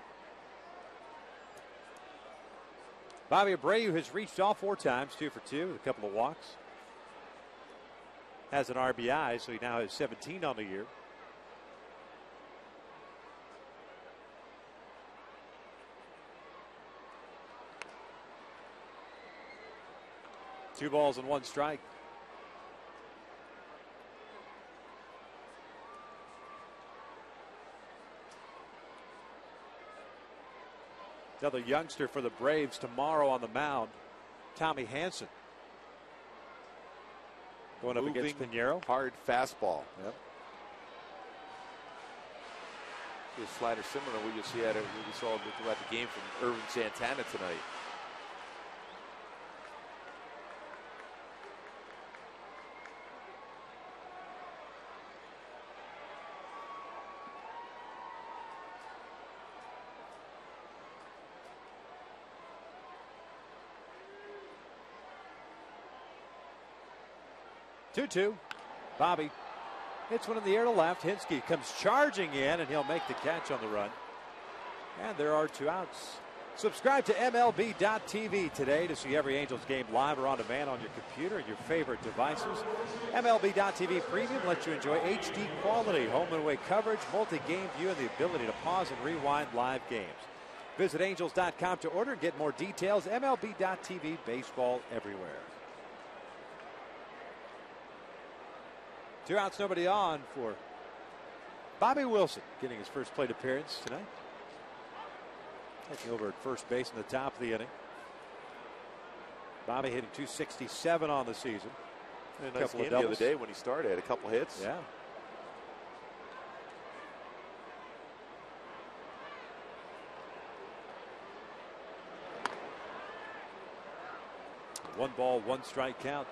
Speaker 5: Bobby Abreu has reached all 4 times, 2 for 2 with a couple of walks. Has an RBI, so he now has 17 on the year. Two balls and 1 strike. Another youngster for the Braves tomorrow on the mound, Tommy Hanson. Going up against Pinheiro.
Speaker 7: Hard fastball.
Speaker 5: Yep.
Speaker 7: A slider similar to what you see what we saw throughout the game from Irvin Santana tonight.
Speaker 5: Two. Bobby hits one in the air to left. Hinsky comes charging in, and he'll make the catch on the run. And there are 2 outs. Subscribe to MLB.tv today to see every Angels game live or on demand on your computer and your favorite devices. MLB.tv Premium lets you enjoy HD quality, home and away coverage, multi-game view, and the ability to pause and rewind live games. Visit Angels.com to order and get more details. MLB.tv, baseball everywhere. 2 outs, nobody on for Bobby Wilson, getting his first plate appearance tonight. Taking over at first base in the top of the inning. Bobby hitting .267 on the season.
Speaker 7: A nice game the other day when he started. Had a couple hits.
Speaker 5: Yeah. One ball, one strike count.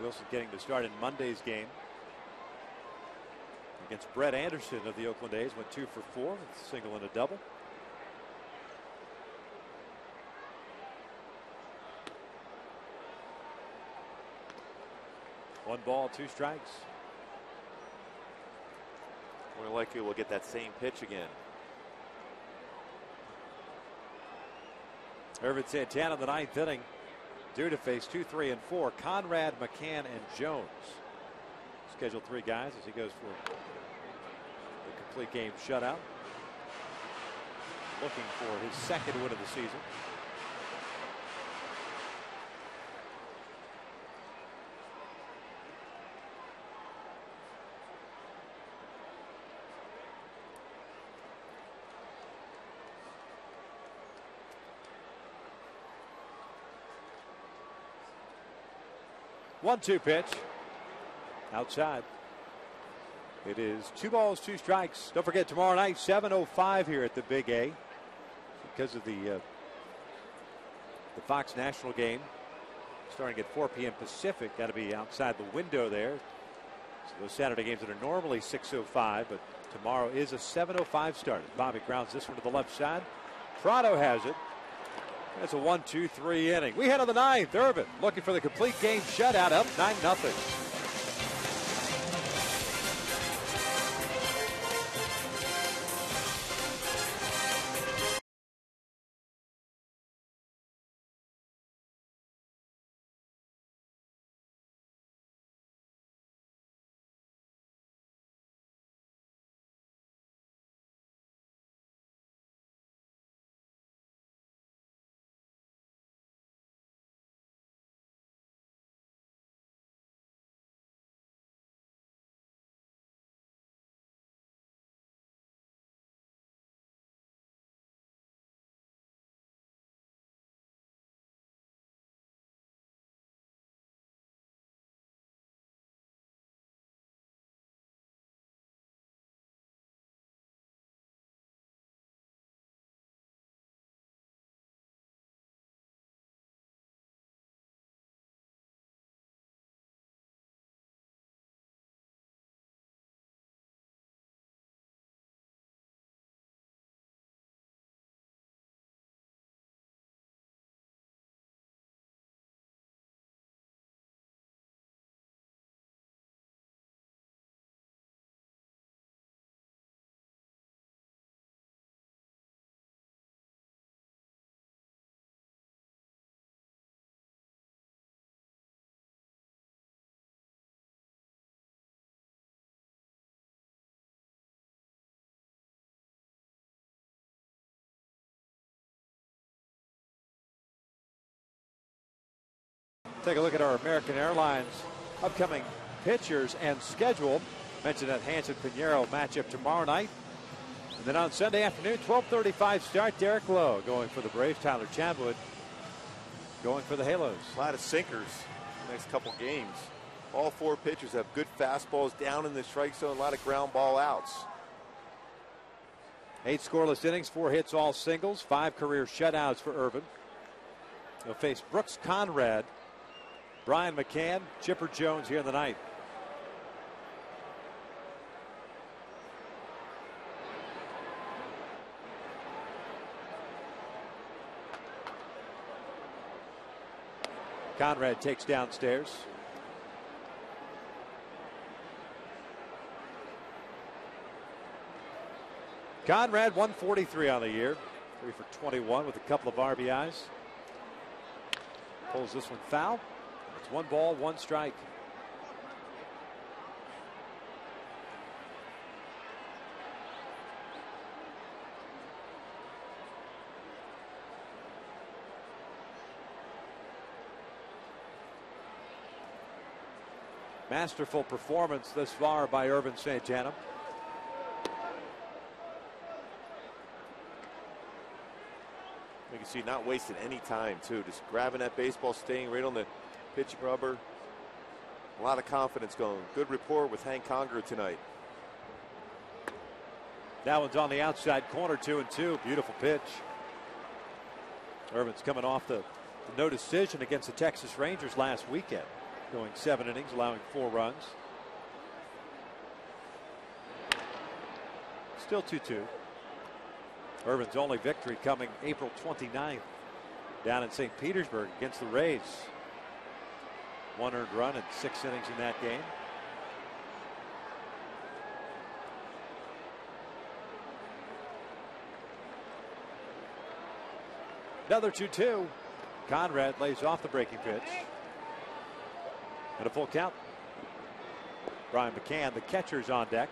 Speaker 5: Wilson getting to start in Monday's game against Brett Anderson of the Oakland A's. Went 2 for 4, with a single and a double. One ball, 2 strikes.
Speaker 7: More likely we'll get that same pitch again.
Speaker 5: Irvin Santana in the 9th inning, due to face 2, 3, and 4. Conrad, McCann, and Jones. Scheduled 3 guys as he goes for the complete game shutout. Looking for his 2nd win of the season. One-two pitch. Outside. It is 2 balls, 2 strikes. Don't forget, tomorrow night, 7:05 here at the Big A. Because of the Fox National game starting at 4 p.m. Pacific. Got to be outside the window there. So those Saturday games that are normally 6:05, but tomorrow is a 7:05 start. Bobby grounds this one to the left side. Prado has it. That's a 1-2-3 inning. We head on the 9th. Irvin looking for the complete game shutout, up 9-0. Take a look at our American Airlines upcoming pitchers and schedule. Mentioned that Hanson-Pinheiro matchup tomorrow night. And then on Sunday afternoon, 12:35 start. Derek Lowe going for the Braves. Tyler Chatwood going for the Halos.
Speaker 7: A lot of sinkers next couple games. All 4 pitchers have good fastballs down in the strike zone. A lot of ground ball outs.
Speaker 5: 8 scoreless innings, 4 hits, all singles, 5 career shutouts for Irvin. He'll face Brooks Conrad, Brian McCann, Chipper Jones here in the 9th. Conrad takes downstairs. Conrad 143 on the year. 3 for 21 with a couple of RBIs. Pulls this one foul. It's 1 ball, 1 strike. Masterful performance thus far by Ervin Santana.
Speaker 7: You can see not wasting any time, too. Just grabbing that baseball, staying right on the pitch rubber. A lot of confidence going. Good rapport with Hank Conger tonight.
Speaker 5: That one's on the outside corner, 2-2. Beautiful pitch. Ervin's coming off the no decision against the Texas Rangers last weekend, going 7 innings, allowing 4 runs. Still 2-2. Ervin's only victory coming April 29th down in St. Petersburg against the Rays. 1 earned run in 6 innings in that game. Another 2-2. Conrad lays off the breaking pitch. And a full count. Brian McCann, the catcher's on deck.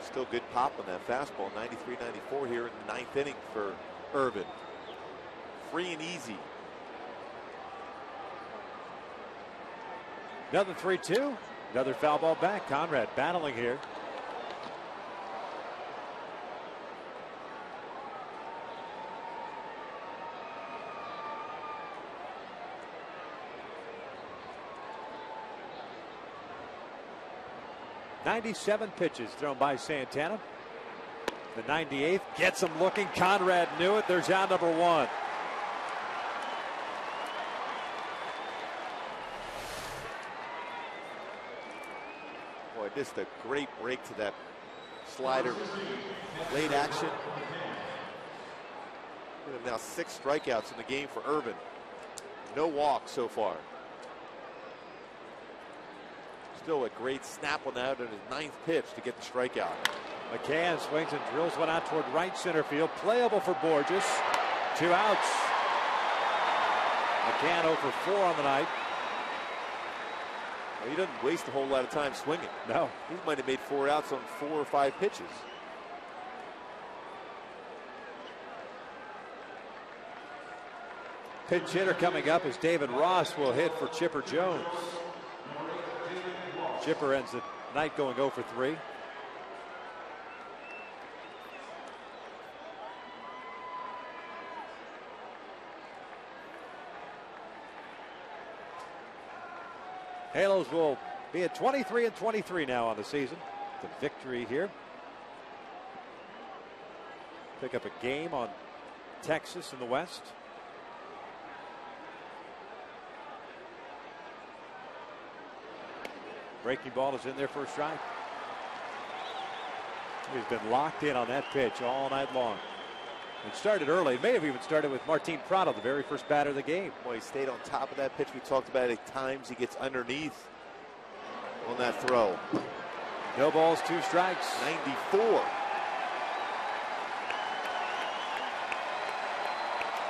Speaker 7: Still good pop on that fastball. 93-94 here in the 9th inning for Ervin. Free and easy.
Speaker 5: Another 3-2. Another foul ball back. Conrad battling here. .97 pitches thrown by Santana. The 98th gets him looking. Conrad knew it. There's out number 1.
Speaker 7: Boy, just a great break to that slider. Late action. Now 6 strikeouts in the game for Ervin. No walk so far. Still a great snap on that on his 9th pitch to get the strikeout.
Speaker 5: McCann swings and drills one out toward right center field. Playable for Borges. 2 outs. McCann 0 for 4 on the night.
Speaker 7: Well, he doesn't waste a whole lot of time swinging.
Speaker 5: No.
Speaker 7: He might have made 4 outs on 4 or 5 pitches.
Speaker 5: Pinch hitter coming up is David Ross will hit for Chipper Jones. Chipper ends the night going 0 for 3. Halos will be at 23-23 now on the season. The victory here. Pick up a game on Texas in the West. Breaking ball is in there for a strike. He's been locked in on that pitch all night long. It started early. It may have even started with Martin Prado, the very first batter of the game.
Speaker 7: Boy, he stayed on top of that pitch. We talked about it at times. He gets underneath on that throw.
Speaker 5: No balls, 2 strikes.
Speaker 7: 94.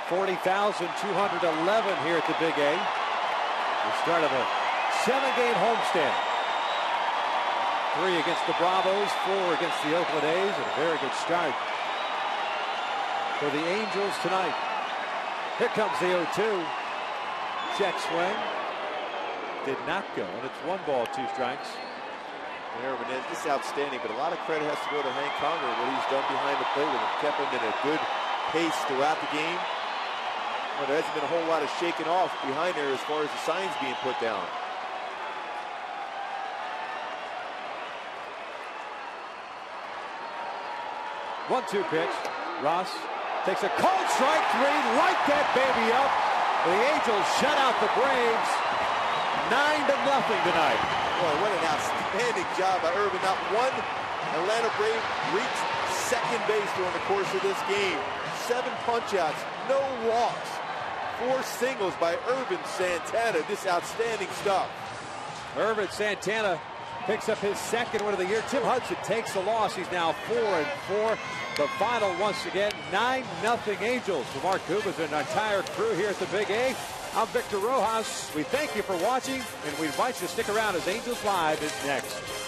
Speaker 5: 40,211 here at the Big A. The start of a 7-game homestand. 3 against the Bravos, 4 against the Oakland A's, and a very good start for the Angels tonight. Here comes the 0-2. Check swing. Did not go, and it's 1 ball, 2 strikes.
Speaker 7: Ervin is just outstanding, but a lot of credit has to go to Hank Conger, what he's done behind the plate with him. Kept him in a good pace throughout the game. Well, there hasn't been a whole lot of shaking off behind there as far as the signs being put down.
Speaker 5: One-two pitch. Ross takes a cold strike 3. Light that baby up. The Angels shut out the Braves tonight.
Speaker 7: Boy, what an outstanding job by Irvin. Not one Atlanta Brave reached second base during the course of this game. 7 punch-outs, no walks, 4 singles by Irvin Santana. This outstanding stuff.
Speaker 5: Irvin Santana picks up his second win of the year. Tim Hudson takes the loss. He's now 4-4. The final once again, 9-0 Angels. For Mark Kubas and our entire crew here at the Big A, I'm Victor Rojas. We thank you for watching, and we invite you to stick around as Angels Live is next.